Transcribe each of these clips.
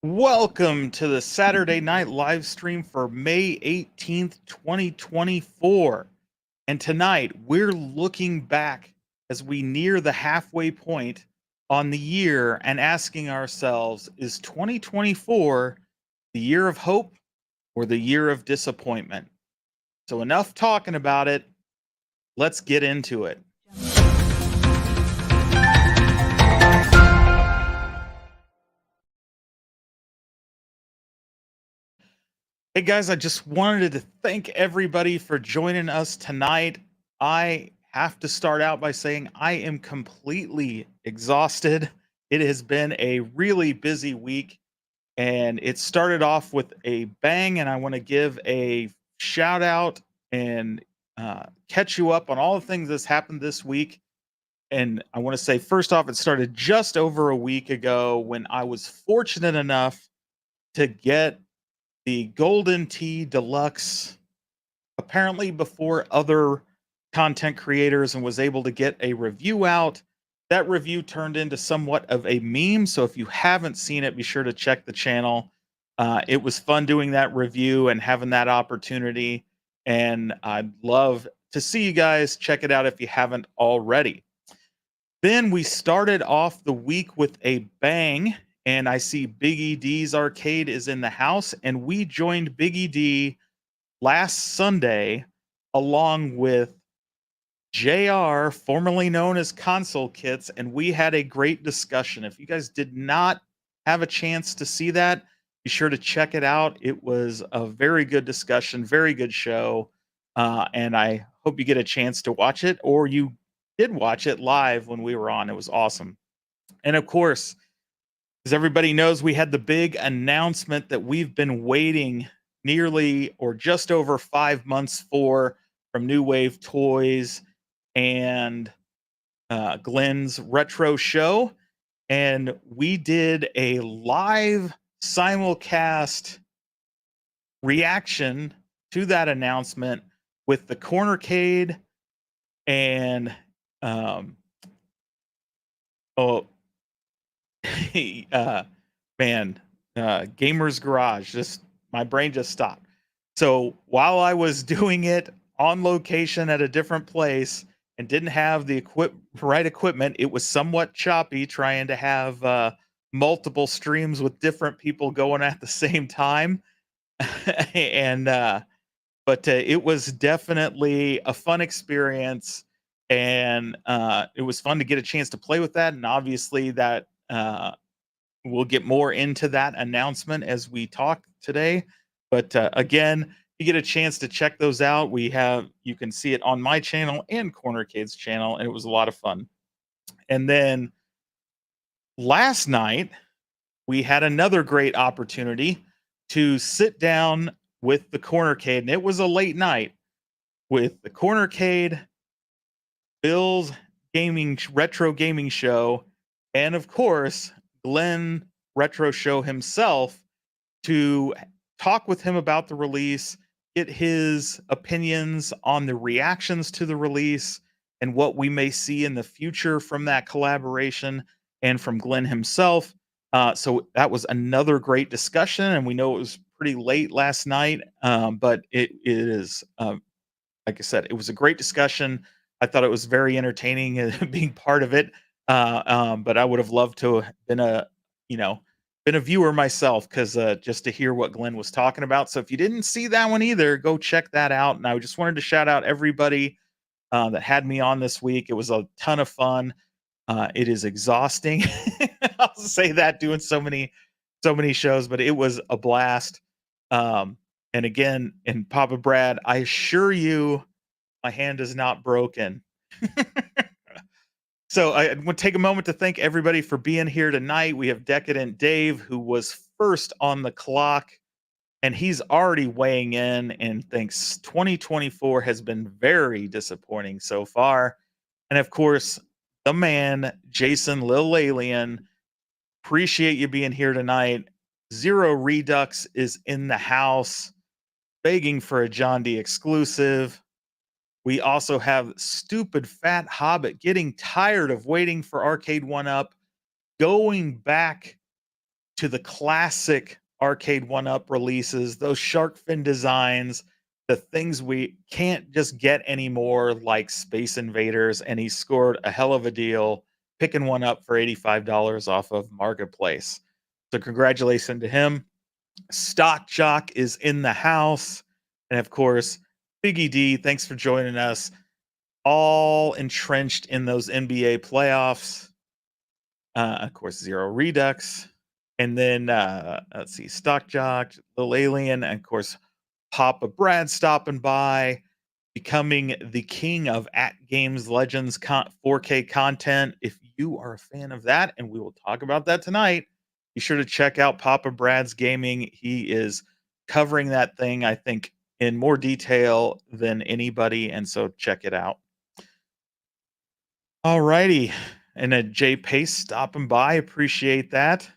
Welcome to the Saturday night live stream for May 18th, 2024. And tonight we're looking back as we near the halfway point on the year and asking ourselves, is 2024 the year of hope or the year of disappointment? So, enough talking about it. Let's get into it. Hey guys, I just wanted to thank everybody for joining us tonight. I have to start out by saying I am completely exhausted. It has been a really busy week and it started off with a bang. And I want to give a shout out and catch you up on all the things that's happened this week. And I want to say, first off, it started just over a week ago when I was fortunate enough to get the Golden Tee Deluxe apparently before other content creators and was able to get a review out. That review turned into somewhat of a meme. So if you haven't seen it, be sure to check the channel. It was fun doing that review and having that opportunity. And I'd love to see you guys check it out if you haven't already. Then we started off the week with a bang, and I see Biggie D's Arcade is in the house, and we joined Biggie D last Sunday along with JR, formerly known as Console Kits, and we had a great discussion. If you guys did not have a chance to see that, be sure to check it out. It was a very good discussion, very good show, and I hope you get a chance to watch it, or you did watch it live when we were on. It was awesome. And of course, as everybody knows, we had the big announcement that we've been waiting nearly or just over 5 months for from New Wave Toys and Glenn's retro show. And we did a live simulcast reaction to that announcement with the Cornercade and oh man, Gamer's Garage. Just my brain just stopped. So while I was doing it on location at a different place and didn't have the right equipment, it was somewhat choppy trying to have multiple streams with different people going at the same time. and but it was definitely a fun experience, and it was fun to get a chance to play with that. And obviously, that we'll get more into that announcement as we talk today. But again, you get a chance to check those out. You can see it on my channel and Cornercade's channel, and it was a lot of fun. And then last night, we had another great opportunity to sit down with the Cornercade, and it was a late night with the Cornercade, Bill's retro gaming show, and of course, Glenn Retro Show himself, to talk with him about the release, get his opinions on the reactions to the release and what we may see in the future from that collaboration and from Glenn himself. So that was another great discussion, and we know it was pretty late last night, but it is like I said, it was a great discussion. I thought it was very entertaining being part of it. But I would have loved to have been you know, been a viewer myself because just to hear what Glenn was talking about. So if you didn't see that one either, go check that out. And I just wanted to shout out everybody that had me on this week. It was a ton of fun. It is exhausting. I'll say that doing so many shows, but it was a blast. And again, and Papa Brad, I assure you, my hand is not broken. So I want to take a moment to thank everybody for being here tonight. We have Decadent Dave, who was first on the clock, and he's already weighing in and thinks 2024 has been very disappointing so far. And of course, the man, Jason Lil Alien, appreciate you being here tonight. Zero Redux is in the house, begging for a John D exclusive. We also have Stupid Fat Hobbit getting tired of waiting for Arcade 1 Up, going back to the classic arcade one up releases, those shark fin designs, the things we can't just get anymore, like Space Invaders. And he scored a hell of a deal picking one up for $85 off of Marketplace. So, congratulations to him. Stock Jock is in the house. And of course, Biggie D, thanks for joining us. All entrenched in those NBA playoffs. Of course, Zero Redux. And then let's see, Stock Jock, Little Alien, and of course, Papa Brad stopping by, becoming the king of AtGames Legends 4K content. If you are a fan of that, and we will talk about that tonight, be sure to check out Papa Brad's Gaming. He is covering that thing, I think, in more detail than anybody, and so check it out. All righty. And Jay Pace stopping by. Appreciate that.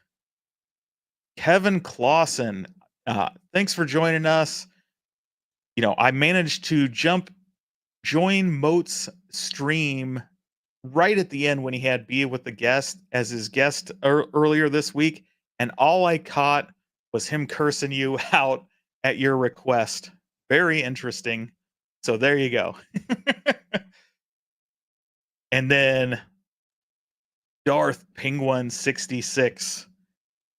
Kevin Clausen, thanks for joining us. I managed to join Moat's stream right at the end when he had Be with the guest as his guest earlier this week. And all I caught was him cursing you out at your request. Very interesting. So there you go. And then Darth Penguin 66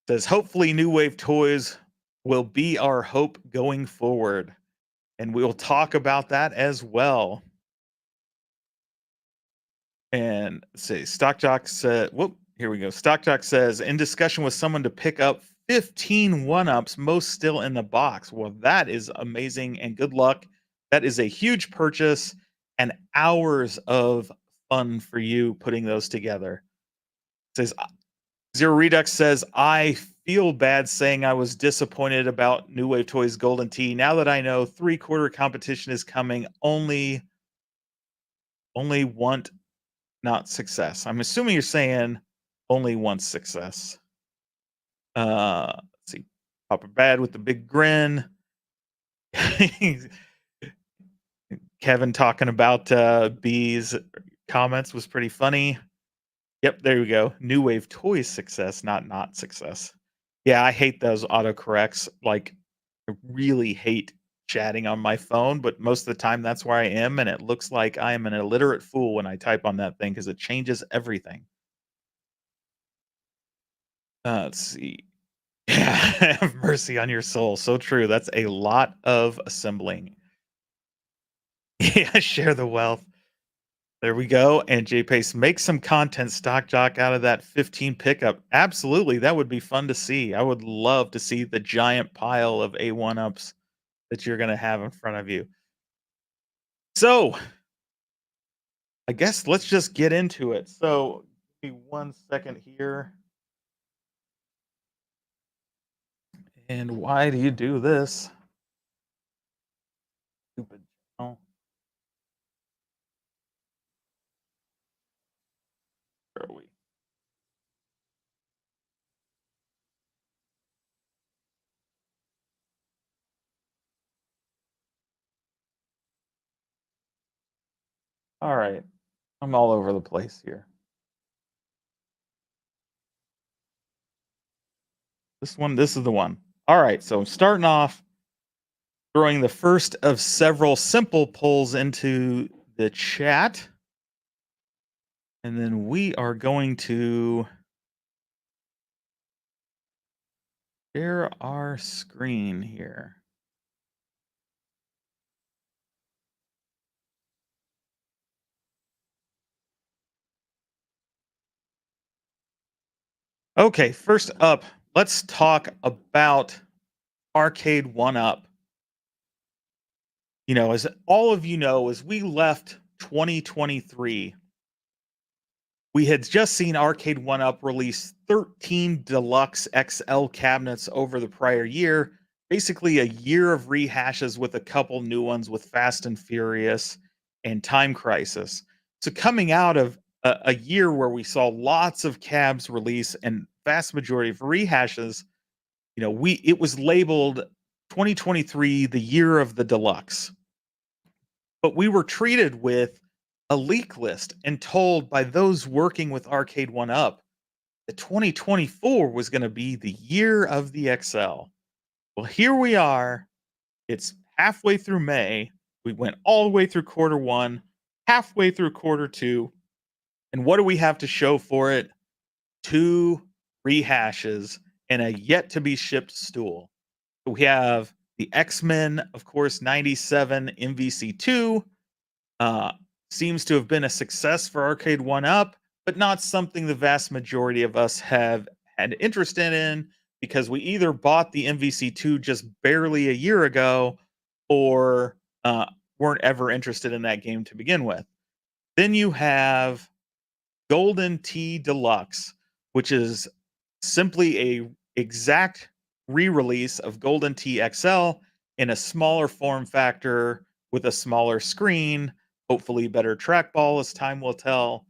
says, hopefully New Wave Toys will be our hope going forward. And we'll talk about that as well. And say Stock Jock said, whoop, here we go. Stock Jock says, in discussion with someone to pick up 15 one-ups, most still in the box. Well, that is amazing and good luck. That is a huge purchase and hours of fun for you putting those together. Says Zero Redux says, I feel bad saying I was disappointed about New Wave Toys Golden Tee. Now that I know 3/4 competition is coming, only want not success. I'm assuming you're saying only want success. Let's see. Papa Bad with the big grin. Kevin talking about B's comments was pretty funny. Yep, there we go. New Wave Toys success, not success. Yeah, I hate those autocorrects. Like, I really hate chatting on my phone, but most of the time that's where I am, and it looks like I am an illiterate fool when I type on that thing because it changes everything. Let's see. Yeah, have mercy on your soul. So true. That's a lot of assembling. Yeah, share the wealth. There we go. And JPace, make some content, Stock Jock, out of that 15 pickup. Absolutely. That would be fun to see. I would love to see the giant pile of A1 ups that you're going to have in front of you. So I guess let's just get into it. So give me 1 second here. And why do you do this? Stupid channel. Where are we? All right. I'm all over the place here. This is the one. All right. So I'm starting off throwing the first of several simple polls into the chat. And then we are going to share our screen here. Okay, first up, let's talk about Arcade One Up. As all of you know, as we left 2023, we had just seen Arcade One Up release 13 deluxe XL cabinets over the prior year. Basically, a year of rehashes with a couple new ones with Fast and Furious and Time Crisis. So, coming out of a year where we saw lots of cabs release and vast majority of rehashes, it was labeled 2023 the year of the deluxe. But we were treated with a leak list and told by those working with Arcade One Up that 2024 was going to be the year of the XL. Well, here we are. It's halfway through May. We went all the way through quarter one, halfway through quarter two. And what do we have to show for it? Two rehashes and a yet to be shipped stool. We have the X-Men, of course, 97 MVC2. Uh, Seems to have been a success for Arcade One Up, but not something the vast majority of us have had interest in because we either bought the MVC2 just barely a year ago or weren't ever interested in that game to begin with. Then you have Golden Tee Deluxe, which is simply a exact re-release of Golden Tee XL in a smaller form factor with a smaller screen, hopefully better trackball as time will tell.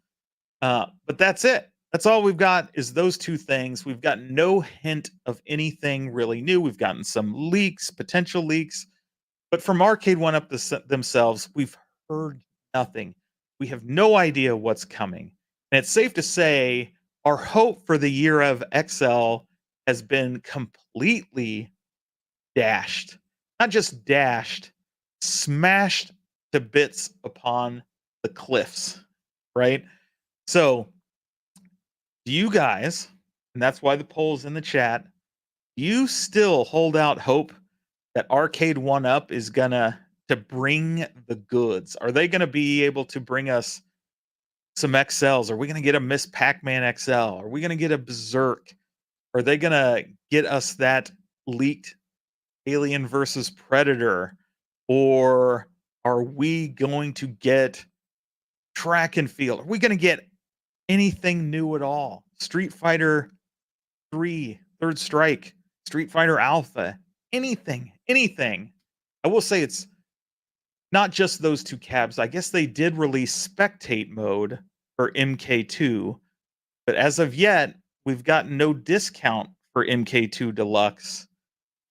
But that's it. That's all we've got is those two things. We've got no hint of anything really new. We've gotten some leaks, potential leaks, but from Arcade One Up themselves, we've heard nothing. We have no idea what's coming. And it's safe to say our hope for the year of XL has been completely dashed. Not just dashed, smashed to bits upon the cliffs, right? So, do you guys, and that's why the poll's in the chat, do you still hold out hope that Arcade One Up is gonna to bring the goods? Are they gonna be able to bring us some XLs? Are we gonna get a Miss Pac-Man XL? Are we gonna get a Berserk? Are they gonna get us that leaked Alien versus Predator? Or are we going to get track and field? Are we gonna get anything new at all? Street Fighter 3, Third Strike, Street Fighter Alpha, anything. I will say it's not just those two cabs. I guess they did release spectate mode for MK2, but as of yet, we've gotten no discount for MK2 Deluxe.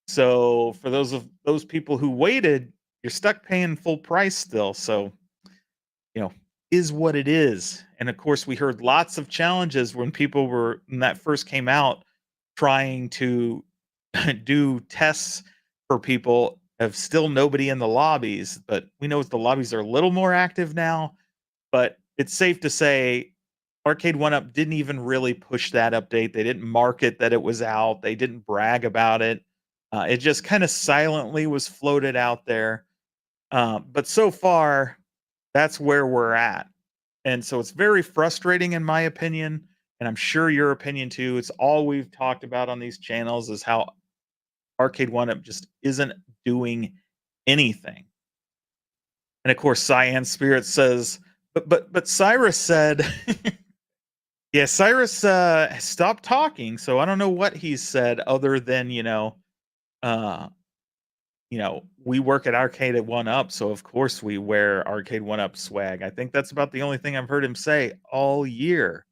So for those people who waited, you're stuck paying full price still. So, you know, is what it is. And of course, we heard lots of challenges when when that first came out, trying to do tests for people of still nobody in the lobbies, but we know the lobbies are a little more active now. But it's safe to say Arcade One Up didn't even really push that update. They didn't market that it was out. They didn't brag about it. It just kind of silently was floated out there. But so far, that's where we're at. And so it's very frustrating in my opinion, and I'm sure your opinion too. It's all we've talked about on these channels is how Arcade One Up just isn't doing anything. And of course, Cyan Spirit says, but Cyrus said, yeah, Cyrus stopped talking, so I don't know what he said other than uh, we work at Arcade One Up, so of course we wear Arcade One Up swag. I think that's about the only thing I've heard him say all year.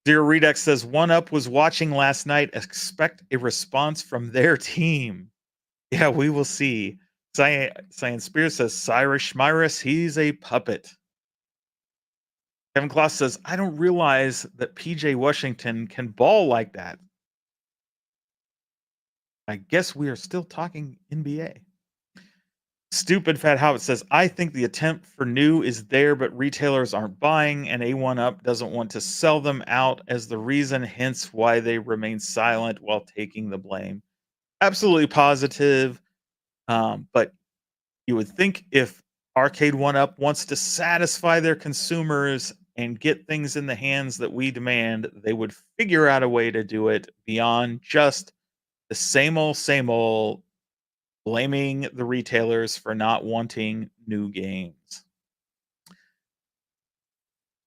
Zero Redux says One Up was watching last night. Expect a response from their team. Yeah, we will see. Science Spears says Cyrus Schmyrus, he's a puppet. Kevin Kloss says, I don't realize that PJ Washington can ball like that. I guess we are still talking NBA. Stupid Fat Hobbit says, I think the attempt for new is there, but retailers aren't buying, and A1 Up doesn't want to sell them out as the reason, hence why they remain silent while taking the blame. Absolutely positive. But you would think if Arcade One Up wants to satisfy their consumers and get things in the hands that we demand, they would figure out a way to do it beyond just the same old blaming the retailers for not wanting new games.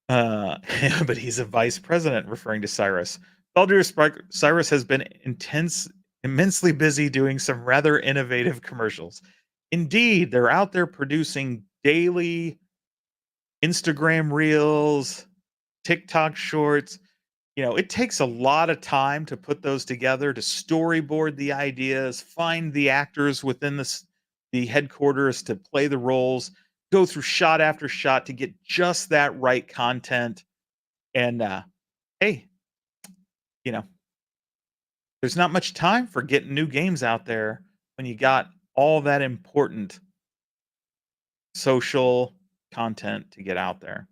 But he's a vice president, referring to Cyrus. Cyrus has been immensely busy doing some rather innovative commercials. Indeed, they're out there producing daily Instagram reels, TikTok shorts. It takes a lot of time to put those together, to storyboard the ideas, find the actors within the headquarters to play the roles, go through shot after shot to get just that right content. And hey, you know, there's not much time for getting new games out there when you got all that important social content to get out there.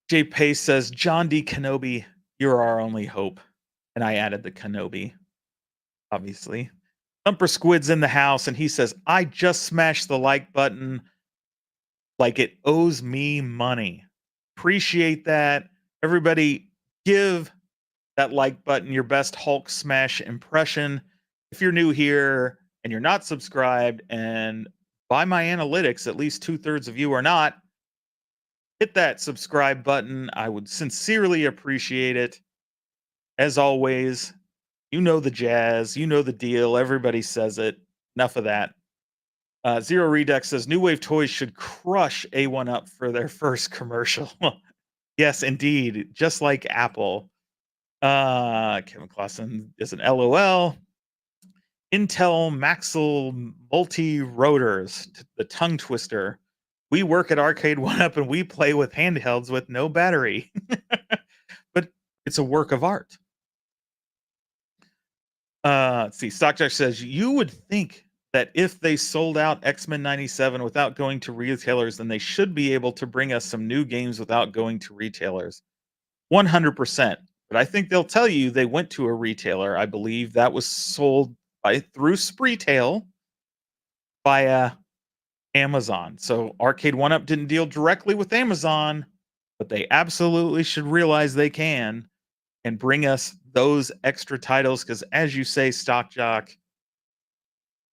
Jay Pace says, John D. Kenobi, you're our only hope. And I added the Kenobi, obviously. Thumper Squid's in the house and he says, I just smashed the like button like it owes me money. Appreciate that. Everybody give that like button your best Hulk smash impression. If you're new here and you're not subscribed, and by my analytics, at least 2/3 of you are not, hit that subscribe button. I would sincerely appreciate it. As always, you know the jazz, you know the deal. Everybody says it. Enough of that. Zero Redux says New Wave Toys should crush A1 up for their first commercial. Yes, indeed. Just like Apple. Kevin Clausen is an LOL. Intel Maxell multi rotors, the tongue twister. We work at Arcade One Up and we play with handhelds with no battery. But it's a work of art. Let's see. Stockjack says you would think that if they sold out X-Men 97 without going to retailers, then they should be able to bring us some new games without going to retailers. 100%. But I think they'll tell you they went to a retailer. I believe that was sold by through Spreetail via Amazon. So Arcade One Up didn't deal directly with Amazon, but they absolutely should realize they can and bring us those extra titles because, as you say, Stock Jock,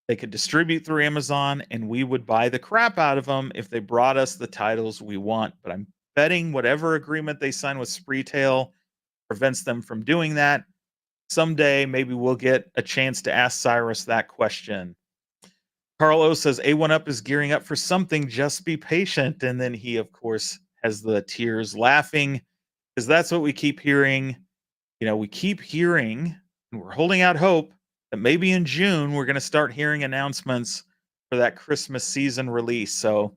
they could distribute through Amazon and we would buy the crap out of them if they brought us the titles we want. But I'm betting whatever agreement they sign with Spreetail prevents them from doing that. Someday, maybe we'll get a chance to ask Cyrus that question. Carl O says A1 Up is gearing up for something. Just be patient. And then he, of course, has the tears laughing because that's what we keep hearing. You know, we keep hearing and we're holding out hope that maybe in June we're going to start hearing announcements for that Christmas season release. So,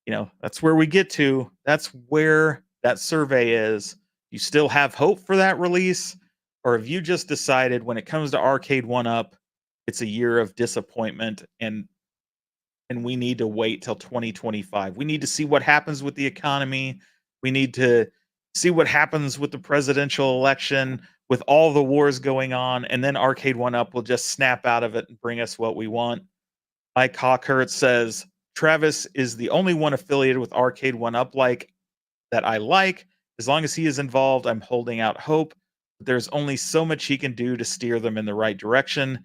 you know, that's where we get to. That's where that survey is. You still have hope for that release? Or have you just decided when it comes to Arcade One Up, it's a year of disappointment and we need to wait till 2025. We need to see what happens with the economy. We need to see what happens with the presidential election, with all the wars going on, and then Arcade One Up will just snap out of it and bring us what we want. Mike Hawkert says Travis is the only one affiliated with Arcade One Up like that I like. As long as he is involved, I'm holding out hope. But there's only so much he can do to steer them in the right direction.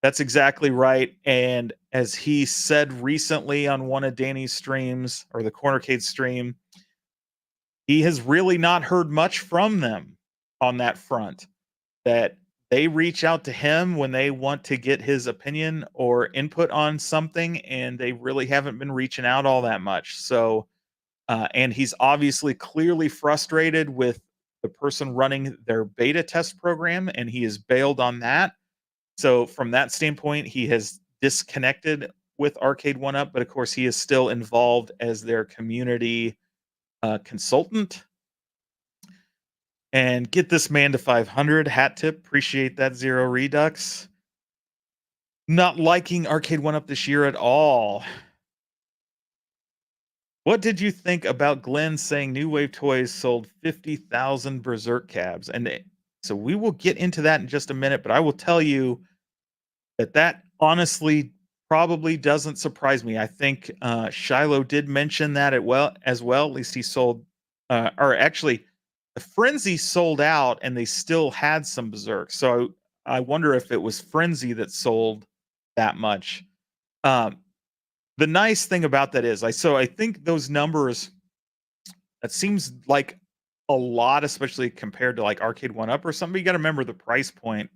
That's exactly right. And as he said recently on one of Danny's streams or the Cornercade stream, he has really not heard much from them on that front. That they reach out to him when they want to get his opinion or input on something, and they really haven't been reaching out all that much. So, and he's obviously clearly frustrated with the person running their beta test program, and he has bailed on that. So from that standpoint, he has disconnected with Arcade One Up, but of course he is still involved as their community consultant. And get this man to 500 hat tip. Appreciate that Zero Redux. Not liking Arcade One Up this year at all. What did you think about Glenn saying New Wave Toys sold 50,000 Berserk cabs? So we will get into that in just a minute, but I will tell you that honestly probably doesn't surprise me. I think Shiloh did mention that as well. At least he sold, or actually, the Frenzy sold out, and they still had some Berserk. So I wonder if it was Frenzy that sold that much. The nice thing about that is, I think those numbers. That seems like a lot, especially compared to like Arcade One Up or something. You got to remember the price point.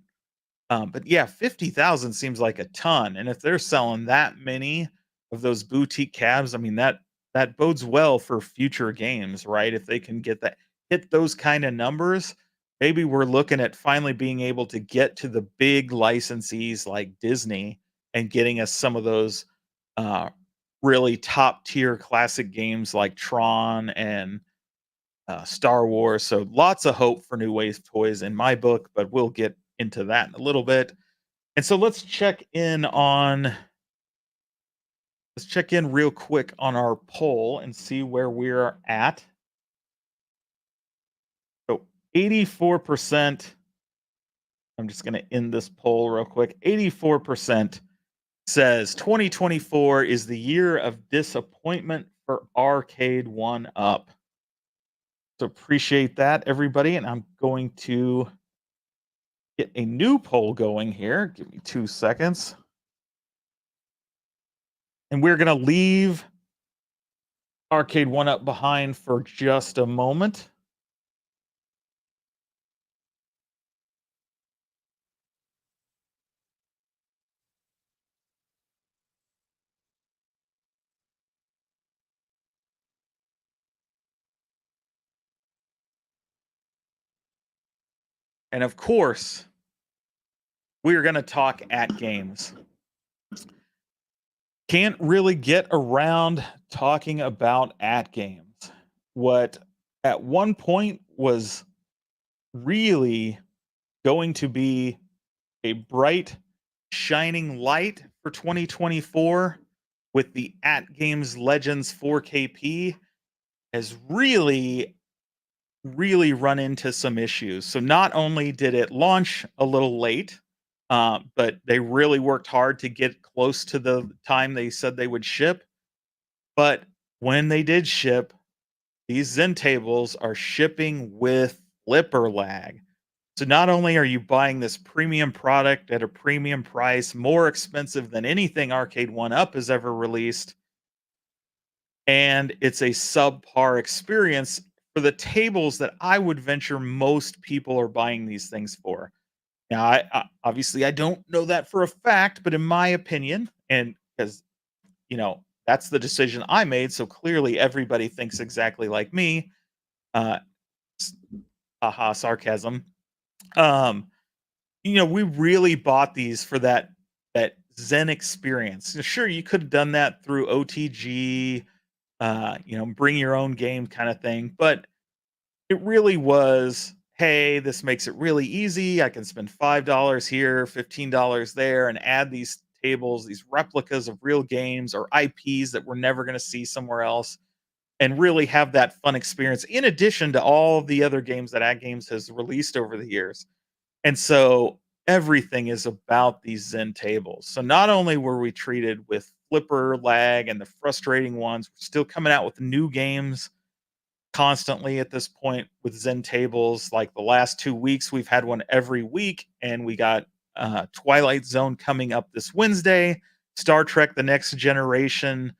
But yeah, 50,000 seems like a ton. And if they're selling that many of those boutique cabs, I mean that bodes well for future games, right? If they can hit those kind of numbers, maybe we're looking at finally being able to get to the big licensees like Disney and getting us some of those uh really top tier classic games like Tron and Star Wars. So lots of hope for new wave toys in my book, but we'll get into that in a little bit. And so let's check in real quick on our poll and see where we're at. So 84%, I'm just going to end this poll real quick. 84% says 2024 is the year of disappointment for Arcade One Up. So appreciate that, everybody. And I'm going to get a new poll going here. Give me 2 seconds. And we're going to leave Arcade One Up behind for just a moment. And of course, we're going to talk AtGames. Can't really get around talking about AtGames. What at one point was really going to be a bright, shining light for 2024 with the AtGames Legends 4KP has really run into some issues. So not only did it launch a little late, but they really worked hard to get close to the time they said they would ship. But when they did ship, these Zen tables are shipping with flipper lag. So not only are you buying this premium product at a premium price, more expensive than anything Arcade One Up has ever released, and it's a subpar experience for the tables that I would venture most people are buying these things for. Now, I obviously I don't know that for a fact, but in my opinion, and because that's the decision I made, so clearly everybody thinks exactly like me. Uh, s- Haha, sarcasm. Um, we really bought these for that Zen experience. Sure, you could have done that through OTG, bring your own game kind of thing, but it really was, hey, this makes it really easy. I can spend $5 here, $15 there, and add these tables, these replicas of real games or IPs that we're never going to see somewhere else, and really have that fun experience in addition to all the other games that AtGames has released over the years. And so everything is about these Zen tables. So not only were we treated with flipper lag and the frustrating ones, we're still coming out with new games constantly at this point with Zen tables. Like the last 2 weeks, we've had one every week, and we got Twilight Zone coming up this Wednesday. Star Trek: The Next Generation,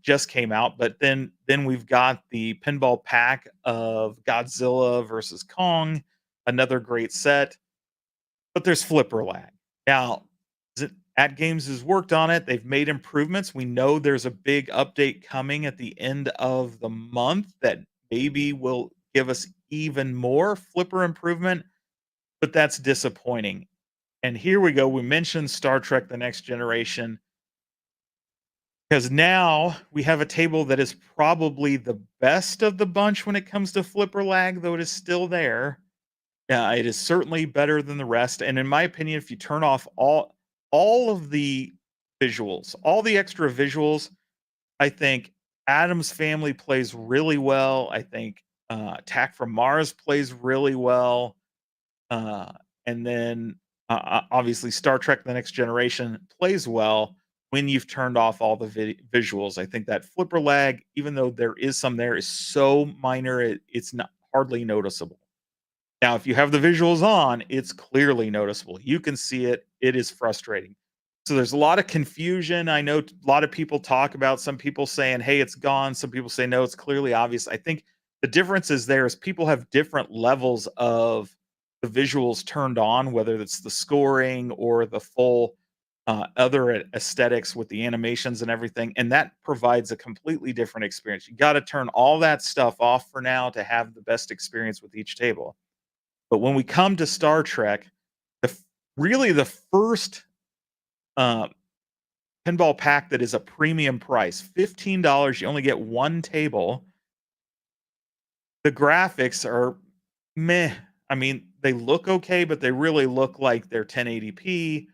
just came out, but then we've got the pinball pack of Godzilla versus Kong, another great set. But there's flipper lag. Now, AtGames has worked on it. They've made improvements. We know there's a big update coming at the end of the month that maybe will give us even more flipper improvement, but that's disappointing. And here we go. We mentioned Star Trek: The Next Generation because now we have a table that is probably the best of the bunch when it comes to flipper lag, though it is still there. Yeah, it is certainly better than the rest, and in my opinion, if you turn off all of the visuals, all the extra visuals, I think Adam's Family plays really well. I think, Attack from Mars plays really well, uh, and then, obviously, Star Trek: The Next Generation plays well when you've turned off all the visuals. I think that flipper lag, even though there is some there, is so minor, it's not hardly noticeable. Now, if you have the visuals on, it's clearly noticeable. You can see it. It is frustrating. So there's a lot of confusion. I know a lot of people talk about some people saying, "Hey, it's gone." Some people say, "No, it's clearly obvious." I think the difference is there is people have different levels of the visuals turned on, whether it's the scoring or the full other aesthetics with the animations and everything, and that provides a completely different experience. You got to turn all that stuff off for now to have the best experience with each table. But when we come to Star Trek, really the first uh, pinball pack that is a premium price, $15, you only get one table. the graphics are meh. I mean, they look okay, but they really look like they're 1080p.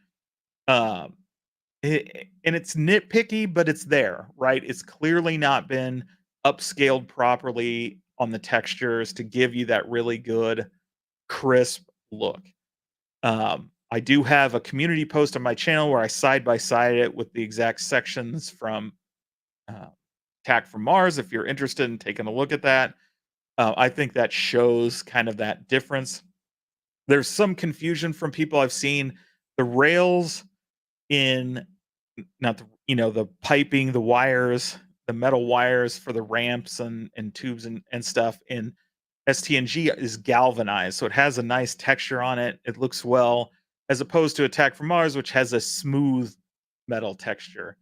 Um, and it's nitpicky, but it's there, right? It's clearly not been upscaled properly on the textures to give you that really good, crisp look. I do have a community post on my channel where I side by side it with the exact sections from uh, Attack from Mars. If you're interested in taking a look at that, I think that shows kind of that difference. There's some confusion from people I've seen. The rails in not the the piping, the wires, the metal wires for the ramps and tubes and stuff in STNG is galvanized, so it has a nice texture on it. It looks well, as opposed to Attack from Mars, which has a smooth metal texture.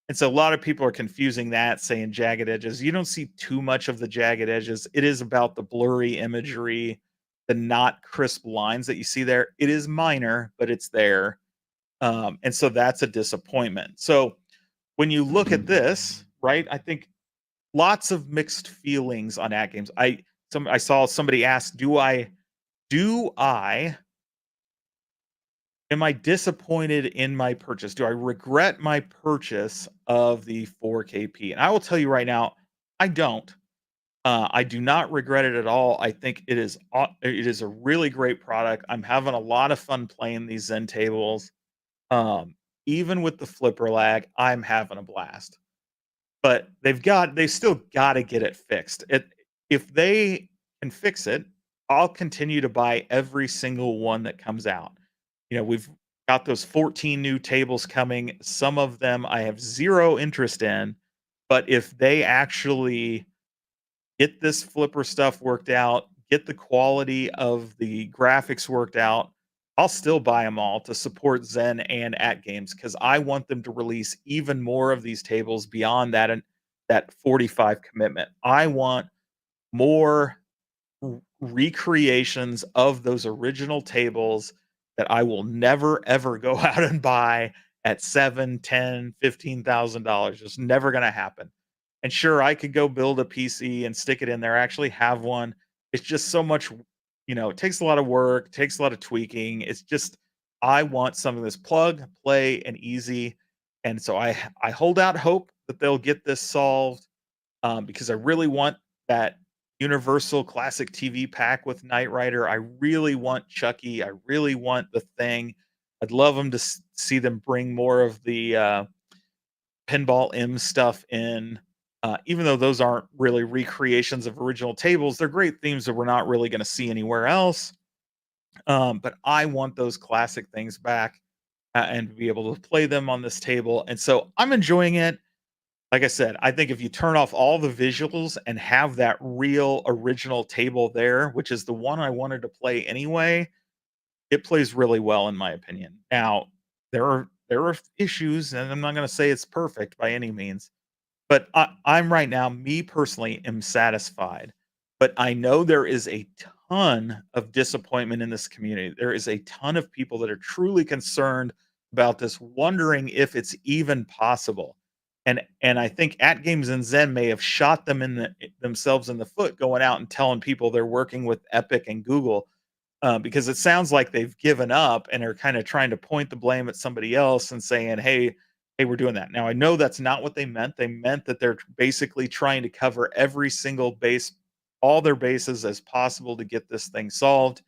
And so a lot of people are confusing that, saying jagged edges. You don't see too much of the jagged edges. It is about the blurry imagery, the not crisp lines that you see there. It is minor, but it's there. And so that's a disappointment. So when you look at this, right, I think lots of mixed feelings on AtGames. I saw somebody ask, do I am I disappointed in my purchase? Do I regret my purchase of the 4KP? And I will tell you right now, I don't. I do not regret it at all. I think it is a really great product. I'm having a lot of fun playing these Zen tables. Um, Even with the flipper lag, I'm having a blast. But they've still gotta get it fixed. If they can fix it, I'll continue to buy every single one that comes out. We've got those 14 new tables coming. Some of them I have 0 interest in, but if they actually get this flipper stuff worked out, get the quality of the graphics worked out, I'll still buy them all to support Zen and AtGames because I want them to release even more of these tables beyond that and that 45 commitment. I want more recreations of those original tables that I will never ever go out and buy at 7, 10, $15,000. It's never going to happen. And sure, I could go build a PC and stick it in there. I actually have one. It's just so much, it takes a lot of work, takes a lot of tweaking. It's just I want something that's plug, play, and easy. And so I hold out hope that they'll get this solved because I really want that Universal Classic TV pack with Knight Rider. I really want Chucky. I really want the thing. I'd love them to see them bring more of the Pinball M stuff in. Even though those aren't really recreations of original tables, they're great themes that we're not really going to see anywhere else. But I want those classic things back and be able to play them on this table. And so I'm enjoying it. Like I said, I think if you turn off all the visuals and have that real original table there, which is the one I wanted to play anyway, it plays really well in my opinion. Now, there are issues, and I'm not going to say it's perfect by any means, but I'm right now, me personally, am satisfied. But I know there is a ton of disappointment in this community. There is a ton of people that are truly concerned about this, wondering if it's even possible. And I think AtGames and Zen may have shot themselves in the foot going out and telling people they're working with Epic and Google because it sounds like they've given up and are kind of trying to point the blame at somebody else and saying, hey, we're doing that. Now, I know that's not what they meant. They meant that they're basically trying to cover every single base, all their bases as possible to get this thing solved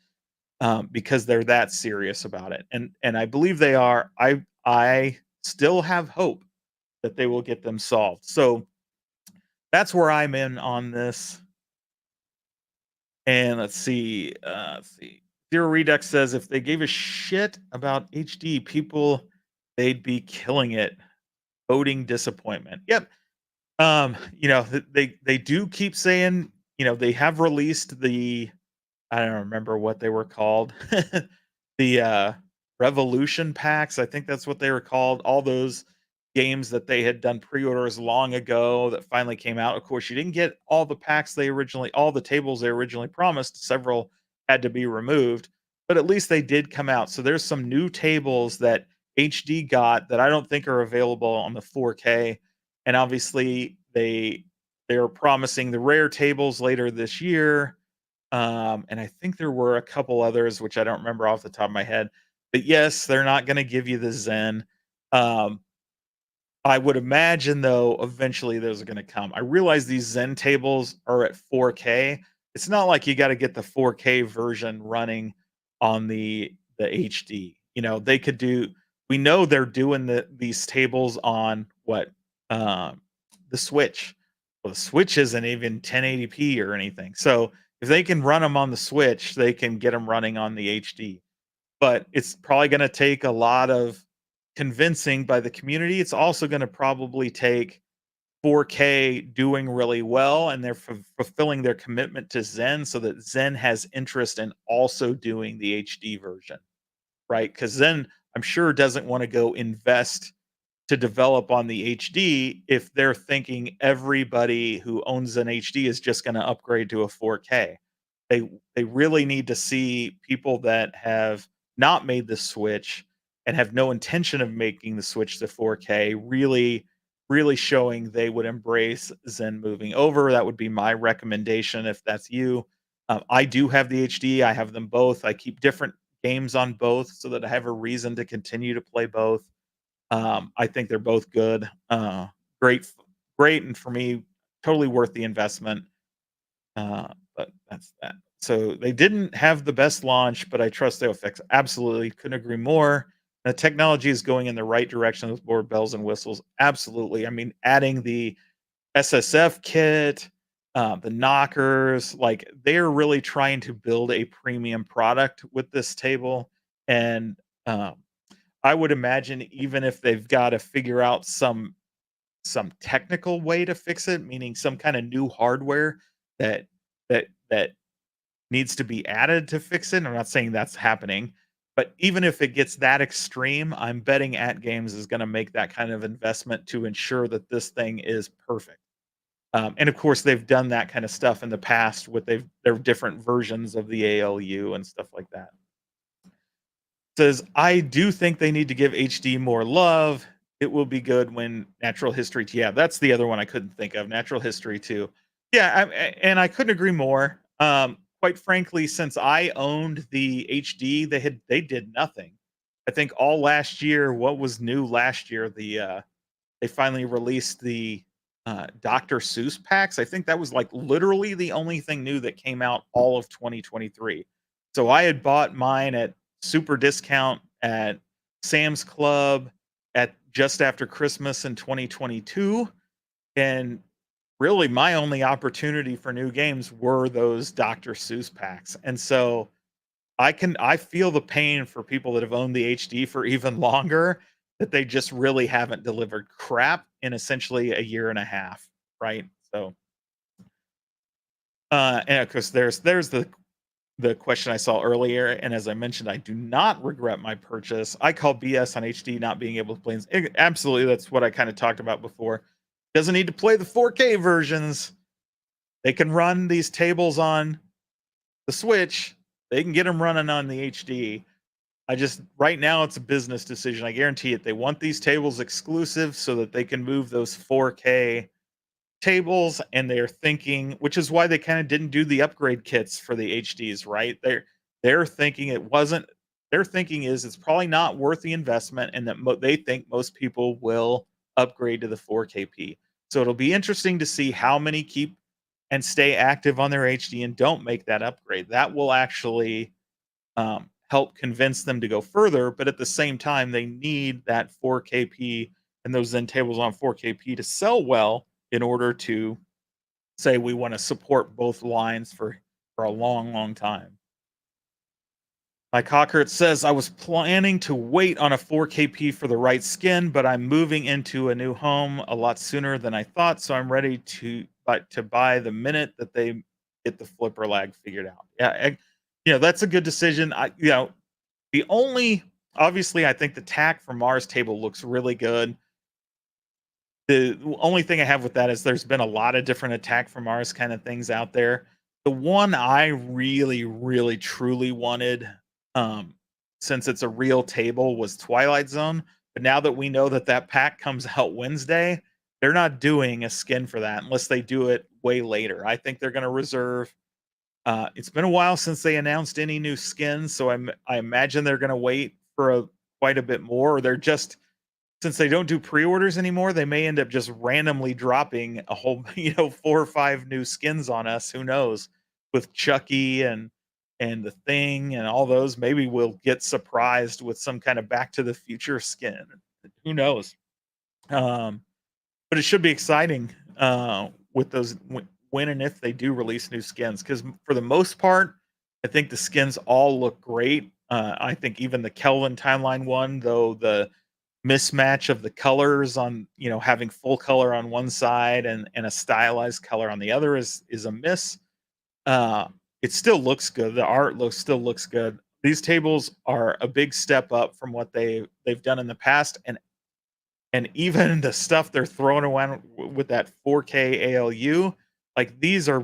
because they're that serious about it. And I believe they are. I still have hope that they will get them solved. So that's where I'm in on this. And let's see. Zero Redux says if they gave a shit about HD, people they'd be killing it. Voting disappointment. Yep. They do keep saying, they have released the I don't remember what they were called. The Revolution packs, I think that's what they were called. All those games that they had done pre-orders long ago that finally came out. Of course, you didn't get all the tables they originally promised. Several had to be removed, but at least they did come out. So there's some new tables that HD got that I don't think are available on the 4K. And obviously they were promising the rare tables later this year. And I think there were a couple others which I don't remember off the top of my head. But yes, they're not going to give you the Zen. Um, I would imagine though, eventually those are going to come. I realize these Zen tables are at 4K. It's not like you got to get the 4K version running on the HD. You know, they could do. We know they're doing these tables on what um, the Switch. Well, the Switch isn't even 1080p or anything. So if they can run them on the Switch, they can get them running on the HD, but it's probably gonna take a lot of convincing by the community. It's also gonna probably take 4K doing really well, and they're fulfilling their commitment to Zen so that Zen has interest in also doing the HD version, right? Because Zen, I'm sure, doesn't wanna go invest to develop on the HD if they're thinking everybody who owns an HD is just gonna upgrade to a 4K. They really need to see people that have not made the switch and have no intention of making the switch to 4K really showing they would embrace Zen moving over. That would be my recommendation if that's you. I do have the HD. I have them both. I keep different games on both so that I have a reason to continue to play both. I think they're both good. Great, great, and for me, totally worth the investment. But that's that. So they didn't have the best launch, but I trust they'll fix it. Absolutely, couldn't agree more. The technology is going in the right direction with more bells and whistles. Absolutely. I mean, adding the SSF kit, the knockers, like they're really trying to build a premium product with this table. And I would imagine even if they've got to figure out some technical way to fix it, meaning some kind of new hardware that that needs to be added to fix it. I'm not saying that's happening, but even if it gets that extreme, I'm betting AtGames is going to make that kind of investment to ensure that this thing is perfect. And of course, they've done that kind of stuff in the past with their different versions of the ALU and stuff like that. Says, I do think they need to give HD more love. It will be good when Natural History. Yeah, that's the other one I couldn't think of. Natural History too. Yeah, and I couldn't agree more. Quite frankly, since I owned the HD, they did nothing. I think all last year, what was new last year? They finally released the Dr. Seuss packs. I think that was like literally the only thing new that came out all of 2023. So I had bought mine at super discount at Sam's Club at just after Christmas in 2022. And really, my only opportunity for new games were those Dr. Seuss packs. And so I feel the pain for people that have owned the HD for even longer, that they just really haven't delivered crap in essentially a year and a half, right? So, and of course, there's the question I saw earlier, and as I mentioned, I do not regret my purchase. I call BS on HD not being able to play. Absolutely, that's what I kind of talked about before. Doesn't need to play the 4K versions. They can run these tables on the Switch. They can get them running on the HD. I just right now it's a business decision. I guarantee it. They want these tables exclusive so that they can move those 4K tables, and they're thinking, which is why they kind of didn't do the upgrade kits for the HDs, right? They're thinking it wasn't. Their thinking is it's probably not worth the investment, and that they think most people will upgrade to the 4KP. So it'll be interesting to see how many keep and stay active on their HD and don't make that upgrade. That will actually help convince them to go further. But at the same time, they need that 4KP and those Zen tables on 4KP to sell well in order to say we want to support both lines for a long, long time. Like Hawkert says, I was planning to wait on a 4KP for the right skin, but I'm moving into a new home a lot sooner than I thought, so I'm ready to buy the minute that they get the flipper lag figured out. Yeah, that's a good decision. The only obviously I think the tack from Mars table looks really good. The only thing I have with that is there's been a lot of different attack from Mars kind of things out there. The one I really, really, truly wanted, um, since it's a real table, was Twilight Zone. But now that we know that that pack comes out Wednesday, they're not doing a skin for that unless they do it way later. I think they're gonna reserve it's been a while since they announced any new skins, so I imagine they're gonna wait for quite a bit more, or they're just since they don't do pre-orders anymore, they may end up just randomly dropping a whole, 4 or 5 new skins on us, who knows? With Chucky and The Thing and all those, maybe we'll get surprised with some kind of Back to the Future skin. Who knows? Um, but it should be exciting, with those when and if they do release new skins, because for the most part, I think the skins all look great. I think even the Kelvin timeline one, though the mismatch of the colors on, having full color on one side and a stylized color on the other is a miss. Uh, it still looks good. The art still looks good. These tables are a big step up from what they've done in the past, and even the stuff they're throwing around with that 4K ALU, like these are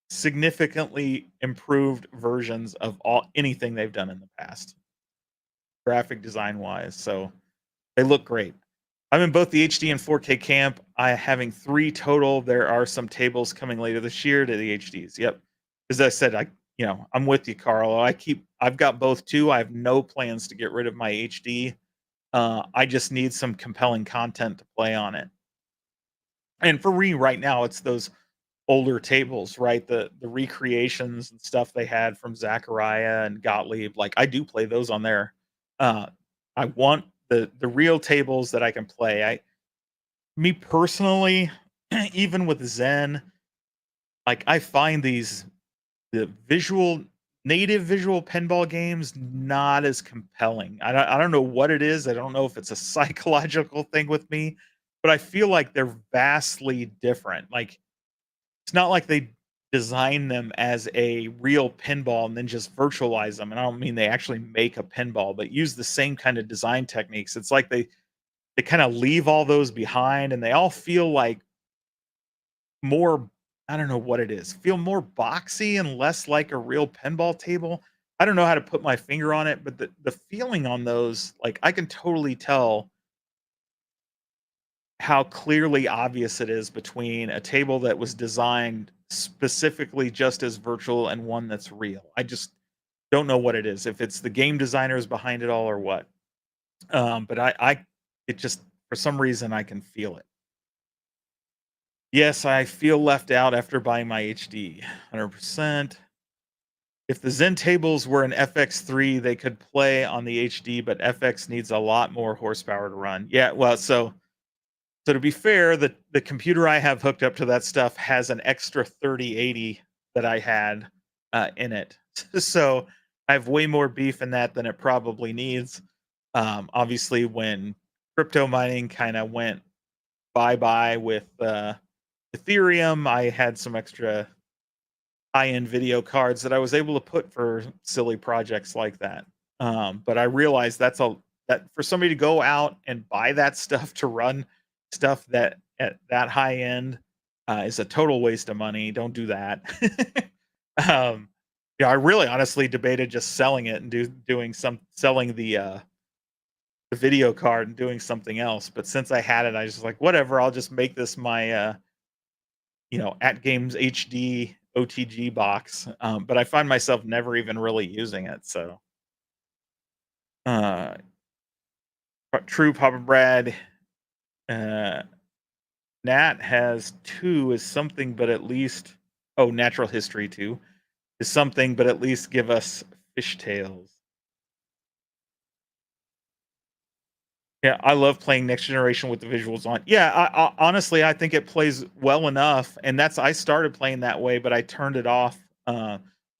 significantly improved versions of all anything they've done in the past, graphic design wise. So they look great. I'm in both the HD and 4K camp. I having 3 total. There are some tables coming later this year to the HDs. Yep. As I said, I'm with you, Carl. I've got both too. I have no plans to get rid of my HD. I just need some compelling content to play on it. And for me right now, it's those older tables, right? The recreations and stuff they had from Zachariah and Gottlieb. Like I do play those on there. Uh, I want the real tables that I can play. Me personally, even with Zen, like I find the native visual pinball games not as compelling. I don't know what it is. I don't know if it's a psychological thing with me, but I feel like they're vastly different. Like it's not like they design them as a real pinball and then just virtualize them. And I don't mean they actually make a pinball, but use the same kind of design techniques. It's like they kind of leave all those behind and they all feel like more, I don't know what it is, feel more boxy and less like a real pinball table. I don't know how to put my finger on it, but the feeling on those, like I can totally tell how clearly obvious it is between a table that was designed specifically just as virtual and one that's real. I just don't know what it is, if it's the game designers behind it all or what. But it just for some reason I can feel it. Yes, I feel left out after buying my HD. 100%. If the Zen tables were an FX3, they could play on the HD, but FX needs a lot more horsepower to run. Yeah, well, so to be fair, the computer I have hooked up to that stuff has an extra 3080 that I had in it. So I have way more beef in that than it probably needs. Obviously, when crypto mining kind of went bye bye with Ethereum, I had some extra high-end video cards that I was able to put for silly projects like that. But I realized that for somebody to go out and buy that stuff to run stuff that at that high end is a total waste of money. Don't do that. um, yeah, I really honestly debated just selling it and doing some selling the video card and doing something else. But since I had it, I was just like, whatever. I'll just make this my AtGames HD OTG box. But I find myself never even really using it. So, uh, true, Papa Brad. Uh, Nat has two is something, but at least natural history too is something, but at least give us fishtails. Yeah, I love playing Next Generation with the visuals on. Yeah, honestly, I think it plays well enough, and I started playing that way, but I turned it off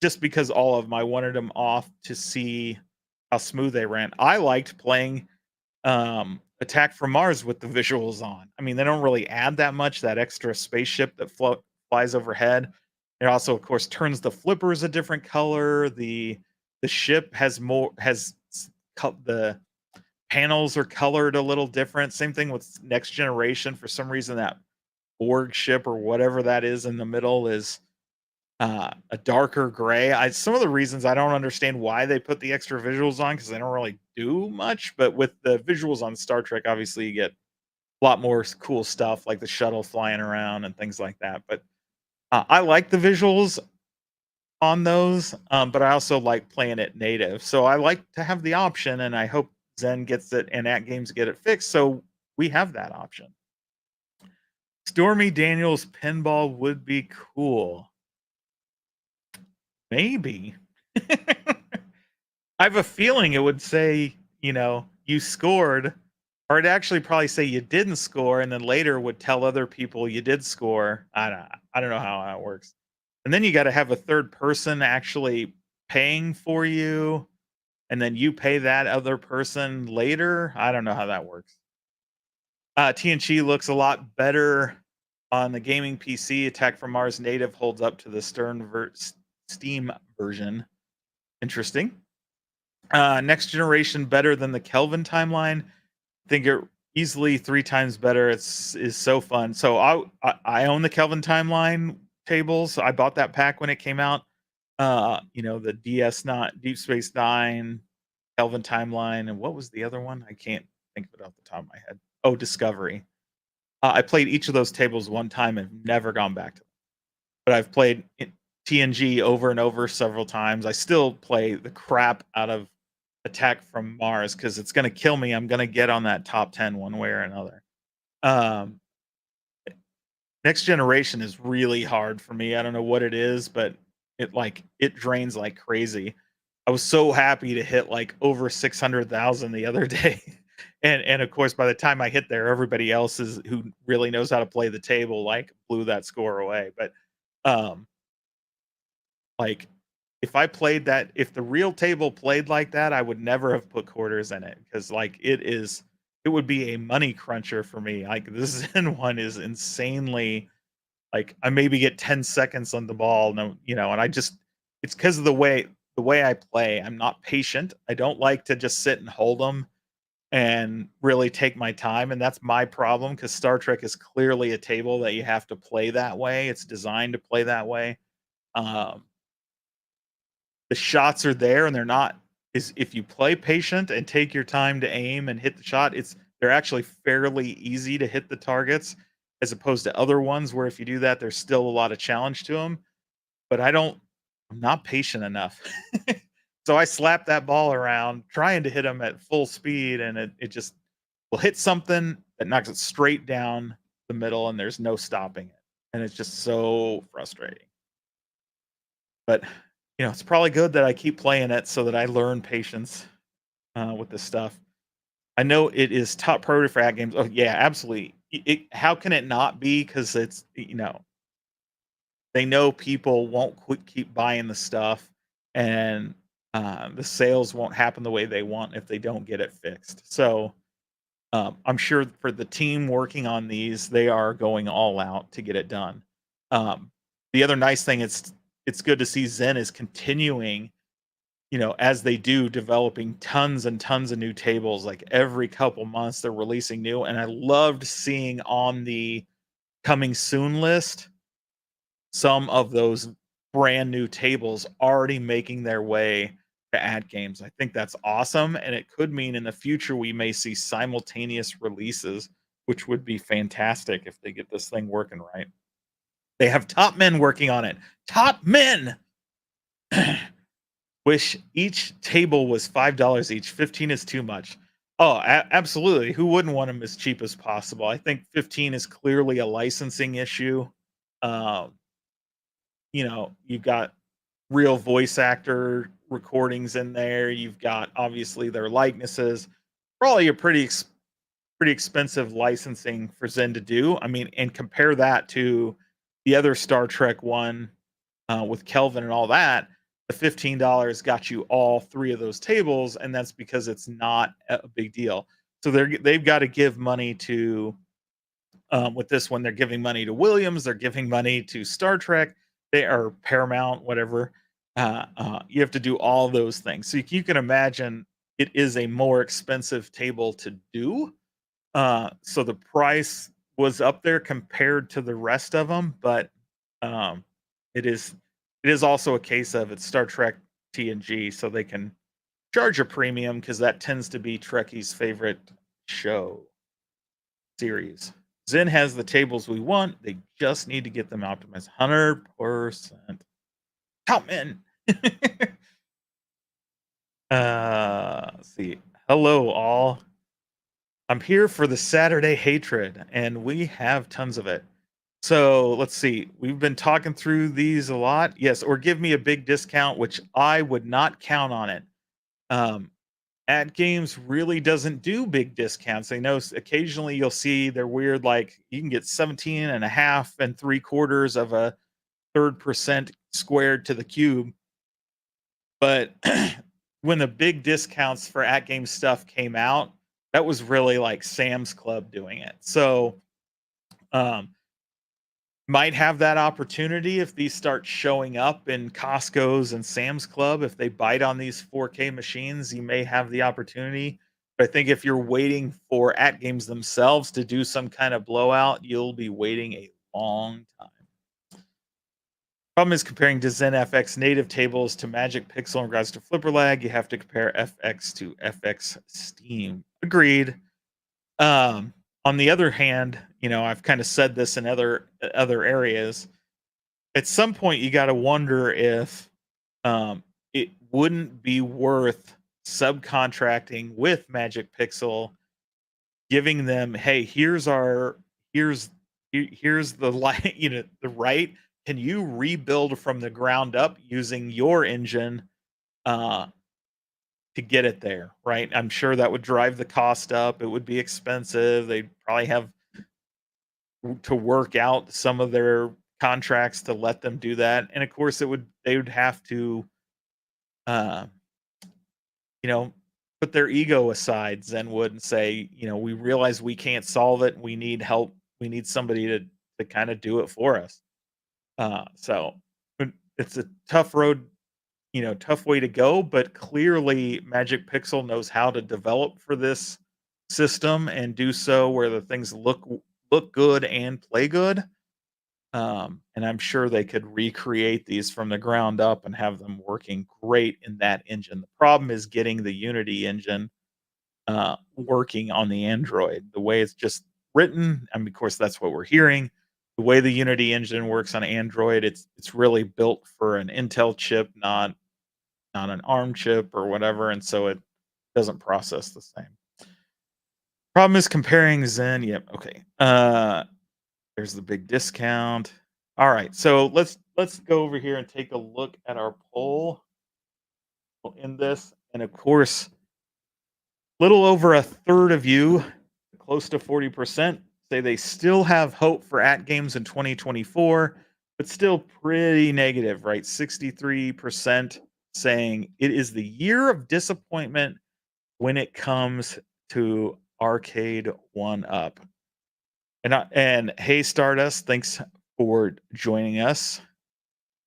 just because all of them I wanted them off to see how smooth they ran. I liked playing Attack from Mars with the visuals on. I mean, they don't really add that much. That extra spaceship that flies overhead. It also, of course, turns the flippers a different color. The ship the panels are colored a little different. Same thing with Next Generation. For some reason, that Borg ship or whatever that is in the middle is a darker gray. Some of the reasons I don't understand why they put the extra visuals on because they don't really do much. But with the visuals on Star Trek, obviously you get a lot more cool stuff like the shuttle flying around and things like that. But I like the visuals on those, but I also like playing it native. So I like to have the option, and I hope Zen gets it and AtGames get it fixed so we have that option. Stormy Daniels pinball would be cool. Maybe. I have a feeling it would say, you scored, or it'd actually probably say you didn't score, and then later would tell other people you did score. I don't know how that works. And then you gotta have a third person actually paying for you, and then you pay that other person later. I don't know how that works. TNG looks a lot better on the gaming PC. Attack from Mars native holds up to the Steam version. Interesting. Next generation better than the Kelvin timeline. Think it easily 3 times better. It's is so fun. So I own the Kelvin timeline tables. I bought that pack when it came out. The DS9, Deep Space Nine, Kelvin timeline, and what was the other one? I can't think of it off the top of my head. Oh, Discovery. I played each of those tables one time and never gone back to them. But I've played TNG over and over several times. I still play the crap out of Attack from Mars because it's going to kill me. I'm going to get on that top 10 one way or another. Um, Next generation is really hard for me. I don't know what it is, but it drains like crazy. I was so happy to hit like over 600,000 the other day. And of course by the time I hit there, everybody else is who really knows how to play the table like blew that score away. But um like if the real table played like that, I would never have put quarters in it because it would be a money cruncher for me. Like this Zen one is insanely like I maybe get 10 seconds on the ball, no, and it's because of the way I play. I'm not patient. I don't like to just sit and hold them and really take my time. And that's my problem because Star Trek is clearly a table that you have to play that way. It's designed to play that way. Um, the shots are there and they're not is if you play patient and take your time to aim and hit the shot, they're actually fairly easy to hit the targets as opposed to other ones where if you do that, there's still a lot of challenge to them. But I'm not patient enough. So I slap that ball around trying to hit them at full speed and it just will hit something that knocks it straight down the middle and there's no stopping it. And it's just so frustrating. But it's probably good that I keep playing it so that I learn patience with this stuff. I know it is top priority for AtGames. Oh yeah, absolutely. How can it not be? Because they know people won't keep buying the stuff, and the sales won't happen the way they want if they don't get it fixed. So I'm sure for the team working on these, they are going all out to get it done. Um, the other nice thing it's good to see Zen is continuing, as they do developing tons and tons of new tables. Like every couple months, they're releasing new, and I loved seeing on the coming soon list some of those brand new tables already making their way to AtGames. I think that's awesome, and it could mean in the future we may see simultaneous releases, which would be fantastic if they get this thing working right. They have top men working on it. Top men! Wish each table was $5 each. 15 is too much. Oh, absolutely. Who wouldn't want them as cheap as possible? I think 15 is clearly a licensing issue. Um, you've got real voice actor recordings in there. You've got obviously their likenesses. Probably a pretty expensive licensing for Zen to do. I mean, and compare that to the other Star Trek one with Kelvin and all that. The $15 got you all three of those tables, and that's because it's not a big deal. So they've got to give money to with this one. They're giving money to Williams. They're giving money to Star Trek. They are Paramount, whatever. You have to do all those things. So you can imagine it is a more expensive table to do. So the price was up there compared to the rest of them, but um, it is also a case of it's Star Trek TNG, so they can charge a premium because that tends to be Trekkie's favorite show. series. Zen has the tables we want. They just need to get them optimized. 100%. Come in. Let's see. Hello, all. I'm here for the Saturday hatred, and we have tons of it. So let's see. We've been talking through these a lot. Yes, or give me a big discount, which I would not count on it. Um, AtGames really doesn't do big discounts. I know occasionally you'll see they're weird, like you can get 17 and a half and three quarters of a third percent squared to the cube. But when the big discounts for AtGames stuff came out, that was really like Sam's Club doing it. So um, might have that opportunity if these start showing up in Costco's and Sam's Club. If they bite on these 4K machines, you may have the opportunity. But I think if you're waiting for AtGames themselves to do some kind of blowout, you'll be waiting a long time. Problem is comparing Zen FX native tables to Magic Pixel in regards to flipper lag. You have to compare FX to FX Steam. Agreed. On the other hand, I've kind of said this in other areas. At some point, you got to wonder if it wouldn't be worth subcontracting with Magic Pixel, giving them, hey, here's the light, the right. Can you rebuild from the ground up using your engine uh, to get it there? Right. I'm sure that would drive the cost up. It would be expensive. They'd probably have to work out some of their contracts to let them do that. And of course they would have to uh, you know, put their ego aside, Zen would, and say, we realize we can't solve it. We need help. We need somebody to kind of do it for us. So it's a tough road, tough way to go, but clearly Magic Pixel knows how to develop for this system and do so where the things look good and play good. And I'm sure they could recreate these from the ground up and have them working great in that engine. The problem is getting the Unity engine working on the Android. The way it's just written, I mean, of course, that's what we're hearing. The way the Unity engine works on Android, it's really built for an Intel chip, not an ARM chip or whatever, and so it doesn't process the same. Problem is comparing Zen. Yep. Okay. There's the big discount. All right, so let's go over here and take a look at our poll in this. And of course, little over a third of you, close to 40%, say they still have hope for AtGames in 2024, but still pretty negative, right? 63% saying it is the year of disappointment when it comes to Arcade One Up. And hey, Stardust, thanks for joining us.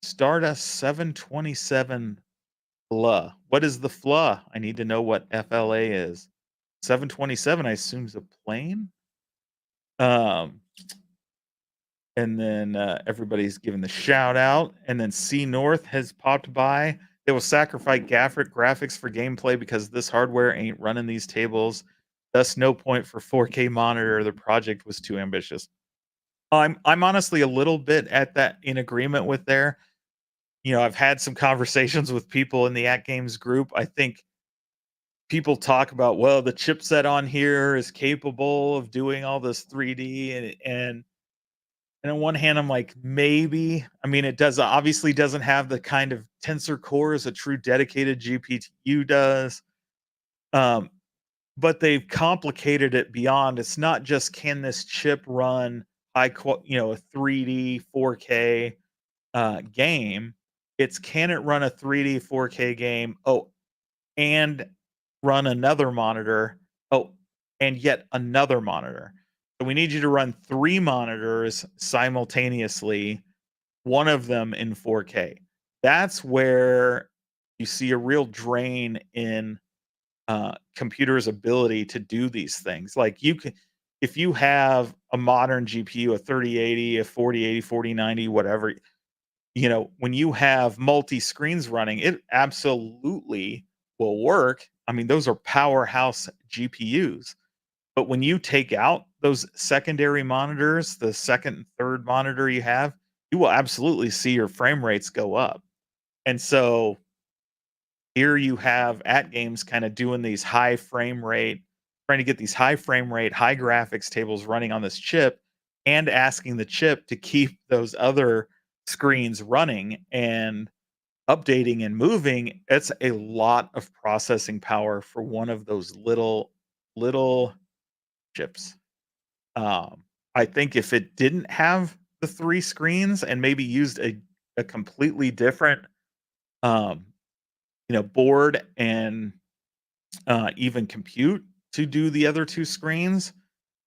Stardust 727 FLA. What is the FLA? I need to know what FLA is. 727, I assume, is a plane. And then everybody's giving the shout out. And then C North has popped by. They will sacrifice graphics for gameplay because this hardware ain't running these tables. Thus, no point for 4K monitor. The project was too ambitious. I'm honestly a little bit at that in agreement with there. I've had some conversations with people in the AtGames group. I think people talk about, well, the chipset on here is capable of doing all this 3D and on one hand, I'm like, maybe. I mean, it obviously doesn't have the kind of tensor cores a true dedicated GPU does. But they've complicated it beyond. It's not just can this chip run a 3D 4K game. It's can it run a 3D 4K game? Oh, and run another monitor. Oh, and yet another monitor. So we need you to run 3 monitors simultaneously, one of them in 4K. That's where you see a real drain in computers' ability to do these things. Like if you have a modern GPU, a 3080, a 4080, 4090, whatever, when you have multi screens running, it absolutely will work. I mean, those are powerhouse GPUs. But when you take out those secondary monitors, the second and third monitor you have, you will absolutely see your frame rates go up. And so here you have AtGames kind of doing these high frame rate, trying to get these high frame rate, high graphics tables running on this chip and asking the chip to keep those other screens running and updating and moving. It's a lot of processing power for one of those little chips. I think if it didn't have the 3 screens and maybe used a completely different, um, board and, even compute to do the other 2 screens,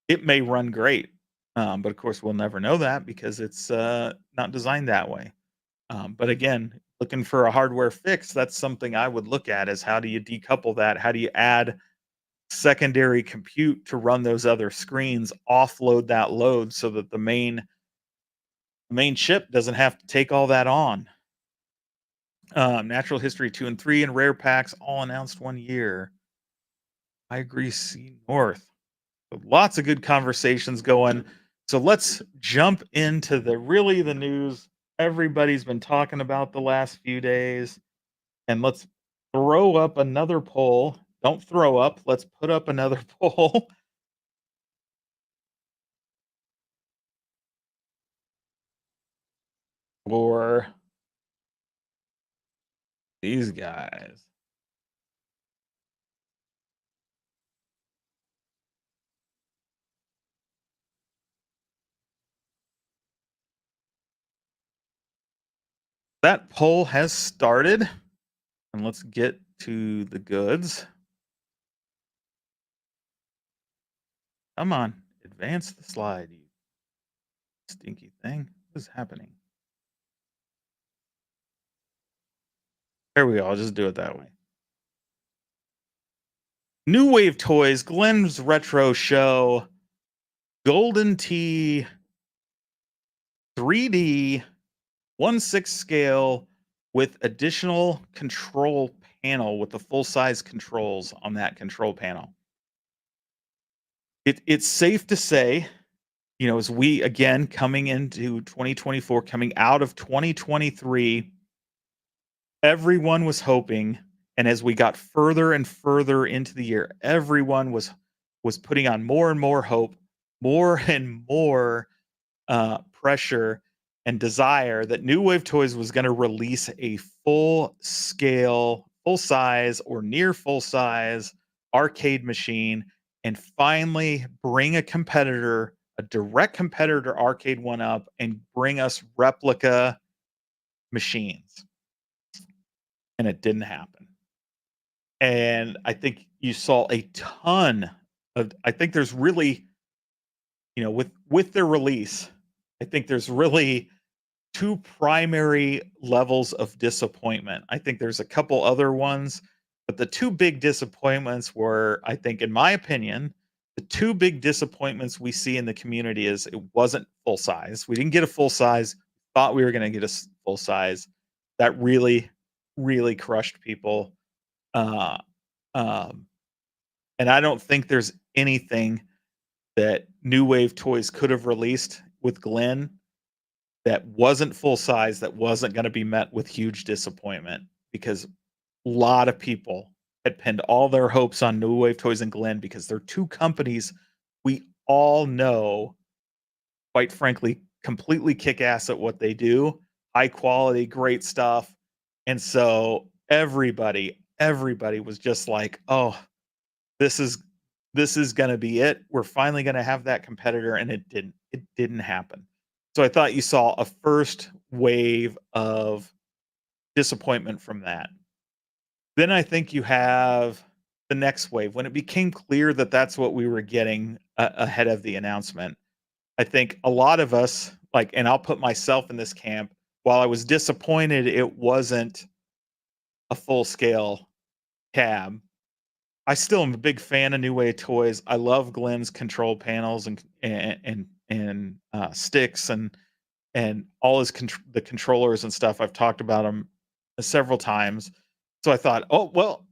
it may run great. But of course, we'll never know that because it's, not designed that way. But again, looking for a hardware fix, that's something I would look at is how do you decouple that? How do you add secondary compute to run those other screens, offload that load so that the main chip doesn't have to take all that on. Natural History 2 and 3 and Rare Packs all announced 1 year. I agree, C North. So lots of good conversations going. So let's jump into the news everybody's been talking about the last few days. And let's throw up another poll. Don't throw up. Let's put up another poll for these guys. That poll has started, and let's get to the goods. Come on, advance the slide, you stinky thing. What is happening? There we go. I'll just do it that way. New Wave Toys, Glenn's Retro Show, Golden Tee 3D 1/6 scale with additional control panel with the full size controls on that control panel. It's safe to say, as we again coming into 2024, coming out of 2023, everyone was hoping, and as we got further and further into the year, everyone was putting on more and more hope, more and more pressure and desire that New Wave Toys was going to release a full scale, full size, or near full size arcade machine and finally bring a competitor, a direct competitor to Arcade One Up, and bring us replica machines. And it didn't happen. And I think you saw a ton of, I think there's really, with their release, I think there's really two primary levels of disappointment. I think there's a couple other ones, but the two big disappointments were, I think, in my opinion, the two big disappointments we see in the community is it wasn't full size. We didn't get a full size. Thought we were going to get a full size. That really, really crushed people. Uh, um, and I don't think there's anything that New Wave Toys could have released with Glenn that wasn't full size, that wasn't going to be met with huge disappointment because a lot of people had pinned all their hopes on New Wave Toys and Glenn because they're two companies we all know, quite frankly, completely kick ass at what they do, high quality, great stuff. And so everybody was just like, oh, this is going to be it. We're finally going to have that competitor. And it didn't happen. So I thought you saw a first wave of disappointment from that. Then I think you have the next wave when it became clear that that's what we were getting ahead of the announcement. I think a lot of us, like, and I'll put myself in this camp, while I was disappointed it wasn't a full scale cab, I still am a big fan of New Way Toys. I love Glenn's control panels and sticks and all his the controllers and stuff. I've talked about them several times. So I thought, oh well,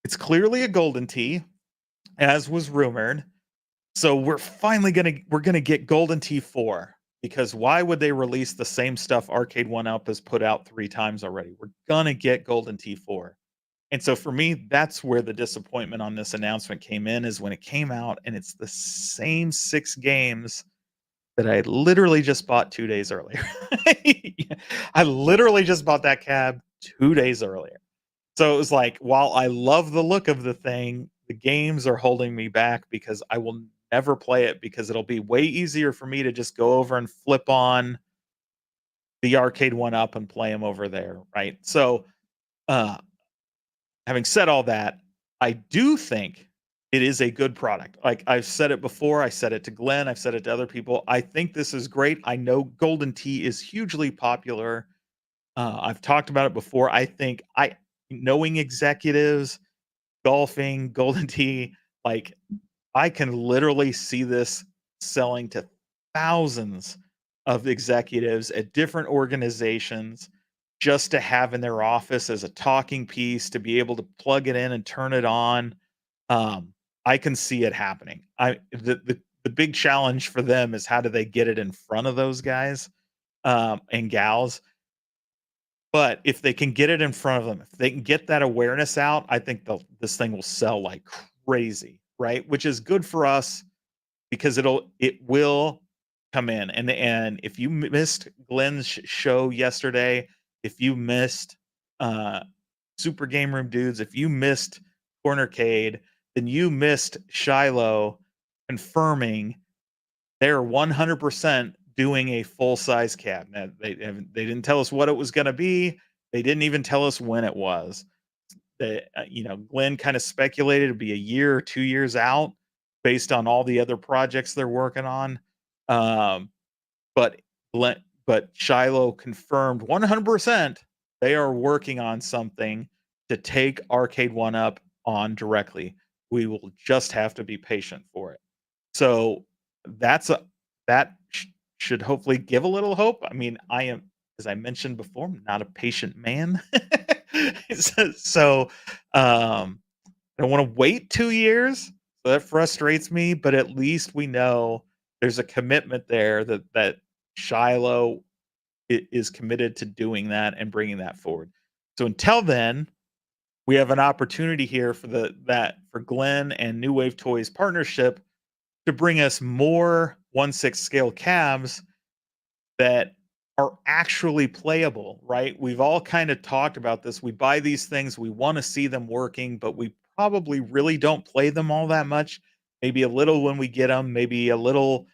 it's clearly a Golden Tee, as was rumored. So we're gonna get Golden Tee 4 because why would they release the same stuff Arcade One Up has put out 3 times already? We're gonna get Golden Tee 4. And so for me, that's where the disappointment on this announcement came in is when it came out and it's the same 6 games that I literally just bought 2 days earlier. Yeah, I literally just bought that cab 2 days earlier. So it was like, while I love the look of the thing, the games are holding me back because I will never play it because it'll be way easier for me to just go over and flip on the arcade one up and play them over there, right? So, uh, having said all that, I do think it is a good product. Like I've said it before, I said it to Glenn, I've said it to other people. I think this is great. I know Golden Tea is hugely popular. I've talked about it before. I think I knowing executives, golfing, Golden Tea, like I can literally see this selling to thousands of executives at different organizations just to have in their office as a talking piece to be able to plug it in and turn it on. I can see it happening. The big challenge for them is how do they get it in front of those guys and gals. But if they can get it in front of them, if they can get that awareness out, I think this thing will sell like crazy, right? Which is good for us because it will come in. And if you missed Glenn's show yesterday, if you missed uh Super Game Room Dudes, if you missed Cornercade, then you missed Shiloh confirming they're 100% doing a full-size cab. Now, they didn't tell us what it was gonna be. They didn't even tell us when it was. Glenn kinda speculated it'd be a year or 2 years out based on all the other projects they're working on. Um, but but Shiloh confirmed 100% they are working on something to take Arcade One Up on directly. We will just have to be patient for it. So that's a that should hopefully give a little hope. I mean, as I mentioned before, I'm not a patient man. So, I don't wanna wait 2 years, so that frustrates me, but at least we know there's a commitment there that Shiloh is committed to doing that and bringing that forward. So until then, we have an opportunity here for Glenn and New Wave Toys partnership to bring us more 1/6 scale cabs that are actually playable, right? We've all kind of talked about this. We buy these things, we want to see them working, but we probably really don't play them all that much. Maybe a little when we get them, maybe a little,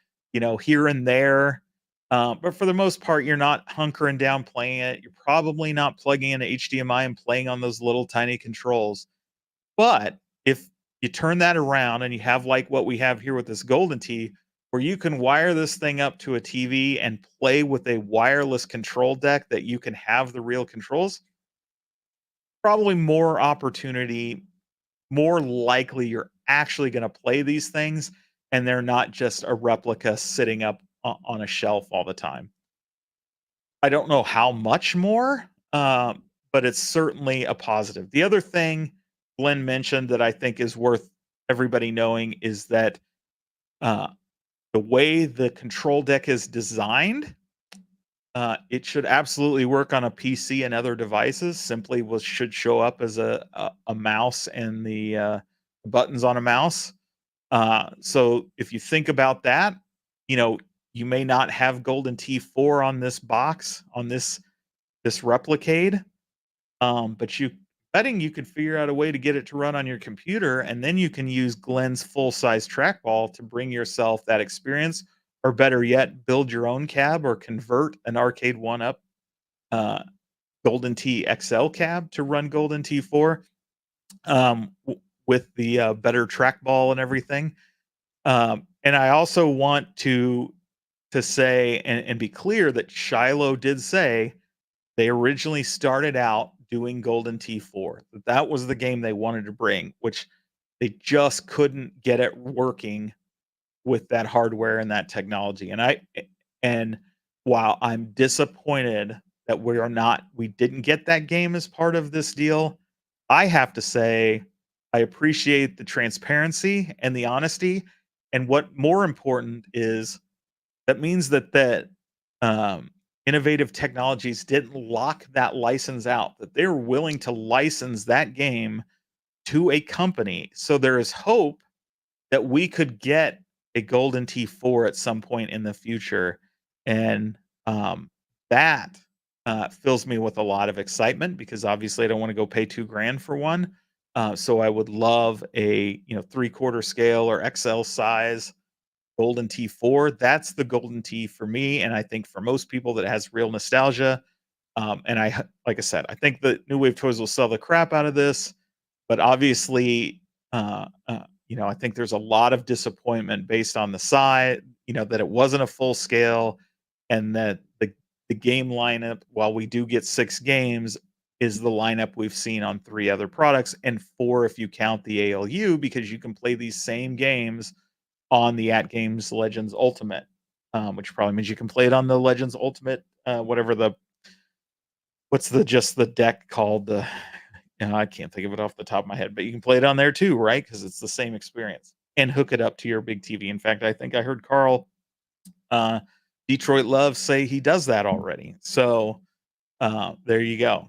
here and there. But for the most part, you're not hunkering down playing it. You're probably not plugging in HDMI and playing on those little tiny controls. But if you turn that around and you have like what we have here with this Golden Tee, where you can wire this thing up to a TV and play with a wireless control deck that you can have the real controls, probably more opportunity, more likely you're actually going to play these things and they're not just a replica sitting up on a shelf all the time. I don't know how much more, but it's certainly a positive. The other thing Glenn mentioned that I think is worth everybody knowing is that uh, the way the control deck is designed, it should absolutely work on a PC and other devices. Simply should show up as a mouse and the buttons on a mouse. So if you think about that, you know you may not have Golden T4 on this box on this replicade, but betting you could figure out a way to get it to run on your computer, and then you can use Glenn's full-size trackball to bring yourself that experience, or better yet, build your own cab or convert an Arcade One Up uh, Golden Tee XL cab to run Golden T4 with the better trackball and everything. And I also want to say and be clear that Shiloh did say they originally started out doing Golden T4. That was the game they wanted to bring, which they just couldn't get it working with that hardware and that technology. And while I'm disappointed that we didn't get that game as part of this deal, I have to say I appreciate the transparency and the honesty. And what more important is that means that um, innovative technologies didn't lock that license out, that they were willing to license that game to a company. So there is hope that we could get a Golden T4 at some point in the future. And that fills me with a lot of excitement because obviously I don't want to go pay 2 grand for one. So I would love a 3/4 scale or XL size Golden T4. That's the Golden T for me, and I think for most people that has real nostalgia. And like I said, I think that New Wave Toys will sell the crap out of this, but obviously, I think there's a lot of disappointment based on the size, that it wasn't a full scale, and that the game lineup, while we do get 6 games, is the lineup we've seen on 3 other products, and 4 if you count the ALU, because you can play these same games on the AtGames Legends Ultimate, which probably means you can play it on the Legends Ultimate, whatever what's the deck called? I can't think of it off the top of my head, but you can play it on there too, right? Because it's the same experience and hook it up to your big TV. In fact, I think I heard Carl, uh, Detroit Love say he does that already. So there you go.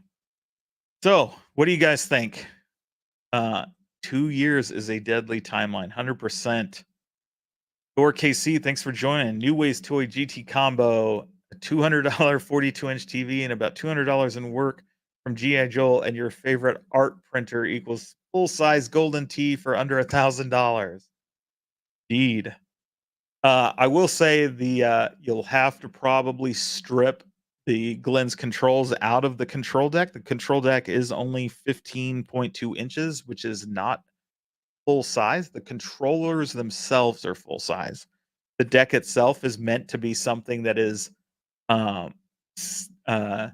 So what do you guys think? Uh, 2 years is a deadly timeline, 100%. Or KC, thanks for joining. New Ways Toy GT combo, a $200 42-inch TV, and about $200 in work from GI Joel, and your favorite art printer equals full size golden tee for under $1,000. Indeed. I will say you'll have to probably strip the Glenn's controls out of the control deck. The control deck is only 15.2 inches, which is not full size. The controllers themselves are full size. The deck itself is meant to be something that is um, s- uh,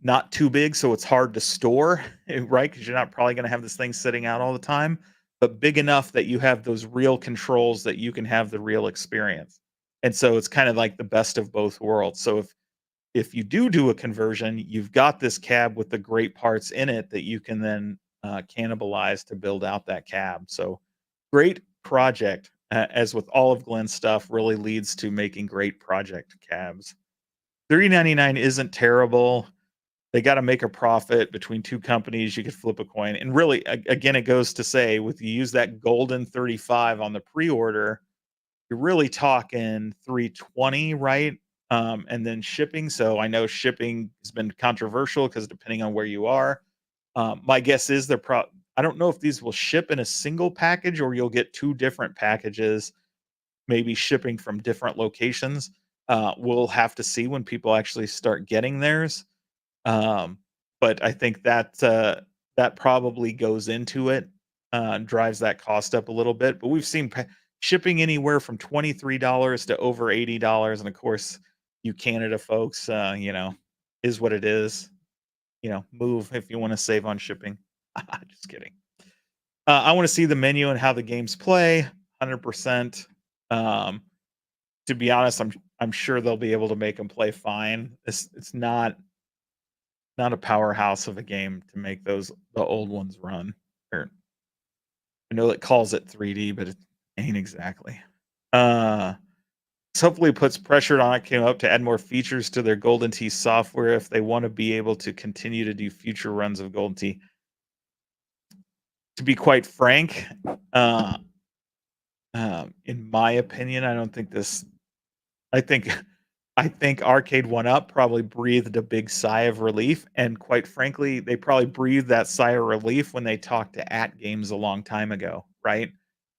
not too big, so it's hard to store, right? Because you're not probably going to have this thing sitting out all the time, but big enough that you have those real controls that you can have the real experience. And so it's kind of like the best of both worlds. So if you do a conversion, you've got this cab with the great parts in it that you can then cannibalize to build out that cab. So great project, as with all of Glenn's stuff, really leads to making great project cabs. 399 isn't terrible. They got to make a profit between 2 companies. You could flip a coin, and really, again, it goes to say, with you use that golden 35 on the pre-order, you're really talking 320, right? And then shipping. So I know shipping has been controversial because depending on where you are, my guess is I don't know if these will ship in a single package or you'll get 2 different packages, maybe shipping from different locations. We'll have to see when people actually start getting theirs. Um, but I think that probably goes into it, drives that cost up a little bit. But we've seen shipping anywhere from $23 to over $80, and of course, you Canada folks, is what it is. Move if you want to save on shipping. Just kidding. I want to see the menu and how the games play. 100%. Um, to be honest, I'm sure they'll be able to make them play fine. It's not a powerhouse of a game to make the old ones run. Or I know it calls it 3D, but it ain't exactly. Uh, this hopefully puts pressure on Came Up to add more features to their Golden Tee software if they want to be able to continue to do future runs of Golden Tee. To be quite frank, uh, in my opinion, I don't think this. I think I think Arcade One Up probably breathed a big sigh of relief, and quite frankly, they probably breathed that sigh of relief when they talked to AtGames a long time ago, right?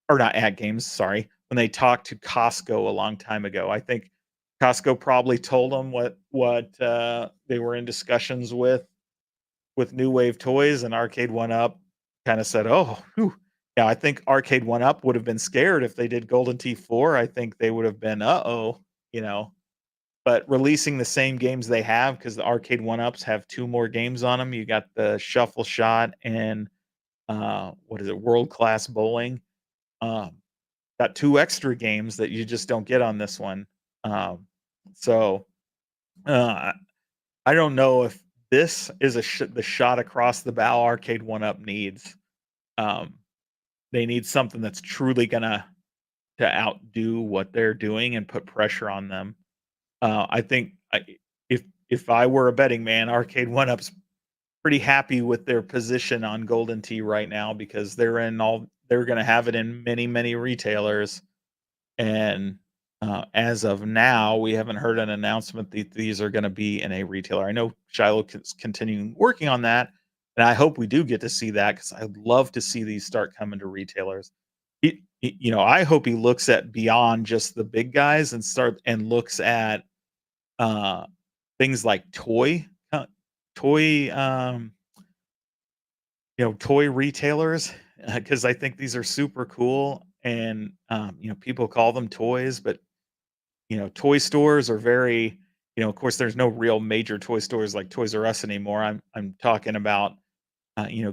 Or not AtGames, sorry, when they talked to Costco a long time ago. I think Costco probably told them what they were in discussions with New Wave Toys, and Arcade One Up kind of said, "Oh, whew." Yeah, I think Arcade One Up would have been scared if they did Golden T4. I think they would have been, "Uh-oh," you know, but releasing the same games they have, because the arcade one-ups have 2 more games on them. You got the Shuffle Shot and, what is it? World Class Bowling. Um, got 2 extra games that you just don't get on this one. Um, so, uh, I don't know if this is the shot across the bow Arcade one-up needs. Um, they need something that's truly gonna to outdo what they're doing and put pressure on them. I think if I were a betting man, Arcade One Up's pretty happy with their position on Golden Tee right now because they're gonna have it in many, many retailers. And, as of now, we haven't heard an announcement that these are gonna be in a retailer. I know Shiloh is continuing working on that, and I hope we do get to see that because 'cause I'd love to see these start coming to retailers. I hope he looks at beyond just the big guys and looks at, uh, things like toy, toy retailers, because I think these are super cool and, people call them toys, but toy stores are very of course, there's no real major toy stores like Toys R Us anymore. I'm talking about,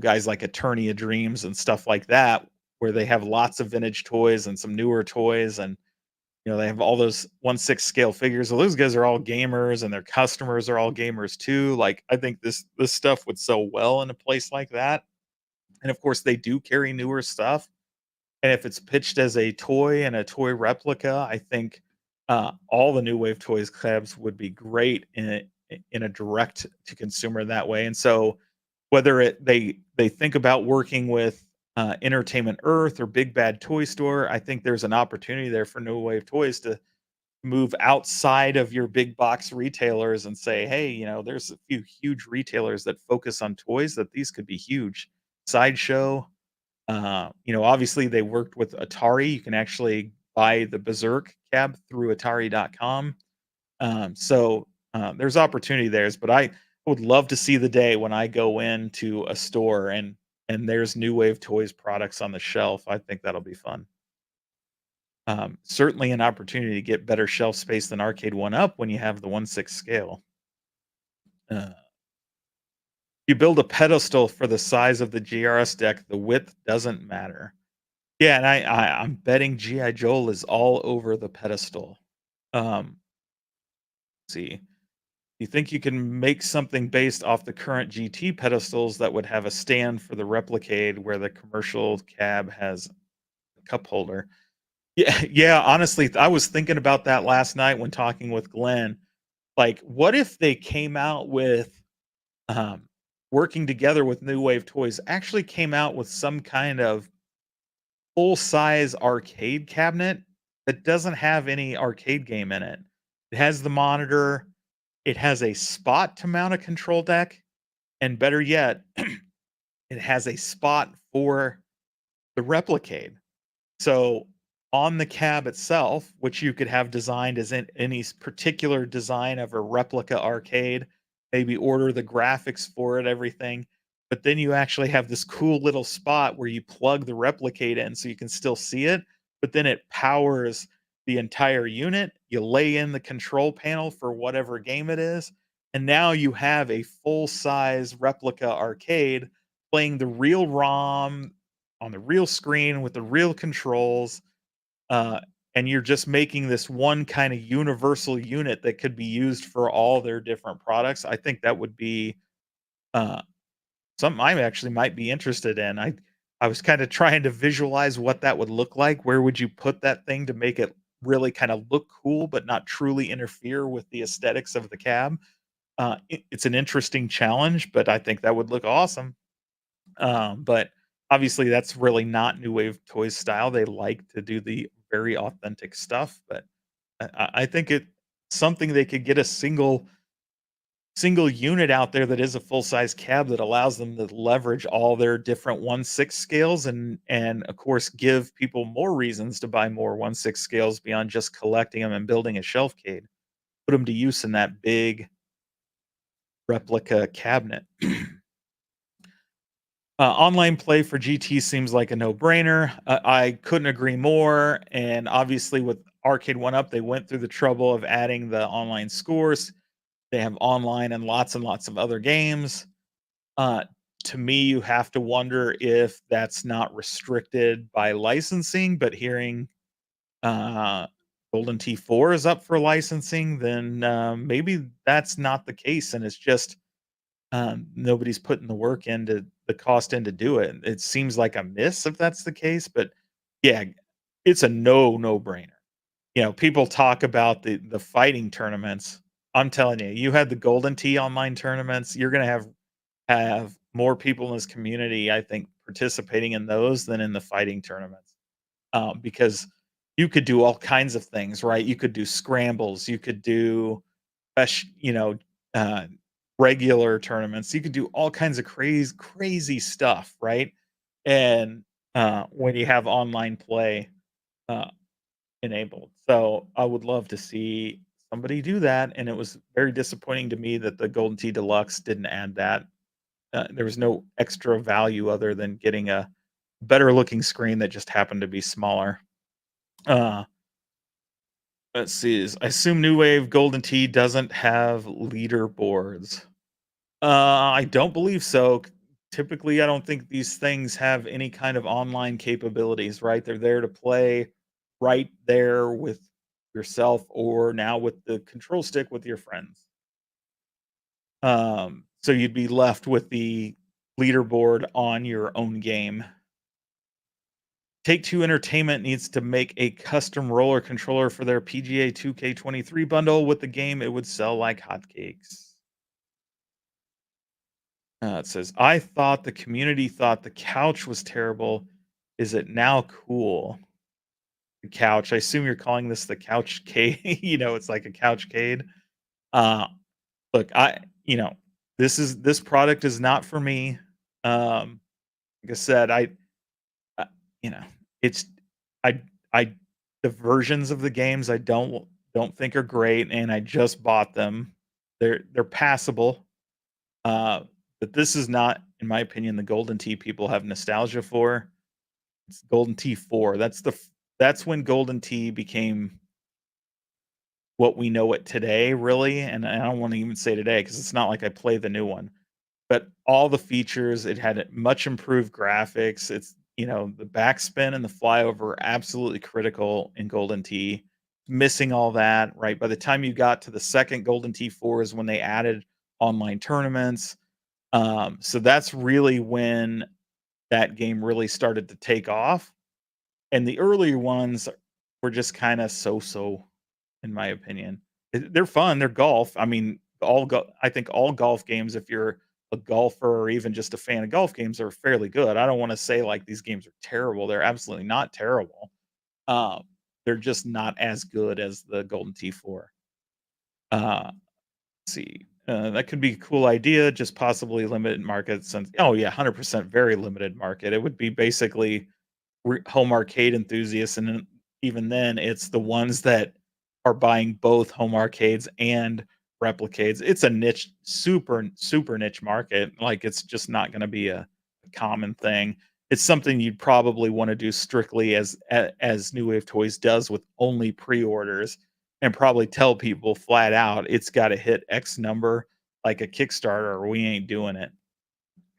guys like Attorney of Dreams and stuff like that, where they have lots of vintage toys and some newer toys, and they have all those 1/6 scale figures. So those guys are all gamers, and their customers are all gamers too. Like I think this stuff would sell well in a place like that. And of course, they do carry newer stuff. And if it's pitched as a toy and a toy replica, I think, all the New Wave Toys collabs would be great in a direct to consumer that way. And so whether they think about working with, Entertainment Earth or Big Bad Toy Store, I think there's an opportunity there for New Wave Toys to move outside of your big box retailers and say, "Hey, there's a few huge retailers that focus on toys that these could be huge." Sideshow, obviously they worked with Atari. You can actually buy the Berserk cab through Atari.com. There's opportunity there, but I would love to see the day when I go into a store and there's New Wave Toys products on the shelf. I think that'll be fun. Certainly an opportunity to get better shelf space than Arcade One Up when you have the 1/6 scale. Uh, you build a pedestal for the size of the GRS deck, the width doesn't matter. Yeah, and I'm betting GI Joel is all over the pedestal. See, you think you can make something based off the current GT pedestals that would have a stand for the Replicade where the commercial cab has a cup holder? Yeah, yeah, honestly, I was thinking about that last night when talking with Glenn. Like, what if they came out with, um, working together with New Wave Toys, actually came out with some kind of full-size arcade cabinet that doesn't have any arcade game in it. It has the monitor, it has a spot to mount a control deck, and better yet, it has a spot for the Replicade. So on the cab itself, which you could have designed as in any particular design of a replica arcade, maybe order the graphics for it, everything. But then you actually have this cool little spot where you plug the Replicate in so you can still see it, but then it powers the entire unit. You lay in the control panel for whatever game it is, and now you have a full size replica arcade playing the real ROM on the real screen with the real controls, uh, and you're just making this one kind of universal unit that could be used for all their different products. I think that would be, uh, something I actually might be interested in. I was kind of trying to visualize what that would look like. Where would you put that thing to make it really kind of look cool, but not truly interfere with the aesthetics of the cab? It's an interesting challenge, but I think that would look awesome. But obviously, that's really not New Wave Toys style. They like to do the very authentic stuff, but I think it's something they could get a single unit out there that is a full size cab that allows them to leverage all their different 1/6 scales and of course give people more reasons to buy more 1/6 scales beyond just collecting them and building a shelfcade. Put them to use in that big replica cabinet. Online play for GT seems like a no-brainer. I couldn't agree more. And obviously, with Arcade One Up, they went through the trouble of adding the online scores. They have online and lots of other games. Uh, to me, you have to wonder if that's not restricted by licensing. But hearing uh, Golden T4 is up for licensing, then maybe that's not the case, and it's just Nobody's putting the work into the cost in to do it. It seems like a miss if that's the case, but yeah, it's a no brainer. People talk about the fighting tournaments. I'm telling you, you had the Golden Tee online tournaments, you're gonna have more people in this community, I think, participating in those than in the fighting tournaments. Because you could do all kinds of things, right? You could do scrambles, you could do spec uh, regular tournaments, you could do all kinds of crazy stuff, right? And, when you have online play, uh enabled. So, I would love to see somebody do that, and it was very disappointing to me that the Golden Tee Deluxe didn't add that. There was no extra value other than getting a better looking screen that just happened to be smaller. Uh, let's see, I assume New Wave Golden Tee doesn't have leaderboards. I don't believe so. Typically, I don't think these things have any kind of online capabilities, right? They're there to play right there with yourself or now with the control stick with your friends. So you'd be left with the leaderboard on your own game. Take Two Entertainment needs to make a custom roller controller for their PGA 2K23 bundle with the game. It would sell like hotcakes. It says, I thought the community thought the couch was terrible. Is it now cool? The couch. I assume you're calling this the couch cade. It's like a couchcade. Uh, look, this product is not for me. Like I said, uh, you know, it's I I the versions of the games I don't think are great, and I just bought them. They're passable. Uh, but this is not, in my opinion, the Golden Tee people have nostalgia for. It's Golden Tee 4. That's when Golden Tee became what we know it today, really. And I don't want to even say today because it's not like I play the new one. But all the features, it had much improved graphics. The backspin and the flyover are absolutely critical in Golden Tee. Missing all that, right? By the time you got to the second Golden Tee 4 is when they added online tournaments. So that's really when that game really started to take off. And the earlier ones were just kind of so-so, in my opinion. They're fun. They're golf. I mean, I think all golf games, if you're a golfer or even just a fan of golf games, are fairly good. I don't want to say like these games are terrible. They're absolutely not terrible. Um, they're just not as good as the Golden T4. Uh, see. That could be a cool idea, just possibly limited market since oh yeah, 100% very limited market. It would be basically home arcade enthusiasts, and then even then, it's the ones that are buying both home arcades and replicades. It's a niche, super niche market. Like it's just not going to be a common thing. It's something you'd probably want to do strictly as New Wave Toys does with only pre-orders, and probably tell people flat out it's got to hit X number like a Kickstarter or we ain't doing it.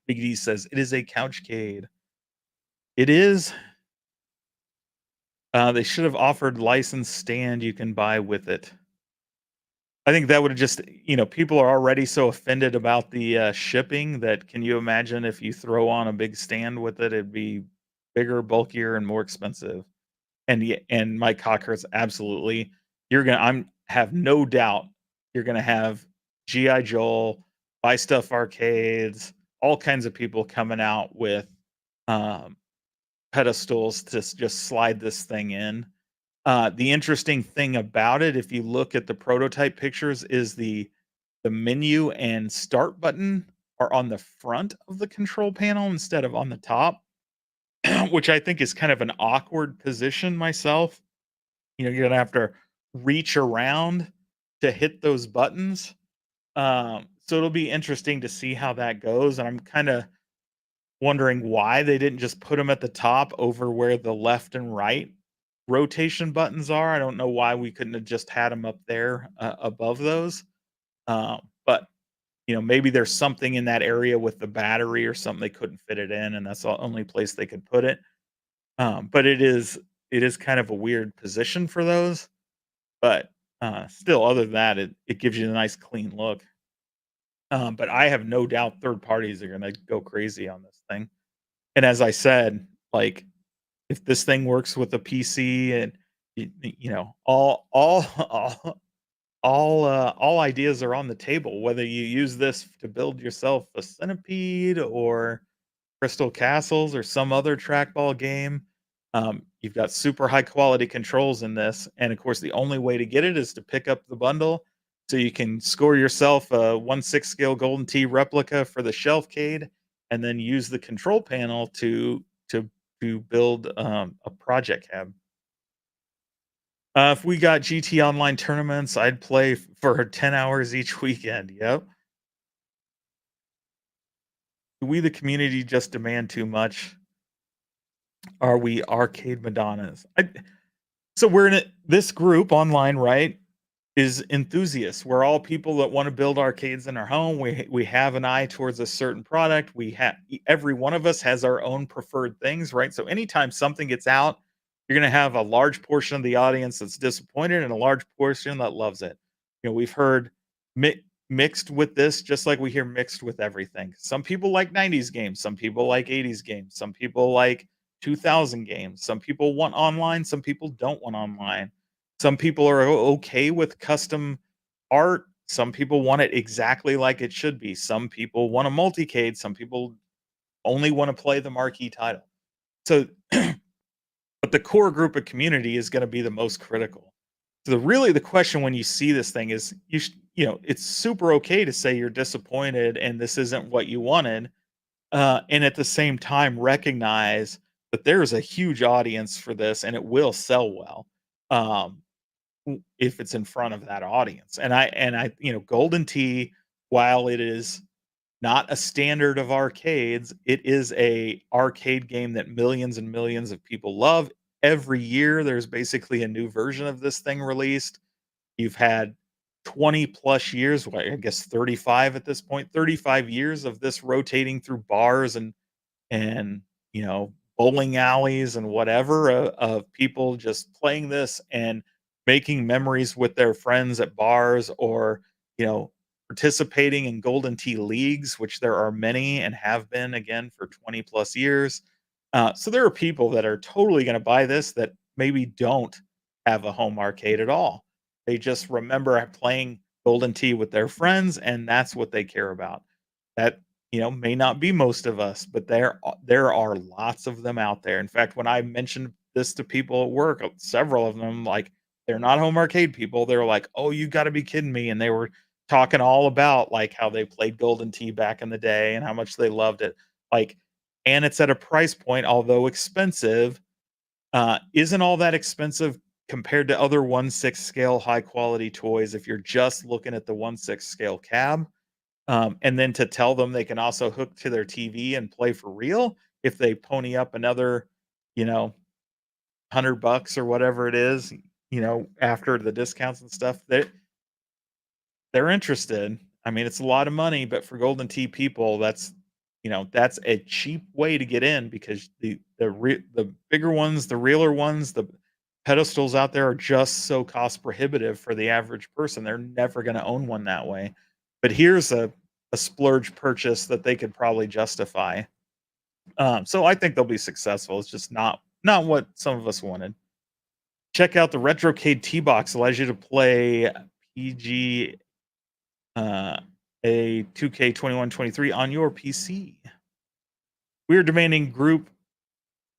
Big D says it is a couchcade. It is. They should have offered licensed stand you can buy with it. I think that would have just people are already so offended about the, shipping that can you imagine if you throw on a big stand with it, it'd be bigger, bulkier, and more expensive. And Mike Cocker's absolutely I'm have no doubt you're gonna have G.I. Joel, Buy Stuff Arcades, all kinds of people coming out with, um, pedestals to just slide this thing in. The interesting thing about it, if you look at the prototype pictures, is the menu and start button are on the front of the control panel instead of on the top, which I think is kind of an awkward position myself. You're gonna have to reach around to hit those buttons. So it'll be interesting to see how that goes. And I'm kind of wondering why they didn't just put them at the top over where the left and right rotation buttons are. I don't know why we couldn't have just had them up there above those. But maybe there's something in that area with the battery or something they couldn't fit it in, and that's the only place they could put it. But it is kind of a weird position for those. But still, other than that, it gives you a nice clean look. But I have no doubt third parties are gonna go crazy on this thing. And as I said, like, if this thing works with a PC and all all ideas are on the table, whether you use this to build yourself a centipede or Crystal Castles or some other trackball game. You've got super high quality controls in this, and of course, the only way to get it is to pick up the bundle, so you can score yourself a 1/6 scale Golden Tee replica for the Shelfcade, and then use the control panel to to build a project cab. If we got GT Online tournaments, I'd play for 10 hours each weekend. Yep. Do we, the community, just demand too much? Are we arcade Madonnas? So we're in this group online, right? Is enthusiasts. We're all people that want to build arcades in our home. We have an eye towards a certain product. We have every one of us has our own preferred things, right? So anytime something gets out, you're going to have a large portion of the audience that's disappointed and a large portion that loves it. We've heard mixed with this, just like we hear mixed with everything. Some people like 90s games, some people like 80s games, some people like 2000 games, some people want online, some people don't want online. Some people are okay with custom art. Some people want it exactly like it should be. Some people want a multicade. Some people only want to play the marquee title. So, but the core group of community is going to be the most critical. So, the question when you see this thing is it's super okay to say you're disappointed and this isn't what you wanted, and at the same time recognize that there is a huge audience for this and it will sell well. Um, if it's in front of that audience. And Golden Tee, while it is not a standard of arcades, it is a arcade game that millions and millions of people love. Every year there's basically a new version of this thing released. You've had 20 plus years, well, I guess 35 at this point, 35 years of this rotating through bars and bowling alleys and whatever of people just playing this and making memories with their friends at bars or you know participating in golden tee leagues, which there are many and have been again for 20 plus years. So there are people that are totally going to buy this that maybe don't have a home arcade at all. They just remember playing golden tee with their friends and that's what they care about. That may not be most of us, but there are lots of them out there. In fact, when I mentioned this to people at work, several of them, like, they're not home arcade people, they're like, "Oh, you gotta be kidding me," and they were talking all about, like, how they played Golden Tee back in the day and how much they loved it, like, and it's at a price point, although expensive, isn't all that expensive compared to other 1/6 scale high quality toys if you're just looking at the 1/6 scale cab. And then to tell them they can also hook to their TV and play for real if they pony up another, you know, $100 or whatever it is, after the discounts and stuff, they're interested. I mean, it's a lot of money, but for Golden Tee people, that's a cheap way to get in because the bigger ones, the realer ones, the pedestals out there are just so cost prohibitive for the average person. They're never going to own one that way. But here's a splurge purchase that they could probably justify. So I think they'll be successful. It's just not what some of us wanted. Check out the Retrocade T box. Allows you to play PG a 2K21-23 on your PC. We're demanding group,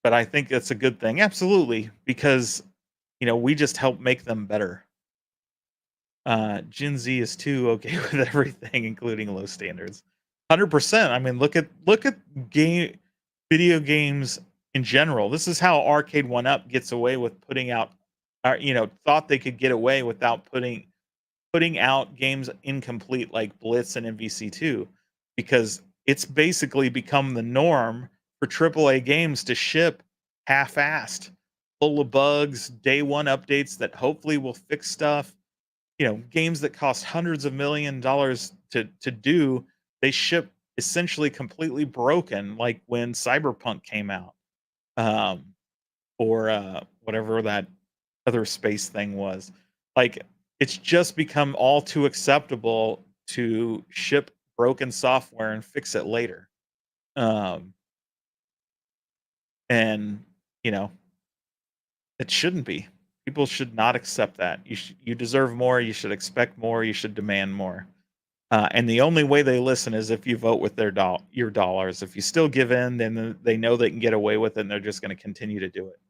but I think that's a good thing. Absolutely, because we just help make them better. Gen Z is too okay with everything, including low standards. 100%. I mean, look at game video games in general. This is how Arcade One Up gets away with putting out, thought they could get away without putting out games incomplete like Blitz and MVC2 because it's basically become the norm for AAA games to ship half-assed, full of bugs, day one updates that hopefully will fix stuff. Games that cost hundreds of $1 million to do, they ship essentially completely broken, like when Cyberpunk came out, um, or whatever that other space thing was. Like, it's just become all too acceptable to ship broken software and fix it later. Um, and you know, it shouldn't be. People should not accept that. You deserve more. You should expect more. You should demand more. And the only way they listen is if you vote with your dollars. If you still give in, then they know they can get away with it, and they're just going to continue to do it.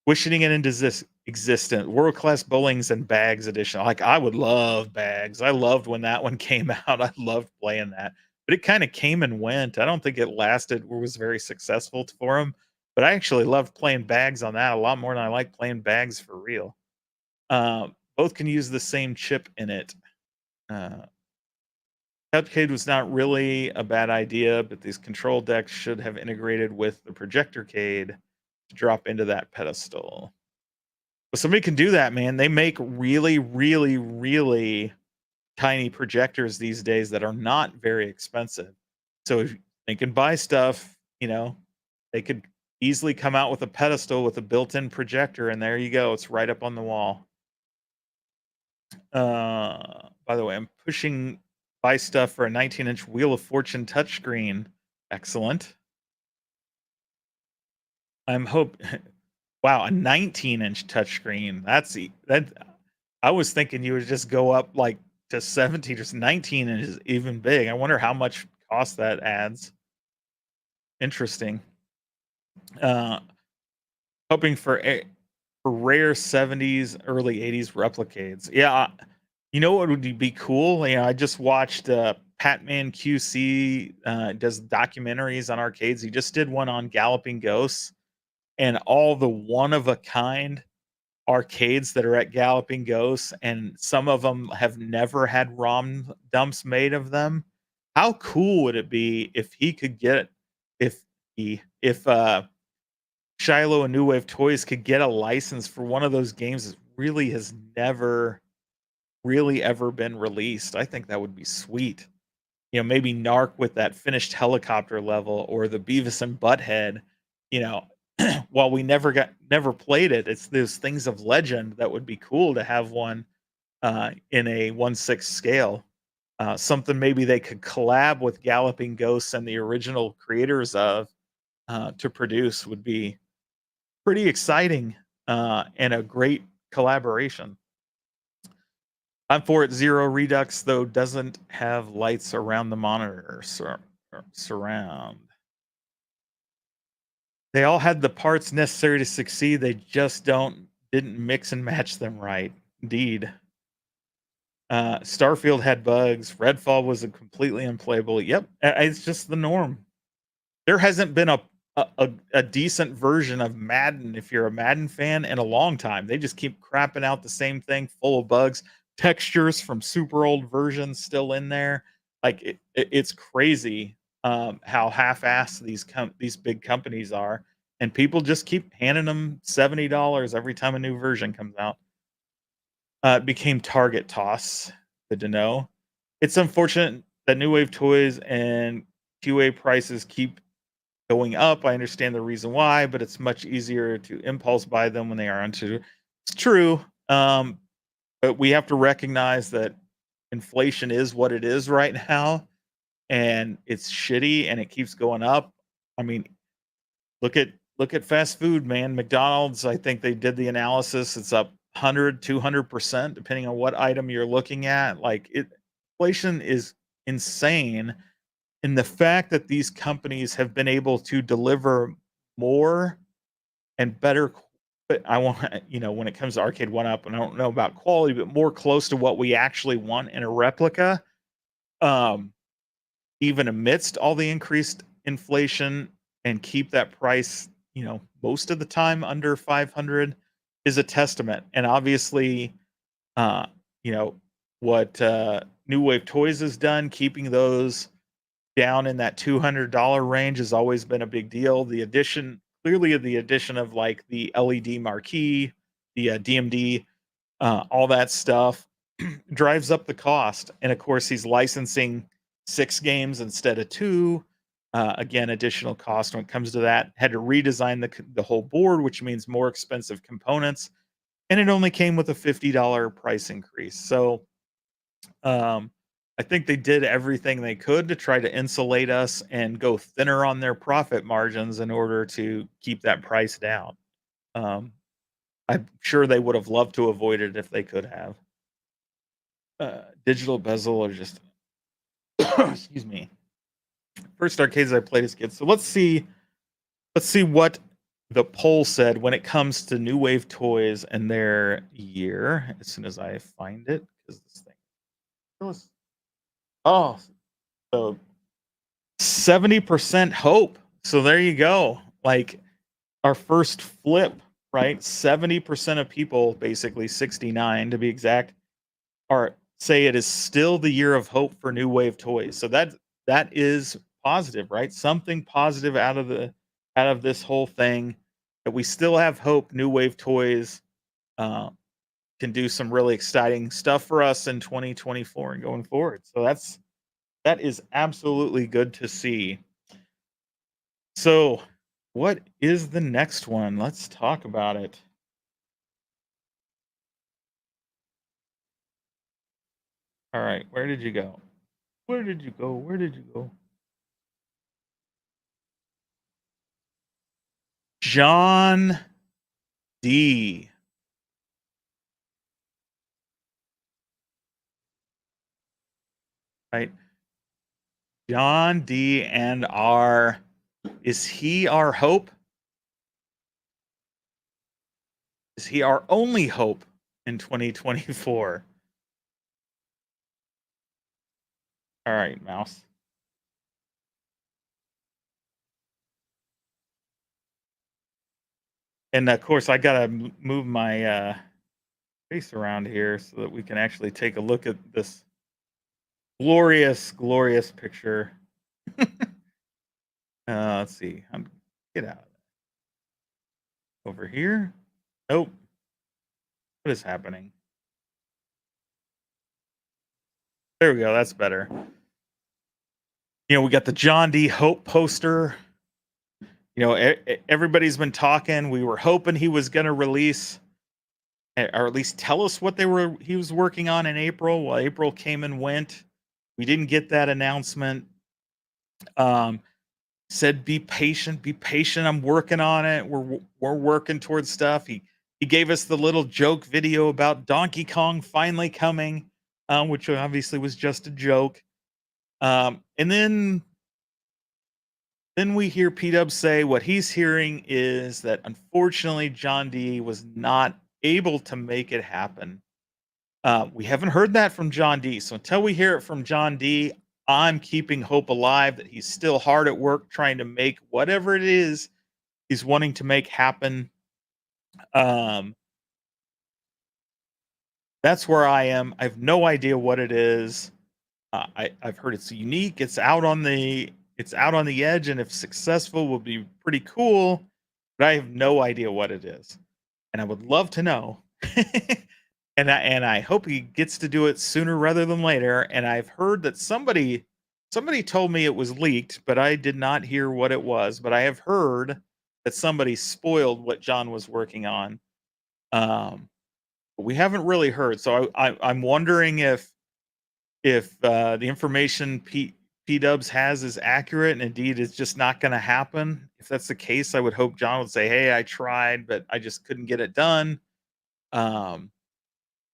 Wishing it into existence. World Class Bowlings and Bags edition. Like, I would love Bags. I loved when that one came out. I loved playing that. But it kind of came and went. I don't think it lasted or was very successful for them. But I actually loved playing Bags on that a lot more than I like playing Bags for real. Both can use the same chip in it. Uh, Touchcade was not really a bad idea, but these control decks should have integrated with the projector cade to drop into that pedestal. But somebody can do that, man. They make really, really, really tiny projectors these days that are not very expensive. So if they can buy stuff, they could easily come out with a pedestal with a built-in projector, and there you go. It's right up on the wall. By the way, I'm pushing buy stuff for a 19-inch Wheel of Fortune touchscreen. Excellent. I'm hope wow, a 19-inch touchscreen. That I was thinking you would just go up like to 17, just 19 is even big. I wonder how much cost that adds. Interesting. Uh Hoping for rare 70s, early 80s replicades. Yeah, you know what would be cool? I just watched Patman QC does documentaries on arcades. He just did one on Galloping Ghosts and all the one of a kind arcades that are at Galloping Ghosts, and some of them have never had ROM dumps made of them. How cool would it be if he could get if Shiloh and New Wave Toys could get a license for one of those games that really has never really ever been released? I think that would be sweet. Maybe Narc with that finished helicopter level, or the Beavis and Butthead, you know, while we never played it, it's those things of legend that would be cool to have one in a 1/6 scale. Something maybe they could collab with Galloping Ghosts and the original creators of to produce would be pretty exciting and a great collaboration. I'm for it. Zero Redux, though, doesn't have lights around the monitor surround. They all had the parts necessary to succeed. They just didn't mix and match them right. Indeed. Starfield had bugs. Redfall was a completely unplayable. Yep, it's just the norm. There hasn't been a decent version of Madden, if you're a Madden fan, in a long time. They just keep crapping out the same thing, full of bugs, textures from super old versions still in there. Like it's crazy how half-assed these big companies are, and people just keep handing them $70 every time a new version comes out. It became Target Toss. Good to know. It's unfortunate that New Wave Toys and QA prices keep going up. I understand the reason why, but it's much easier to impulse buy them when they are onto. It's true, but we have to recognize that inflation is what it is right now, and it's shitty, and it keeps going up. I mean, look at fast food, man. McDonald's, I think they did the analysis. It's up 100, 200% depending on what item you're looking at. Inflation is insane. And the fact that these companies have been able to deliver more and better, but I want, when it comes to Arcade One Up, and I don't know about quality, but more close to what we actually want in a replica, um, even amidst all the increased inflation, and keep that price, most of the time under 500 is a testament. And obviously, uh, you know, what New Wave Toys has done, keeping those down in that $200 range has always been a big deal. Clearly the addition of like the LED marquee, the DMD, all that stuff drives up the cost. And of course, he's licensing 6 games instead of 2. Again, additional cost when it comes to that. Had to redesign the whole board, which means more expensive components. And it only came with a $50 price increase. So, um, I think they did everything they could to try to insulate us and go thinner on their profit margins in order to keep that price down. Um, I'm sure they would have loved to avoid it if they could have. Digital bezel are just excuse me. First arcades I played as kids. So let's see what the poll said when it comes to new wave toys and their year. As soon as I find it, because this thing was oh, so 70% hope. So there you go. Like our first flip, right? 70% of people, basically 69 to be exact, are say it is still the year of hope for new wave toys. So that is positive, right? Something positive out of this whole thing, that we still have hope new wave toys uh, can do some really exciting stuff for us in 2024 and going forward. So that is absolutely good to see. So, what is the next one? Let's talk about it. All right, where did you go? Where did you go? Where did you go? John D. Right? John D. and our is he our hope? Is he our only hope in 2024? All right, mouse. And of course, I gotta move my face around here so that we can actually take a look at this glorious, glorious picture. Let's see. Get out over here. Nope. What is happening? There we go. That's better. We got the John D. Hope poster. Everybody's been talking. We were hoping he was going to release, or at least tell us what he was working on in April. Well, April came and went. We didn't get that announcement. Um, Said be patient, be patient. I'm working on it. We're working towards stuff. He gave us the little joke video about Donkey Kong finally coming, which obviously was just a joke. And then we hear P-Dub say what he's hearing is that unfortunately John D was not able to make it happen. We haven't heard that from John D. So until we hear it from John D, I'm keeping hope alive that he's still hard at work trying to make whatever it is he's wanting to make happen. Um, that's where I am. I have no idea what it is. I've heard it's unique. It's out on the edge, and if successful, will be pretty cool. But I have no idea what it is, and I would love to know. And I hope he gets to do it sooner rather than later. And I've heard that somebody told me it was leaked, but I did not hear what it was. But I have heard that somebody spoiled what John was working on. But we haven't really heard. So I'm wondering if the information P Dubs has is accurate and indeed it's just not going to happen. If that's the case, I would hope John would say, "Hey, I tried, but I just couldn't get it done." Um,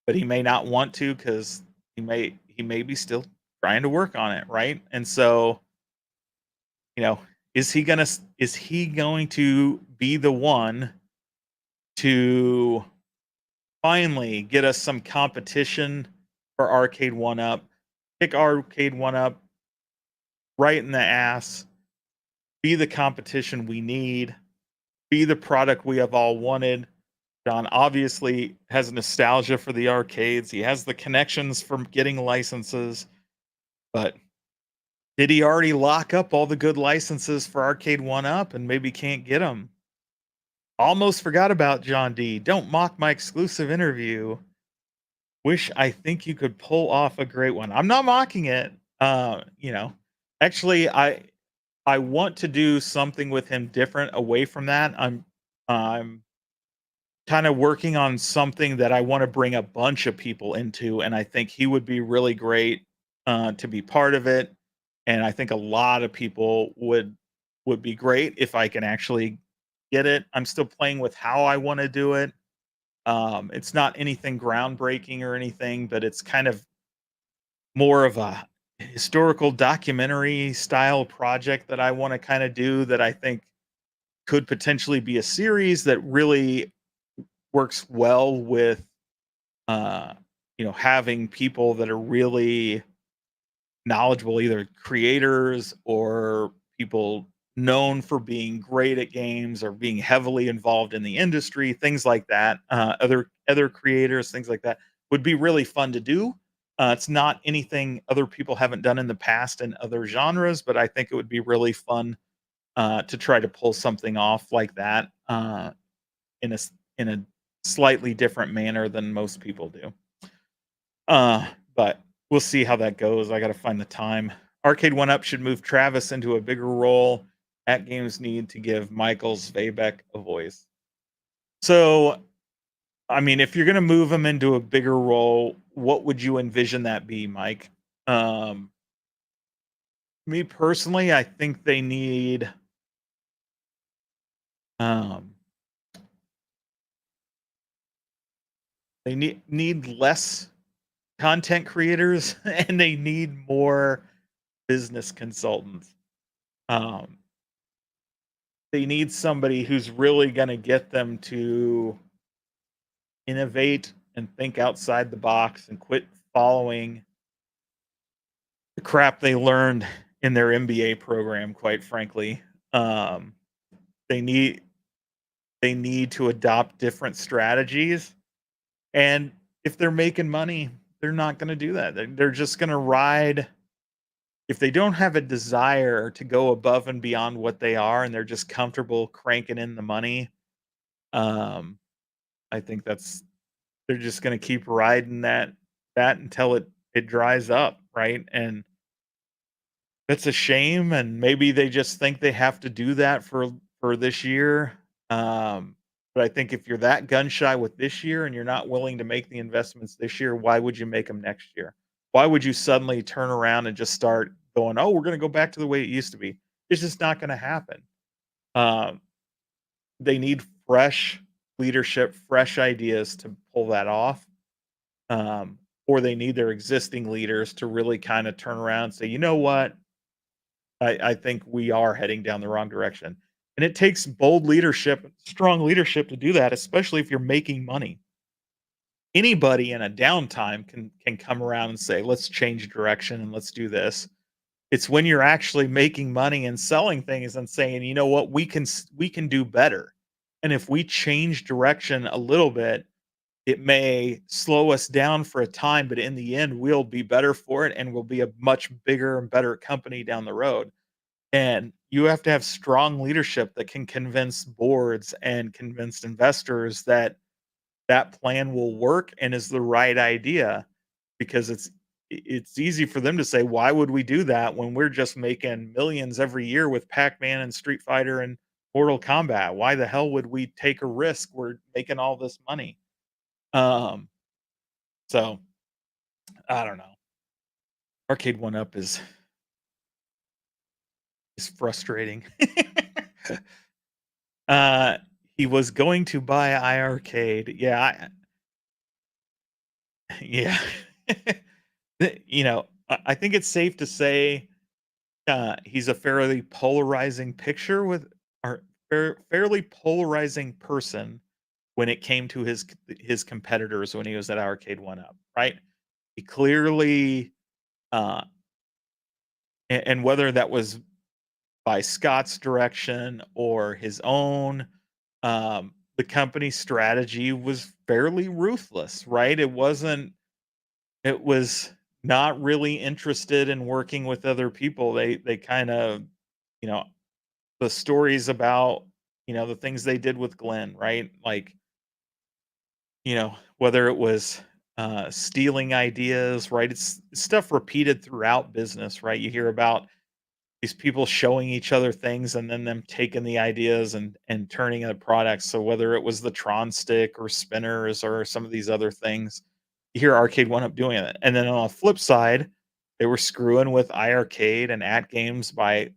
but he may not want to because he may be still trying to work on it, right? And so, you know, is he going to be the one to finally get us some competition for Arcade One Up? Kick Arcade One Up right in the ass, be the competition we need, be the product we have all wanted. John obviously has nostalgia for the arcades. He has the connections from getting licenses, but did he already lock up all the good licenses for Arcade One Up and maybe can't get them? Almost forgot about John D. Don't mock my exclusive interview. I think you could pull off a great one. I'm not mocking it. Actually, I want to do something with him different away from that. I'm kind of working on something that I want to bring a bunch of people into, and I think he would be really great to be part of it, and I think a lot of people would be great if I can actually get it. I'm still playing with how I want to do it. It's not anything groundbreaking or anything, but it's kind of more of a historical documentary style project that I want to kind of do that I think could potentially be a series that really works well with uh having people that are really knowledgeable, either creators or people known for being great at games or being heavily involved in the industry, things like that. Other creators, things like that would be really fun to do. It's not anything other people haven't done in the past in other genres, but I think it would be really fun to try to pull something off like that in a slightly different manner than most people do. But we'll see how that goes. I gotta find the time. Arcade One Up should move Travis into a bigger role. AtGames need to give Michael Zvabek a voice. So, I mean, if you're gonna move him into a bigger role, what would you envision that be, Mike? Um, Me personally, I think um, they need less content creators and they need more business consultants. Um, they need somebody who's really going to get them to innovate and think outside the box and quit following the crap they learned in their MBA program, quite frankly. Um, they need they need to adopt different strategies, and if they're making money, they're not going to do that. They're just going to ride. If they don't have a desire to go above and beyond what they are and they're just comfortable cranking in the money, um, I think they're just gonna keep riding that until it dries up, right? And that's a shame, and maybe they just think they have to do that for this year. But I think if you're that gun shy with this year and you're not willing to make the investments this year, why would you make them next year? Why would you suddenly turn around and just start going, "Oh, we're gonna go back to the way it used to be?" It's just not gonna happen. Um, they need fresh leadership, fresh ideas to pull that off. Or they need their existing leaders to really kind of turn around and say, you know what, I think we are heading down the wrong direction. And it takes bold leadership, strong leadership to do that, especially if you're making money. Anybody in a downtime can come around and say, let's change direction and let's do this. It's when you're actually making money and selling things and saying, you know what, we can do better. And if we change direction a little bit, it may slow us down for a time, but in the end, we'll be better for it and we'll be a much bigger and better company down the road. And you have to have strong leadership that can convince boards and convince investors that that plan will work and is the right idea because it's easy for them to say, why would we do that when we're just making millions every year with Pac-Man and Street Fighter and Mortal Kombat? Why the hell would we take a risk? We're making all this money. Um, so I don't know. Arcade One Up is frustrating. uh, he was going to buy iArcade. Yeah, yeah. I think it's safe to say he's a fairly polarizing picture with or fairly polarizing person when it came to his competitors when he was at Arcade One Up, right? He clearly, uh, and whether that was by Scott's direction or his own, the company's strategy was fairly ruthless, right? It was not really interested in working with other people. They kind of, you know, the stories about, the things they did with Glenn, right? Like, whether it was stealing ideas, right? It's stuff repeated throughout business, right? You hear about these people showing each other things and then them taking the ideas and turning into products. So whether it was the Tron stick or spinners or some of these other things, you hear Arcade One Up doing it. And then on the flip side, They were screwing with iArcade and AtGames by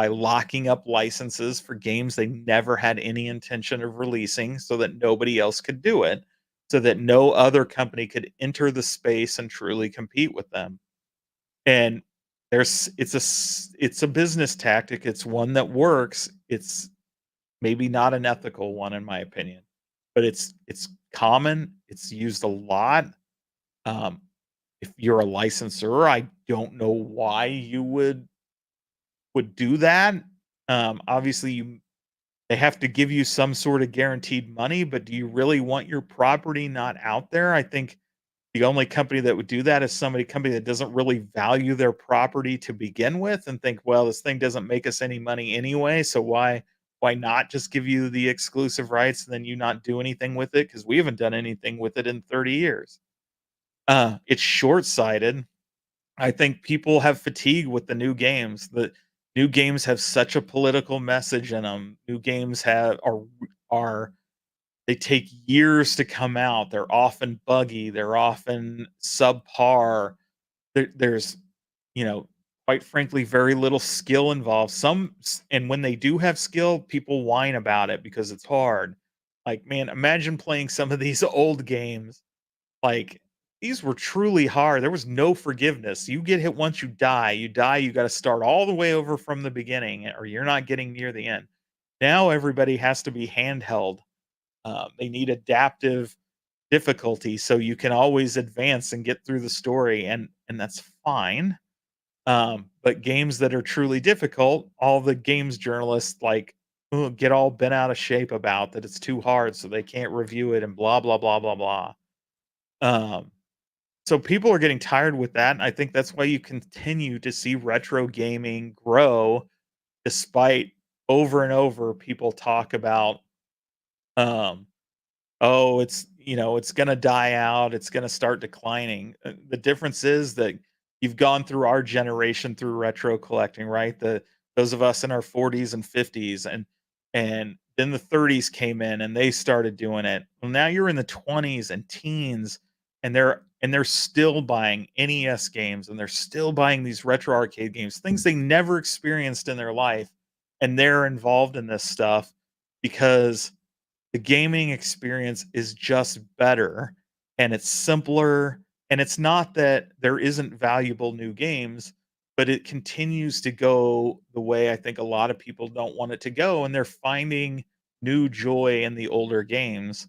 locking up licenses for games they never had any intention of releasing so that nobody else could do it, so that no other company could enter the space and truly compete with them. And it's a business tactic, it's one that works, it's maybe not an ethical one in my opinion, but it's common, it's used a lot. Um, if you're a licensor, I don't know why you would do that. Obviously, they have to give you some sort of guaranteed money, but do you really want your property not out there? I think the only company that would do that is company that doesn't really value their property to begin with and think, well, this thing doesn't make us any money anyway, so why not just give you the exclusive rights and then you not do anything with it because we haven't done anything with it in 30 years. It's short-sighted. I think people have fatigue with the new games. The new games have such a political message in them. New games are they take years to come out. They're often buggy. They're often subpar. There's, you know, quite frankly, very little skill involved. And when they do have skill, people whine about it because it's hard. Like, man, imagine playing some of these old games like, these were truly hard. There was no forgiveness. You get hit once, you die. You die, you gotta start all the way over from the beginning, or you're not getting near the end. Now everybody has to be handheld. They need adaptive difficulty so you can always advance and get through the story, and that's fine. But games that are truly difficult, all the games journalists, like, get all bent out of shape about that it's too hard, so they can't review it and blah, blah, blah, blah, blah. Um so people are getting tired with that, and I think that's why you continue to see retro gaming grow despite over and over people talk about, um, "Oh, it's gonna die out, it's gonna start declining." The difference is that you've gone through our generation through retro collecting, right? Those of us in our 40s and 50s, and then the 30s came in and they started doing it. Well, now you're in the 20s and teens, and they're still buying NES games, and they're still buying these retro arcade games, things they never experienced in their life, and they're involved in this stuff because the gaming experience is just better and it's simpler, and it's not that there isn't valuable new games, but it continues to go the way I think a lot of people don't want it to go, and they're finding new joy in the older games.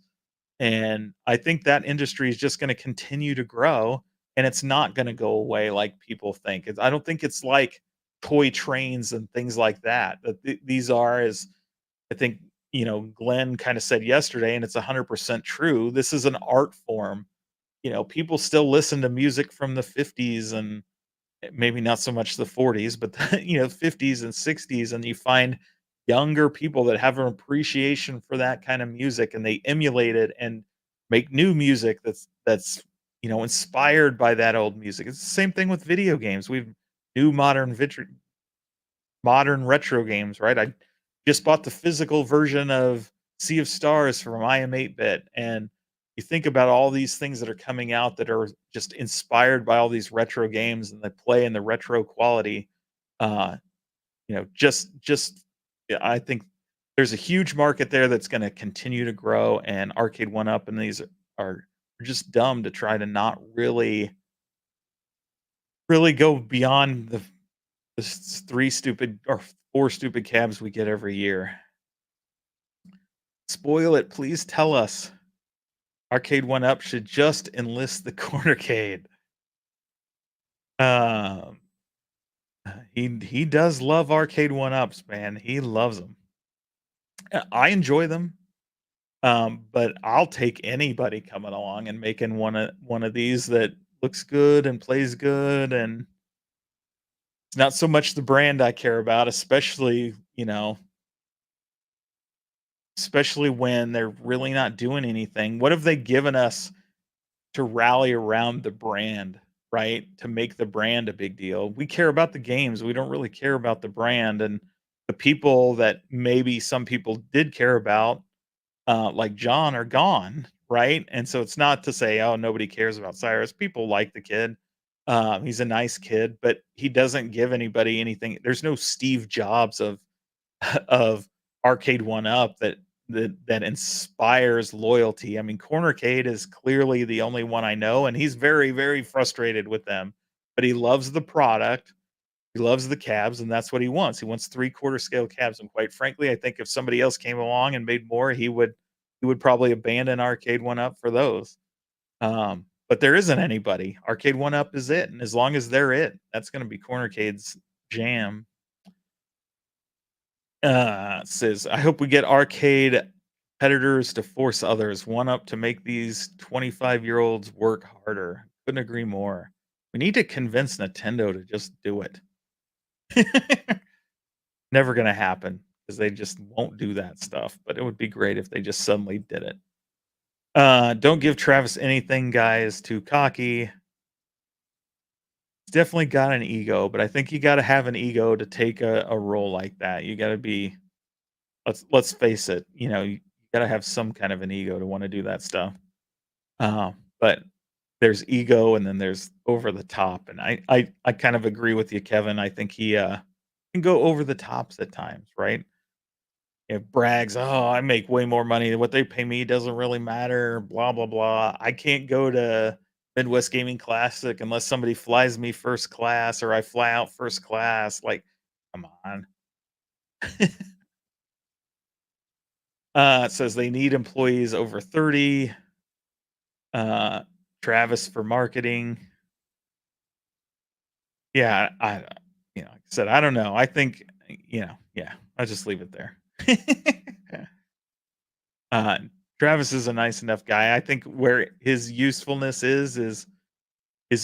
And I think that industry is just gonna continue to grow, and it's not gonna go away like people think. I don't think it's like toy trains and things like that. That these are, as I think, Glenn kinda said yesterday, and it's 100% true, this is an art form. People still listen to music from the '50s and maybe not so much the '40s, but '50s and '60s, and you find younger people that have an appreciation for that kind of music, and they emulate it and make new music that's inspired by that old music. It's the same thing with video games. We've new modern retro games, right? I just bought the physical version of Sea of Stars from IM8-bit, and you think about all these things that are coming out that are just inspired by all these retro games, and they play in the retro quality. Uh, just yeah, I think there's a huge market there that's going to continue to grow, and Arcade One Up and these are just dumb to try to not really go beyond the three stupid or four stupid cabs we get every year. Spoil it, please tell us. Arcade One Up should just enlist the cornercade. Um, he does love Arcade One Ups, man. He loves them. I enjoy them, but I'll take anybody coming along and making one of these that looks good and plays good, and it's not so much the brand I care about, especially when they're really not doing anything. What have they given us to rally around the brand, right? To make the brand a big deal. We care about the games. We don't really care about the brand, and the people that maybe some people did care about, like John, are gone, right? And so it's not to say, oh, nobody cares about Cyrus. People like the kid. He's a nice kid, but he doesn't give anybody anything. There's no Steve Jobs of of Arcade One Up that inspires loyalty. I mean, Cornercade is clearly the only one I know, and he's very, very frustrated with them. But he loves the product. He loves the cabs, and that's what he wants. He wants three-quarter scale cabs, and quite frankly, I think if somebody else came along and made more, he would probably abandon Arcade One Up for those. But there isn't anybody. Arcade One Up is it, and as long as they're it, that's gonna be Cornercade's jam. Says, "I hope we get arcade competitors to force others, one up to make these 25-year-olds work harder." Couldn't agree more. We need to convince Nintendo to just do it. Never gonna happen because they just won't do that stuff, but it would be great if they just suddenly did it. Don't give Travis anything, guys, too cocky. He's definitely got an ego, but I think you gotta have an ego to take a role like that. You gotta be let's face it, you gotta have some kind of an ego to wanna do that stuff. But there's ego and then there's over the top, and I kind of agree with you, Kevin. I think he, can go over the tops at times, right? It brags, "Oh, I make way more money. What they pay me doesn't really matter, blah, blah, blah. I can't go to Midwest Gaming Classic unless somebody flies me first class or I fly out first class." Like, come on. It says they need employees over 30. Uh, Travis for marketing. Yeah, like I said, I don't know. I think, yeah, I'll just leave it there. Uh, Travis is a nice enough guy. I think where his usefulness is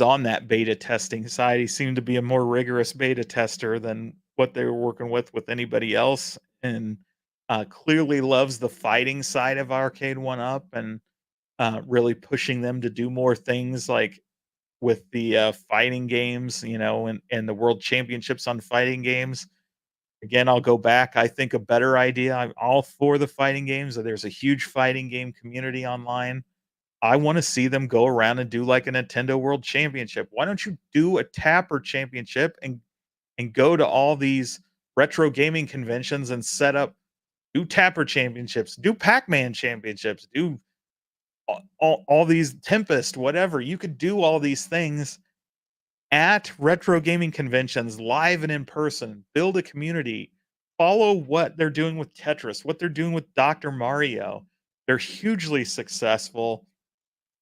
on that beta testing side. He seemed to be a more rigorous beta tester than what they were working with anybody else, and clearly loves the fighting side of Arcade One Up, and really pushing them to do more things like with the fighting games, and the world championships on fighting games. Again, I'll go back. I think a better idea. I'm all for the fighting games. There's a huge fighting game community online. I wanna see them go around and do like a Nintendo World Championship. Why don't you do a Tapper Championship and go to all these retro gaming conventions and set up do Tapper Championships, do Pac-Man Championships, do all these Tempest, whatever. You could do all these things at retro gaming conventions, live and in person, build a community, follow what they're doing with Tetris, what they're doing with Dr. Mario. They're hugely successful.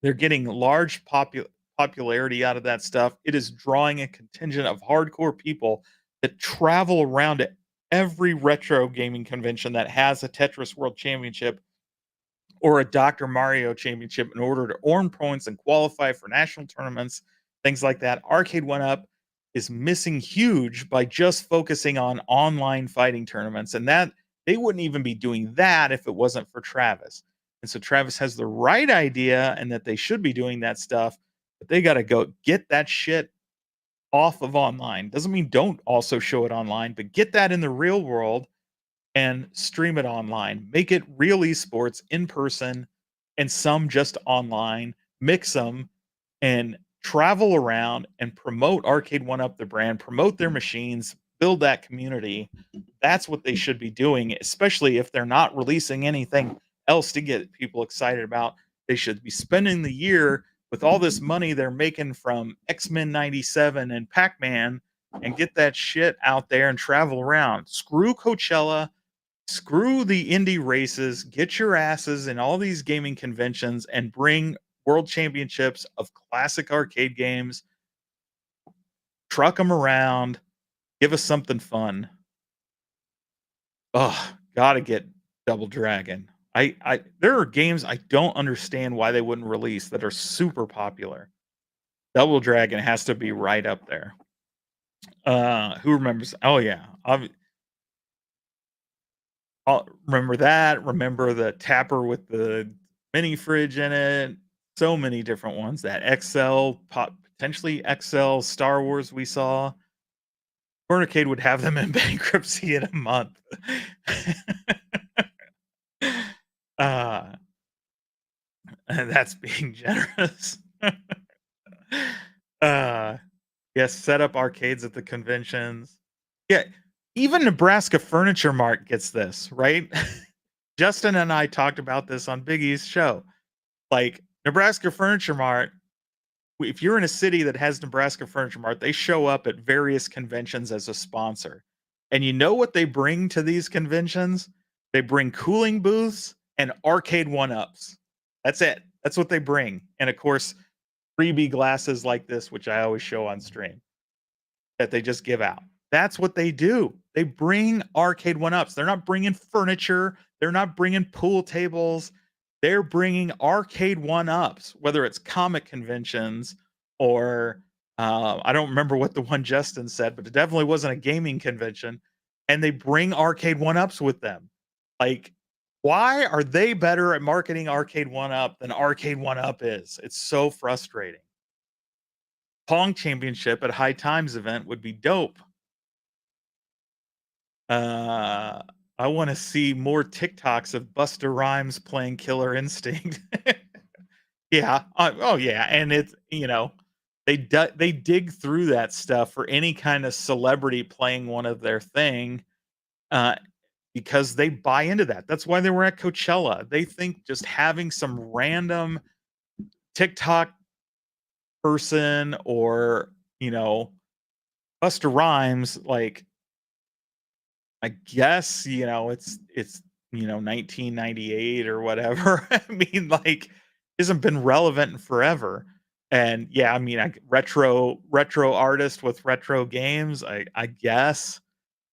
They're getting large popularity out of that stuff. It is drawing a contingent of hardcore people that travel around to every retro gaming convention that has a Tetris World Championship or a Dr. Mario Championship in order to earn points and qualify for national tournaments, things like that. Arcade One Up is missing huge by just focusing on online fighting tournaments, and that they wouldn't even be doing that if it wasn't for Travis. And so Travis has the right idea and that they should be doing that stuff, but they got to go get that shit off of online. Doesn't mean don't also show it online, but get that in the real world and stream it online. Make it real esports in person and some just online. Mix them and travel around and promote Arcade One Up, the brand, promote their machines, build that community. That's what they should be doing, especially if they're not releasing anything else to get people excited about. They should be spending the year with all this money they're making from X-Men 97 and Pac-Man and get that shit out there and travel around. Screw Coachella, screw the indie races, get your asses in all these gaming conventions and bring world championships of classic arcade games, truck them around, give us something fun. Oh, gotta get Double Dragon. I there are games I don't understand why they wouldn't release that are super popular. Double Dragon has to be right up there. Who remembers? Oh yeah, I'll remember that. Remember the Tapper with the mini fridge in it. So many different ones. That XL, potentially XL Star Wars we saw. Cornercade would have them in bankruptcy in a month. uh, that's being generous. Yes, set up arcades at the conventions. Yeah, even Nebraska Furniture Mart gets this, right? Justin and I talked about this on Biggie's show. Like, Nebraska Furniture Mart, if you're in a city that has Nebraska Furniture Mart, they show up at various conventions as a sponsor. And you know what they bring to these conventions? They bring cooling booths and arcade one-ups. That's it. That's what they bring. And of course, freebie glasses like this, which I always show on stream, that they just give out. That's what they do. They bring arcade one-ups. They're not bringing furniture. They're not bringing pool tables. They're bringing arcade one-ups, whether it's comic conventions or I don't remember what the one Justin said, but it definitely wasn't a gaming convention. And they bring arcade one-ups with them. Like, why are they better at marketing arcade one-up than arcade one-up is? It's so frustrating. Pong championship at High Times event would be dope. Uh, I wanna see more TikToks of Busta Rhymes playing Killer Instinct. Yeah, oh, yeah, and it's they dig through that stuff for any kind of celebrity playing one of their thing, uh, because they buy into that. That's why they were at Coachella. They think just having some random TikTok person or, Busta Rhymes, like, I guess, it's 1998 or whatever. I mean, like, hasn't been relevant in forever. And yeah, I mean, retro artist with retro games, I guess,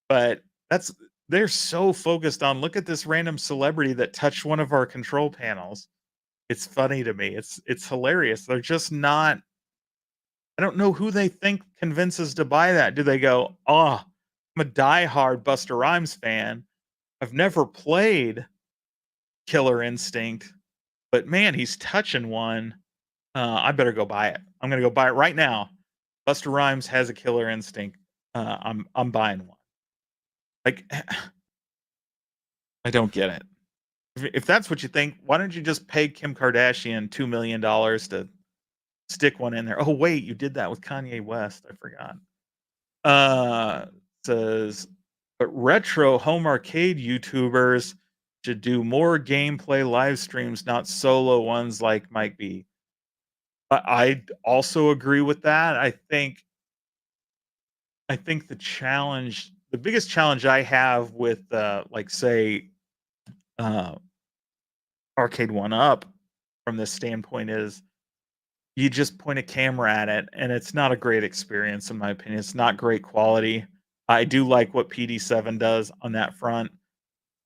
but that's they're so focused on look at this random celebrity that touched one of our control panels. It's funny to me. It's hilarious. They're just not I don't know who they think convinces to buy that. Do they go, "Oh, I'm a diehard Busta Rhymes fan. I've never played Killer Instinct, but man, he's touching one. I better go buy it. I'm gonna go buy it right now. Busta Rhymes has a Killer Instinct. I'm buying one." Like, I don't get it. If that's what you think, why don't you just pay Kim Kardashian $2 million to stick one in there? Oh wait, you did that with Kanye West. I forgot. Uh, says, but retro home arcade YouTubers should do more gameplay live streams, not solo ones like Mike B. I also agree with that. I think the biggest challenge I have with, like, say, uh, Arcade One Up from this standpoint is you just point a camera at it, and it's not a great experience, in my opinion. It's not great quality. I do like what PD7 does on that front,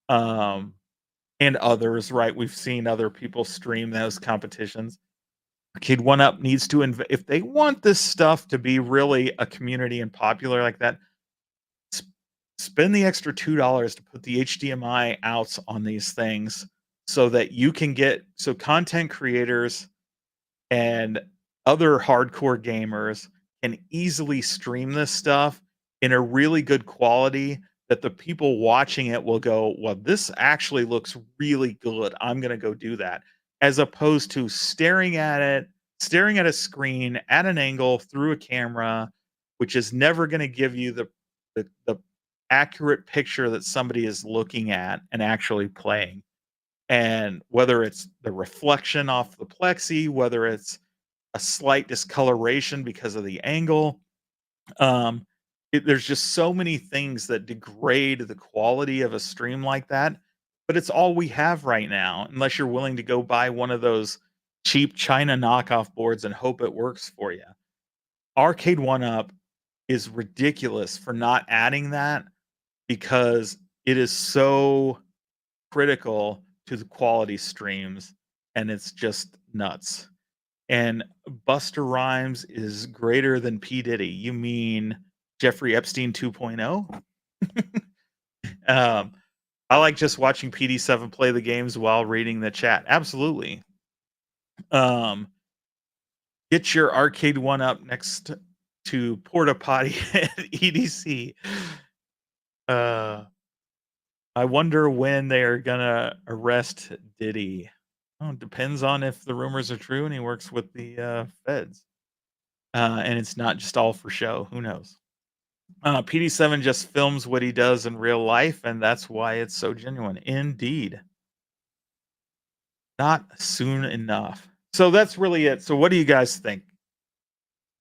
um, and others, right? We've seen other people stream those competitions. Arcade One Up needs to if they want this stuff to be really a community and popular like that, s spend the extra $2 to put the HDMI outs on these things so that you can get so content creators and other hardcore gamers can easily stream this stuff in a really good quality that the people watching it will go, "Well, this actually looks really good. I'm gonna go do that." As opposed to staring at a screen at an angle through a camera, which is never gonna give you the accurate picture that somebody is looking at and actually playing. And whether it's the reflection off the plexi, whether it's a slight discoloration because of the angle. Um, there's just so many things that degrade the quality of a stream like that, but it's all we have right now, unless you're willing to go buy one of those cheap China knockoff boards and hope it works for you. Arcade One Up is ridiculous for not adding that because it is so critical to the quality streams and it's just nuts. And Buster Rhymes is greater than P. Diddy. You mean Jeffrey Epstein 2.0? Um, I like just watching PD7 play the games while reading the chat. Absolutely. Um, get your arcade one up next to Porta Potty at EDC. Uh, I wonder when they are gonna arrest Diddy. Oh, it depends on if the rumors are true and he works with the feds. and it's not just all for show. Who knows? PD7 just films what he does in real life, and that's why it's so genuine. Indeed, not soon enough. So that's really it. So what do you guys think?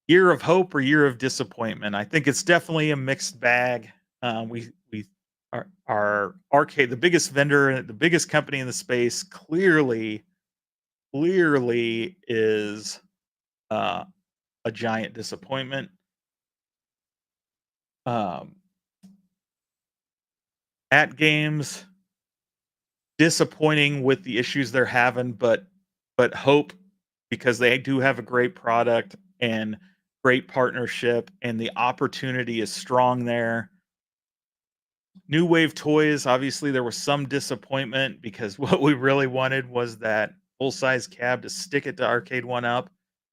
Year of hope or year of disappointment? I think it's definitely a mixed bag. We our arcade, the biggest vendor, the biggest company in the space, clearly is uh, a giant disappointment. Um, at games, disappointing with the issues they're having, but hope because they do have a great product and great partnership, and the opportunity is strong there. New Wave Toys, obviously, there was some disappointment because what we really wanted was that full size cab to stick it to Arcade One Up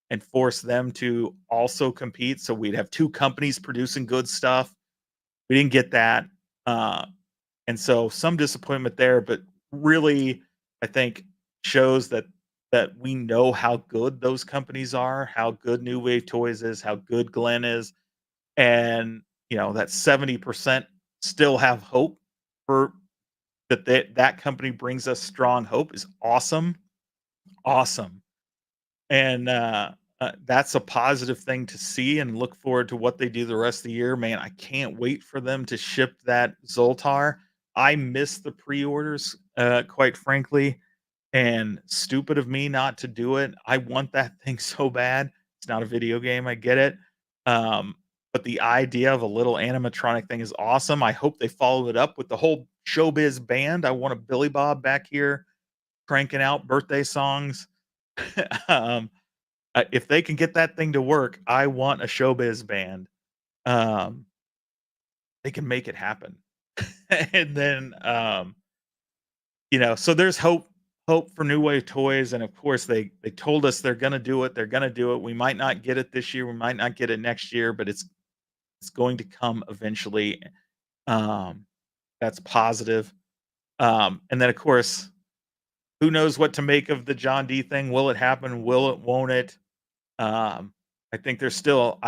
and force them to also compete. So we'd have two companies producing good stuff. We didn't get that. Uh, and so some disappointment there, but really, I think shows that we know how good those companies are, how good New Wave Toys is, how good Glenn is, and that 70% still have hope for that company brings us strong hope is awesome, awesome. And that's a positive thing to see and look forward to what they do the rest of the year. Man, I can't wait for them to ship that Zoltar. I miss the pre-orders, quite frankly, and stupid of me not to do it. I want that thing so bad. It's not a video game, I get it. Um, but the idea of a little animatronic thing is awesome. I hope they follow it up with the whole showbiz band. I want a Billy Bob back here cranking out birthday songs. um, if they can get that thing to work, I want a showbiz band. Um, they can make it happen. And then so there's hope for New Wave Toys, and of course they told us they're gonna do it. They're gonna do it. We might not get it this year. We might not get it next year, but it's going to come eventually. Um, that's positive. And then of course, who knows what to make of the John D thing? Will it happen? Will it? Won't it? Um, I think I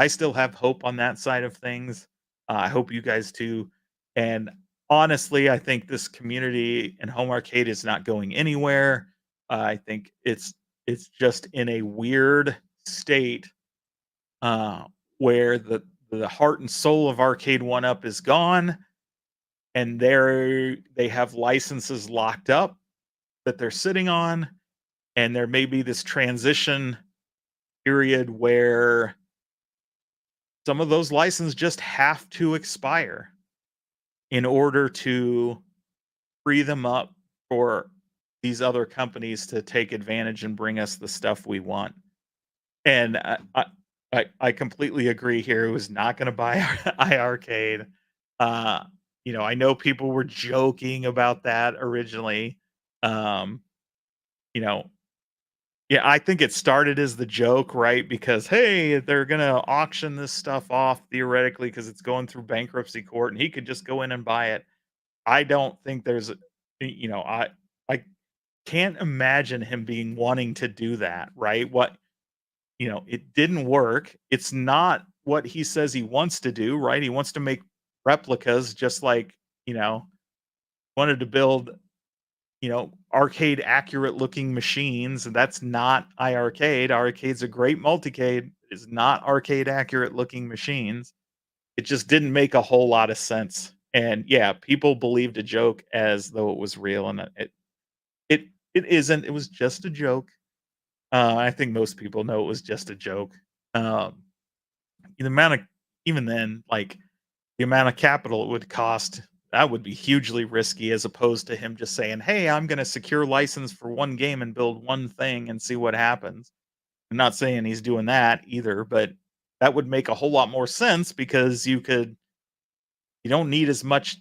still have hope on that side of things. I hope you guys too. And honestly, I think this community and home arcade is not going anywhere. I think it's just in a weird state uh, where the heart and soul of Arcade One Up is gone, and they have licenses locked up that they're sitting on, and there may be this transition period where some of those licenses just have to expire in order to free them up for these other companies to take advantage and bring us the stuff we want. And I completely agree here. It was not going to buy iArcade. Uh, I know people were joking about that originally. Um, you know, Yeah, I think it started as the joke, right? Because, hey, they're gonna auction this stuff off theoretically because it's going through bankruptcy court, and he could just go in and buy it. I don't think there's a I can't imagine him being wanting to do that, right? It didn't work. It's not what he says he wants to do, right? He wants to make replicas just like, you know, wanted to build arcade accurate looking machines, and that's not iArcade. Arcade's a great multicade, is not arcade accurate looking machines. It just didn't make a whole lot of sense. And yeah, people believed a joke as though it was real, and it isn't. It was just a joke. I think most people know it was just a joke. Um, the amount of even then, like the amount of capital it would cost, that would be hugely risky as opposed to him just saying, "Hey, I'm gonna secure license for one game and build one thing and see what happens." I'm not saying he's doing that either, but that would make a whole lot more sense because you don't need as much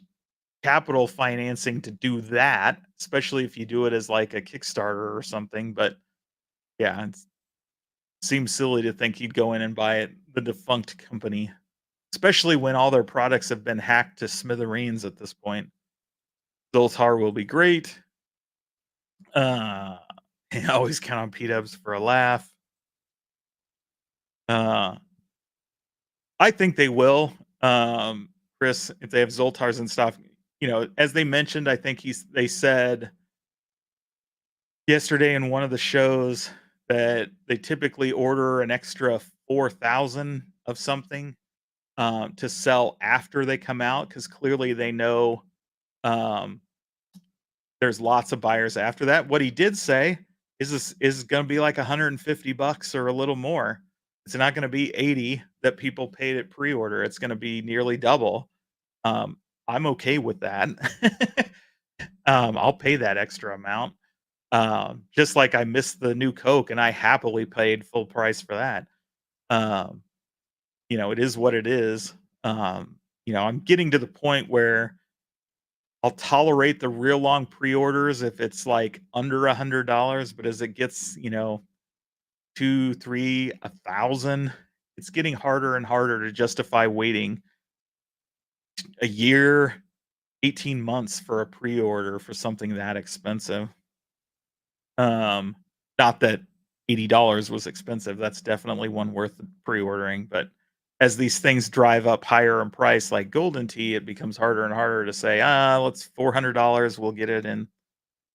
capital financing to do that, especially if you do it as like a Kickstarter or something. But yeah, it seems silly to think he'd go in and buy it, the defunct company. Especially when all their products have been hacked to smithereens at this point. Zoltar will be great. Uh, I always count on P-dubs for a laugh. Uh, I think they will. Chris, if they have Zoltars and stuff, as they mentioned, I think they said yesterday in one of the shows that they typically order an extra 4,000 of something to sell after they come out because clearly they know um, there's lots of buyers after that. What he did say is this is going to be like 150 bucks or a little more. It's not going to be 80 that people paid at pre-order. It's going to be nearly double. Um, I'm okay with that. I'll pay that extra amount. Just like I missed the new Coke and I happily paid full price for that. Um, it is what it is. I'm getting to the point where I'll tolerate the real long pre-orders if it's like under $100, but as it gets, 2, 3, 1,000, it's getting harder and harder to justify waiting a year, 18 months for a pre-order for something that expensive. Um, Not that $80 was expensive. That's definitely one worth pre-ordering, but as these things drive up higher in price, like Golden Tea, it becomes harder and harder to say, let's $400. We'll get it in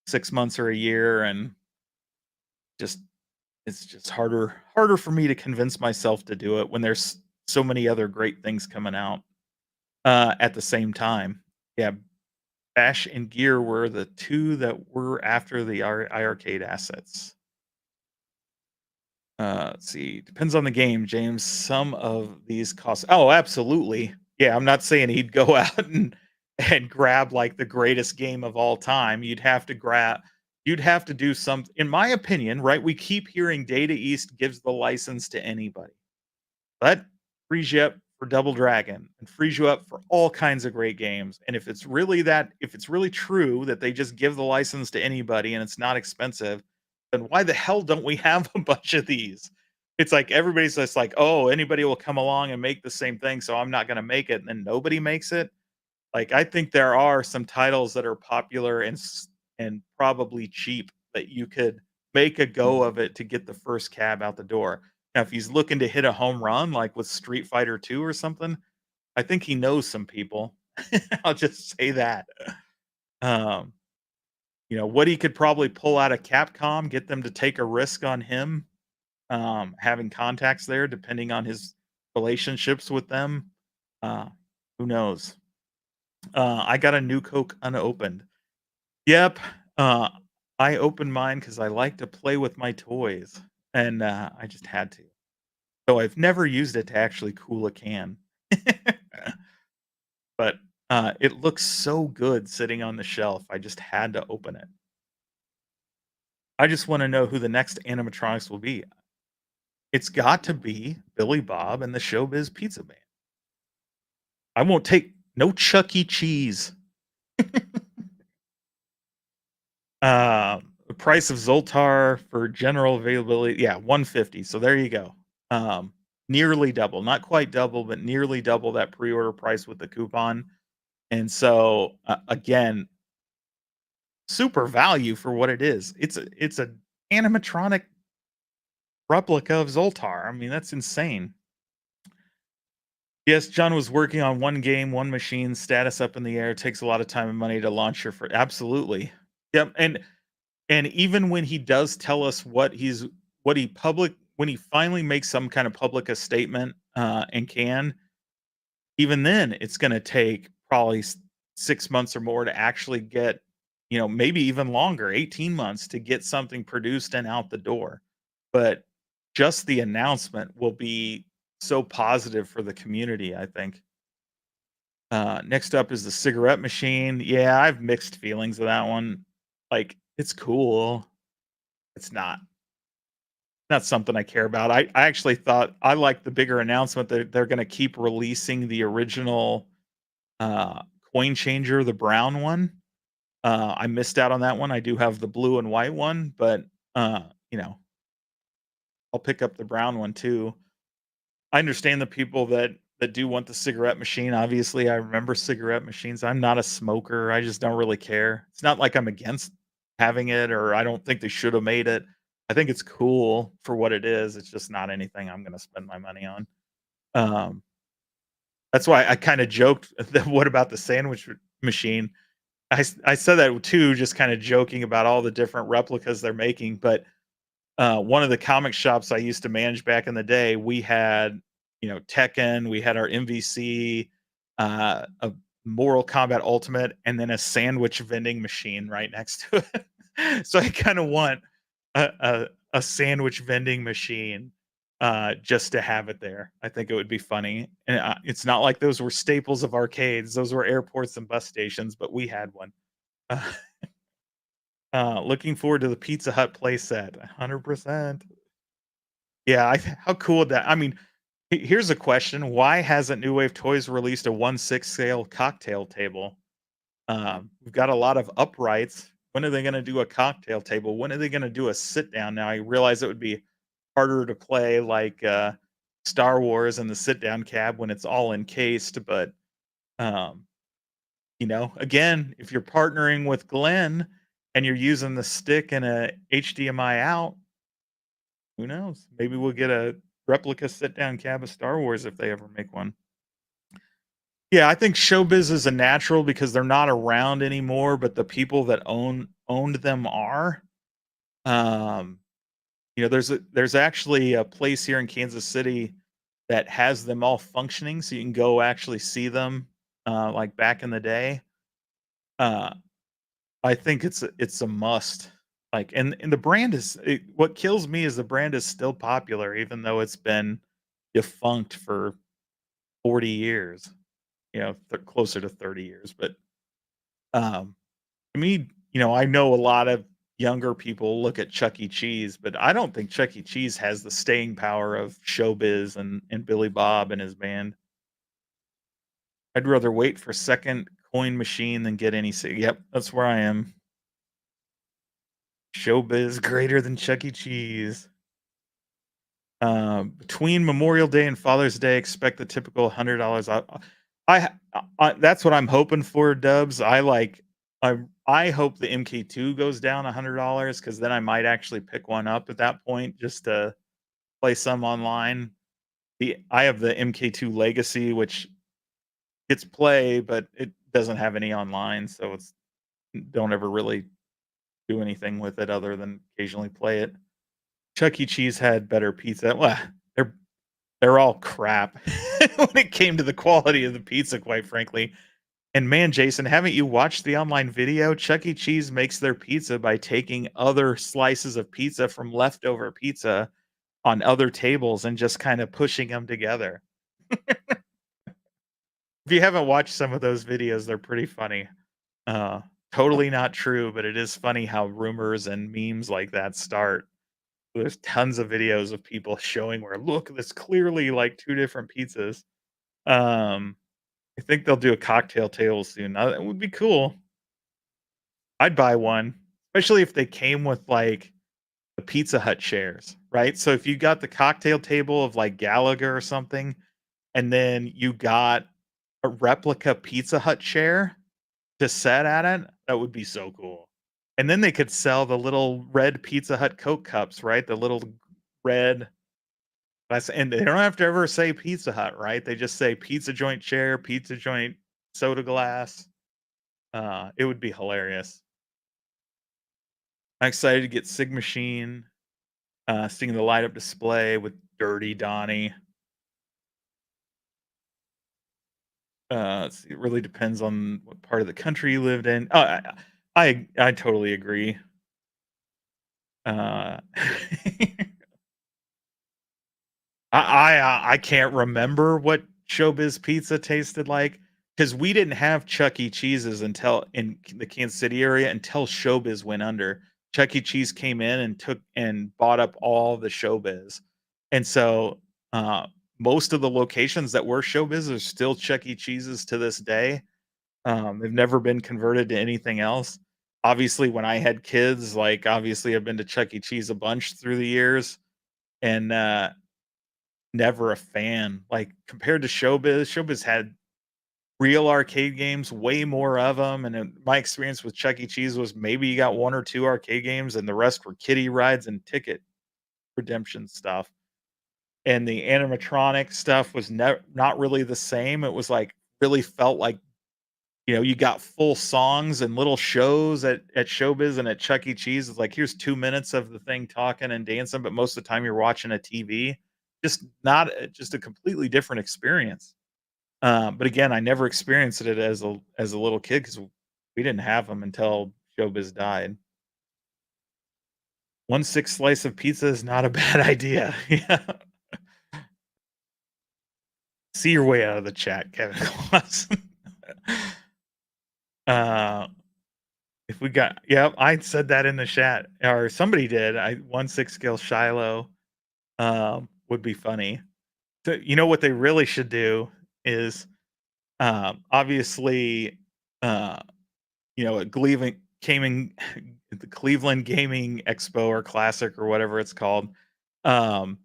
6 months or a year, and just it's just harder for me to convince myself to do it when there's so many other great things coming out at the same time. Yeah, Bash and Gear were the two that were after the iArcade assets. Let's see. Depends on the game, James. Some of these cost. Oh, absolutely. Yeah, I'm not saying he'd go out and grab like the greatest game of all time. You'd have to do some in my opinion, right? We keep hearing Data East gives the license to anybody. That frees you up for Double Dragon and frees you up for all kinds of great games. And if it's really true that they just give the license to anybody and it's not expensive, then why the hell don't we have a bunch of these? It's like everybody's just like, oh, anybody will come along and make the same thing, so I'm not going to make it, and then nobody makes it. Like I think there are some titles that are popular and probably cheap that you could make a go of it to get the first cab out the door. Now, if he's looking to hit a home run, like with Street Fighter 2 or something, I think he knows some people. I'll just say that. Um, what he could probably pull out of Capcom, get them to take a risk on him, having contacts there, depending on his relationships with them. Uh, who knows? I got a new Coke unopened. Yep. Uh, I opened mine because I like to play with my toys, and I just had to. So I've never used it to actually cool a can. But, it looks so good sitting on the shelf, I just had to open it. I just wanna know who the next animatronics will be. It's got to be Billy Bob and the Showbiz Pizza Band. I won't take no Chuck E. Cheese. The price of Zoltar for general availability, yeah, 150, so there you go. Nearly double, not quite double, but nearly double that pre-order price with the coupon, and so, again, super value for what it is. It's a animatronic replica of Zoltar. I mean, that's insane. Yes, John was working on one game, one machine, status up in the air. Takes a lot of time and money to launch your for absolutely. Yep, and even when he does tell us what he public when he finally makes some kind of public a statement and can, even then it's going to take probably 6 months or more to actually get, maybe even longer, 18 months to get something produced and out the door. But just the announcement will be so positive for the community, I think. Next up is the cigarette machine. Yeah, I've mixed feelings of that one. Like, it's cool. It's not something I care about. I actually thought I liked the bigger announcement that they're going to keep releasing the original uh, coin changer, the brown one. I missed out on that one. I do have the blue and white one, but uh, you know, I'll pick up the brown one too. I understand the people that do want the cigarette machine. Obviously, I remember cigarette machines. I'm not a smoker. I just don't really care. It's not like I'm against having it or I don't think they should have made it. I think it's cool for what it is. It's just not anything I'm going to spend my money on. Um, That's why I kinda joked that what about the sandwich machine? I said that too, just kinda joking about all the different replicas they're making, but one of the comic shops I used to manage back in the day, we had, Tekken, we had our MVC, a Mortal Kombat Ultimate, and then a sandwich vending machine right next to it. So I kinda want a sandwich vending machine, just to have it there. I think it would be funny, and, it's not like those were staples of arcades, those were airports and bus stations, but we had one. Looking forward to the Pizza Hut playset, 100%. Yeah, how cool would that I mean, here's a question, why hasn't New Wave Toys released a 1/6 scale cocktail table? We've got a lot of uprights. When are they gonna do a cocktail table? When are they gonna do a sit down? Now, I realize it would be harder to play like, Star Wars and the sit down cab when it's all encased, but, um, again, if you're partnering with Glenn and you're using the stick and a HDMI out, who knows? Maybe we'll get a replica sit down cab of Star Wars if they ever make one. Yeah, I think showbiz is a natural because they're not around anymore, but the people that owned them are. Um, there's actually a place here in Kansas City that has them all functioning, so you can go actually see them, like back in the day. Uh, I think it's a must. Like, and the brand what kills me is the brand is still popular, even though it's been defunct for 40 years. Closer to 30 years, but, um, to me, I know a lot of younger people look at Chuck E. Cheese, but I don't think Chuck E. Cheese has the staying power of Showbiz and Billy Bob and his band. I'd rather wait for second coin machine than get any yep, that's where I am. Showbiz greater than Chuck E. Cheese. Between Memorial Day and Father's Day, expect the typical $100 that's what I'm hoping for, Dubs. I hope the MK2 goes down $100 because then I might actually pick one up at that point just to play some online. I have the MK2 Legacy, which gets play, but it doesn't have any online, so it's don't ever really do anything with it other than occasionally play it. Chuck E. Cheese had better pizza. Well, they're they're all crap when it came to the quality of the pizza, quite frankly. And man, Jason, haven't you watched the online video? Chuck E. Cheese makes their pizza by taking other slices of pizza from leftover pizza on other tables and just kind of pushing them together. If you haven't watched some of those videos, they're pretty funny. Uh, totally not true, but it is funny how rumors and memes like that start. There's tons of videos of people showing where, look, that's clearly like two different pizzas. Um, I think they'll do a cocktail table soon. That would be cool. I'd buy one, especially if they came with like the Pizza Hut chairs, right? So if you got the cocktail table of like Gallagher or something, and then you got a replica Pizza Hut chair to set at it, that would be so cool. And then they could sell the little red Pizza Hut Coke cups, right? The little red and they don't have to ever say Pizza Hut, right? They just say pizza joint chair, pizza joint soda glass. It would be hilarious. I'm excited to get Sig Machine, seeing the light up display with Dirty Donnie. Let's see, it really depends on what part of the country you lived in. I totally agree. Uh, I can't remember what Showbiz Pizza tasted like because we didn't have Chuck E. Cheese's until in the Kansas City area until Showbiz went under. Chuck E. Cheese came in and took and bought up all the Showbiz, and so most of the locations that were Showbiz are still Chuck E. Cheese's to this day. They've never been converted to anything else. Obviously, when I had kids, like obviously I've been to Chuck E. Cheese a bunch through the years, and never a fan. Like, compared to Showbiz had real arcade games, way more of them, and then my experience with Chuck E. Cheese was maybe you got 1 or 2 arcade games, and the rest were kiddie rides and ticket redemption stuff. and the animatronic stuff was not really the same. It was, like, really felt like, you got full songs and little shows at Showbiz and at Chuck E. Cheese. It's like, here's 2 minutes of the thing talking and dancing, but most of the time you're watching a TV. Just not just a completely different experience. But again, I never experienced it as a little kid because we didn't have them until Showbiz died. 1/6 slice of pizza is not a bad idea. Yeah. See your way out of the chat, Kevin Claus. Uh, if we got yep, I said that in the chat, or somebody did. 1/6 scale Shiloh, would be funny. So, what they really should do is, obviously, uh at the Cleveland Gaming Expo or Classic or whatever it's called, um,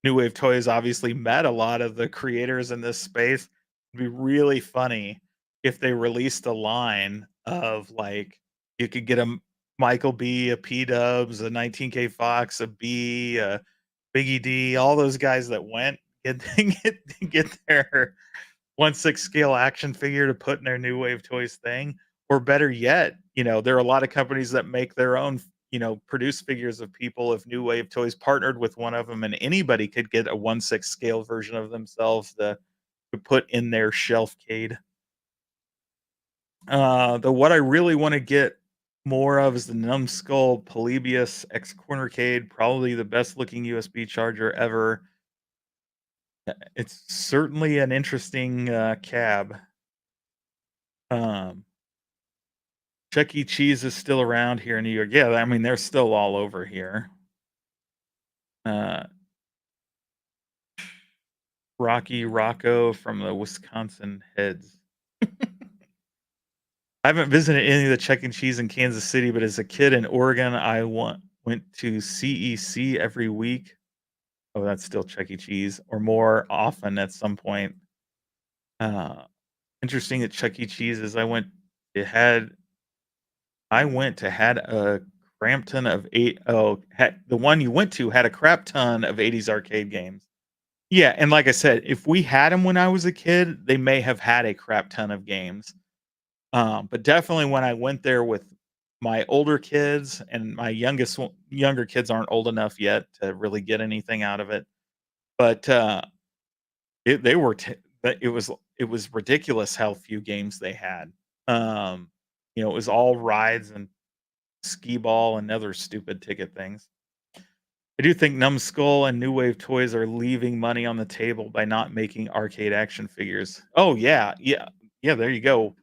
New Wave Toys obviously met a lot of the creators in this space. It'd be really funny if they released a line of, like, you could get a Michael B, a P-Dubs, a 19K Fox, a B, a Biggie D, all those guys that went, get get their 1/6 scale action figure to put in their New Wave Toys thing, or better yet, there are a lot of companies that make their own, produce figures of people. If New Wave Toys partnered with one of them, and anybody could get a 1/6 scale version of themselves to put in their shelfcade. The what I really wanna get more of is the Numbskull Polybius X Cornercade, probably the best looking USB charger ever. It's certainly an interesting, cab. Um Chuck E. Cheese is still around here in New York. Yeah, I mean, they're still all over here. Uh, Rocky Rocco from the Wisconsin Heads. I haven't visited any of the Chuck E. Cheese in Kansas City, but as a kid in Oregon, went to CEC every week. Oh, that's still Chuck E. Cheese, or more often at some point. Uh, Interesting at Chuck E. Cheese's, it had I went to had a cramp ton of had the one you went to had a crap ton of '80s arcade games. Yeah, and like I said, if we had them when I was a kid, they may have had a crap ton of games. But definitely when I went there with my older kids, and my younger kids aren't old enough yet to really get anything out of it. But it they were t- but it was ridiculous how few games they had. Um, it was all rides and skee ball and other stupid ticket things. I do think Numbskull and New Wave Toys are leaving money on the table by not making arcade action figures. Oh yeah, yeah, yeah. There you go.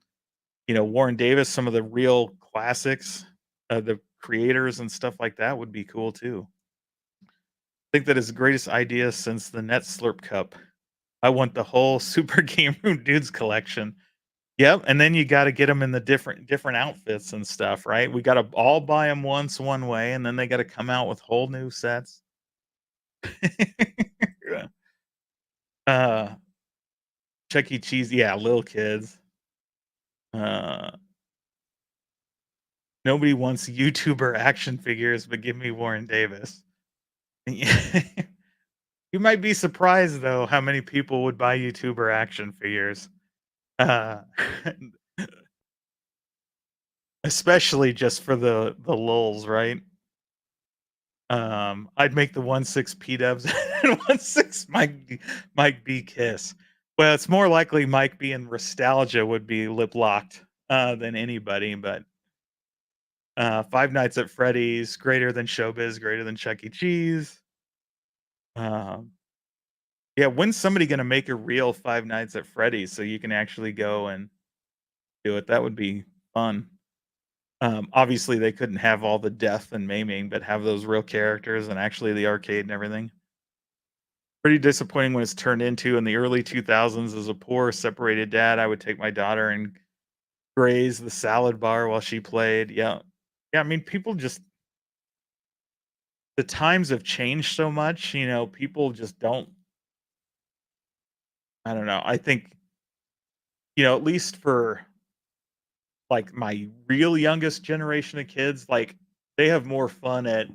Warren Davis, some of the real classics, the creators and stuff like that would be cool too. I think that is the greatest idea since the Net Slurp Cup. I want the whole Super Game Room Dudes collection. Yep, and then you gotta get them in the different outfits and stuff, right? We gotta all buy them once one way, and then they gotta come out with whole new sets. Yeah. Uh, Chuck E. Cheese, yeah, little kids. Uh, Nobody wants YouTuber action figures, but give me Warren Davis. Yeah. You might be surprised, though, how many people would buy YouTuber action figures. Uh, Especially just for the lulz, right? I'd make the 1/6 P-dubs and 1/6 Mike B Kiss. Well, it's more likely Mike B and Nostalgia would be lip locked than anybody, but Five Nights at Freddy's, greater than Showbiz, greater than Chuck E. Cheese. Um, yeah, when's somebody gonna make a real Five Nights at Freddy's so you can actually go and do it? That would be fun. Obviously, they couldn't have all the death and maiming, but have those real characters and actually the arcade and everything. Pretty disappointing when it's turned into in the early 2000s. As a poor separated dad, I would take my daughter and graze the salad bar while she played. Yeah. Yeah, I mean, people just the times have changed so much, people just don't I don't know. I think, at least for like my real youngest generation of kids, like they have more fun at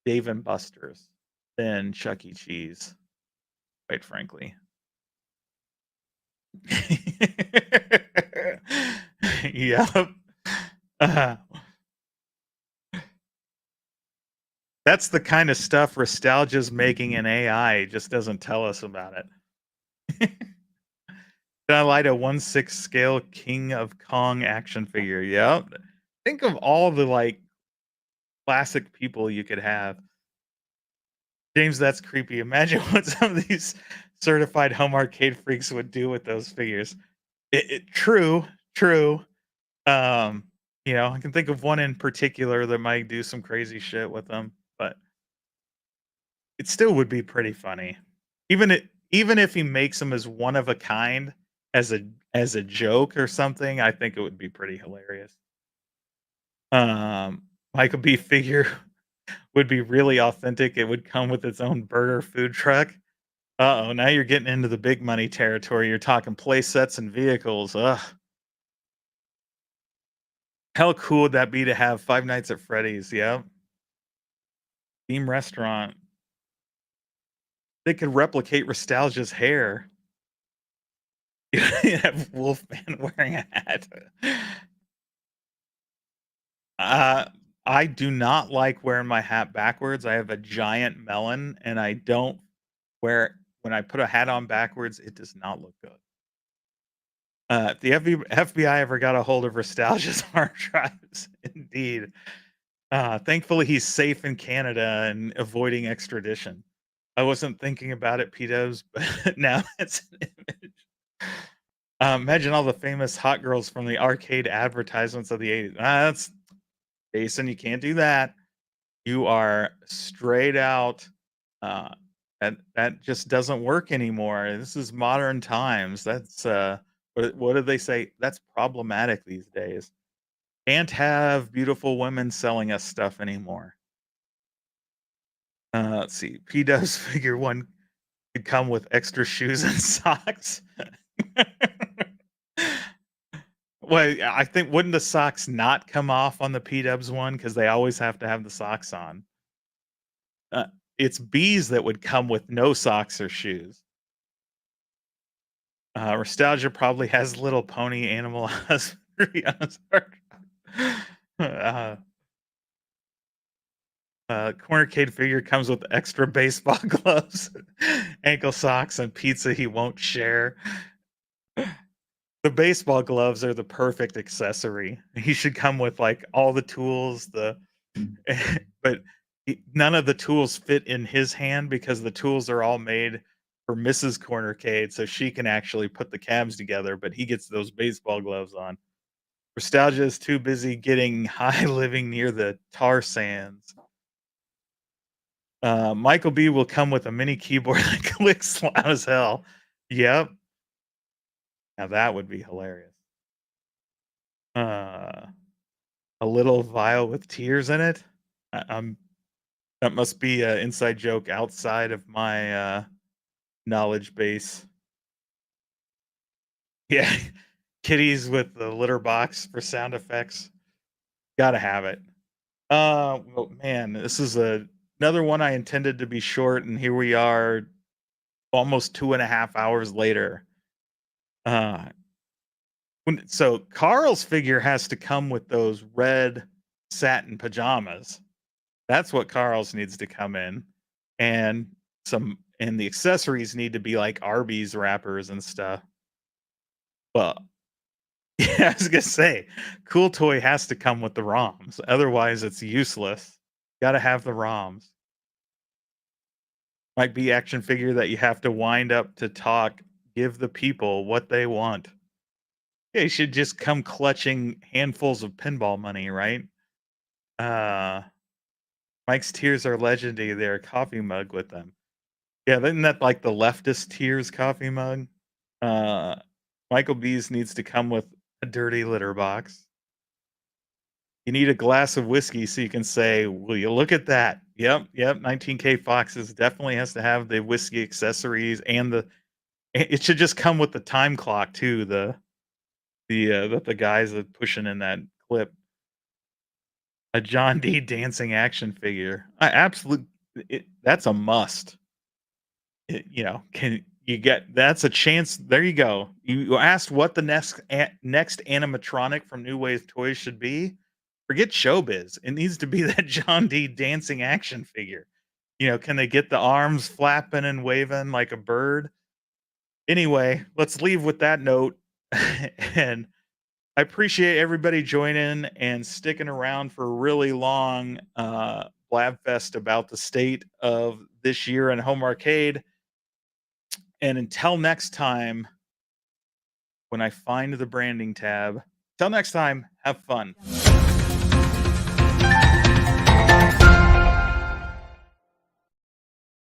Dave and Buster's than Chuck E. Cheese. quite frankly. Yep. Uh, that's the kind of stuff Nostalgia's making in AI, it just doesn't tell us about it. I light a 1/6 scale King of Kong action figure, yep. Think of all the, like, classic people you could have. James, that's creepy. Imagine what some of these certified home arcade freaks would do with those figures. True, true. Um, I can think of one in particular that might do some crazy shit with them, but it still would be pretty funny. Even if he makes them as one of a kind as a joke or something, I think it would be pretty hilarious. Um, Michael B. figure would be really authentic. It would come with its own burger food truck. Uh-oh, now you're getting into the big money territory. You're talking play sets and vehicles. Ugh. How cool would that be to have Five Nights at Freddy's? Yep. Theme restaurant. They could replicate Nostalgia's hair. You have Wolfman wearing a hat. Uh, I do not like wearing my hat backwards. I have a giant melon, and I don't wear when I put a hat on backwards, it does not look good. If the FBI ever got a hold of Nostalgia's hard drives, indeed. Thankfully, he's safe in Canada and avoiding extradition. I wasn't thinking about it, pedos, but now it's an image. Imagine all the famous hot girls from the arcade advertisements of the 80s. That's Jason, you can't do that. You are straight out. Uh, that just doesn't work anymore. This is modern times. That's what do they say? That's problematic these days. Can't have beautiful women selling us stuff anymore. Let's see. P does figure one could come with extra shoes and socks. Well, yeah, I think wouldn't the socks not come off on the P Dubs one because they always have to have the socks on? Uh, it's bees that would come with no socks or shoes. Nostalgia probably has Little Pony Animal Husbandry on his hard drive. Cornercade figure comes with extra baseball gloves, ankle socks, and pizza he won't share. The baseball gloves are the perfect accessory. He should come with like all the tools, but none of the tools fit in his hand because the tools are all made for Mrs. Cornercade, so she can actually put the cabs together. But he gets those baseball gloves on. Nostalgia is too busy getting high living near the tar sands. Michael B will come with a mini keyboard that clicks loud as hell. Yep. Now that would be hilarious. Uh, a little vial with tears in it. I'm that must be an inside joke outside of my knowledge base. Yeah, kitties with the litter box for sound effects. Gotta have it. Well, man, this is another one I intended to be short, and here we are, almost 2.5 hours later. Uh, so Carl's figure has to come with those red satin pajamas. That's what Carl's needs to come in, and the accessories need to be like Arby's wrappers and stuff. Well, yeah, I was gonna say, Cool Toy has to come with the ROMs, otherwise it's useless. Gotta have the ROMs. Might be action figure that you have to wind up to talk, give the people what they want. Yeah, you should just come clutching handfuls of pinball money, right? Uh, Mike's tears are legendary. Their coffee mug with them. Yeah, isn't that like the leftist tears coffee mug? Uh, Michael B's needs to come with a dirty litter box. You need a glass of whiskey so you can say, "Will you look at that?" Yep, yep. 19K Foxes definitely has to have the whiskey accessories and it should just come with the time clock too. That the guys are pushing in that clip. A John D dancing action figure. I absolute. That's a must. can you get that's a chance. There you go. You asked what the next animatronic from New Wave Toys should be. Forget showbiz. It needs to be that John D dancing action figure. Can they get the arms flapping and waving like a bird? Anyway, let's leave with that note. And I appreciate everybody joining and sticking around for a really long blab fest about the state of this year in home arcade. And until next time, when I find the branding tab, till next time, have fun.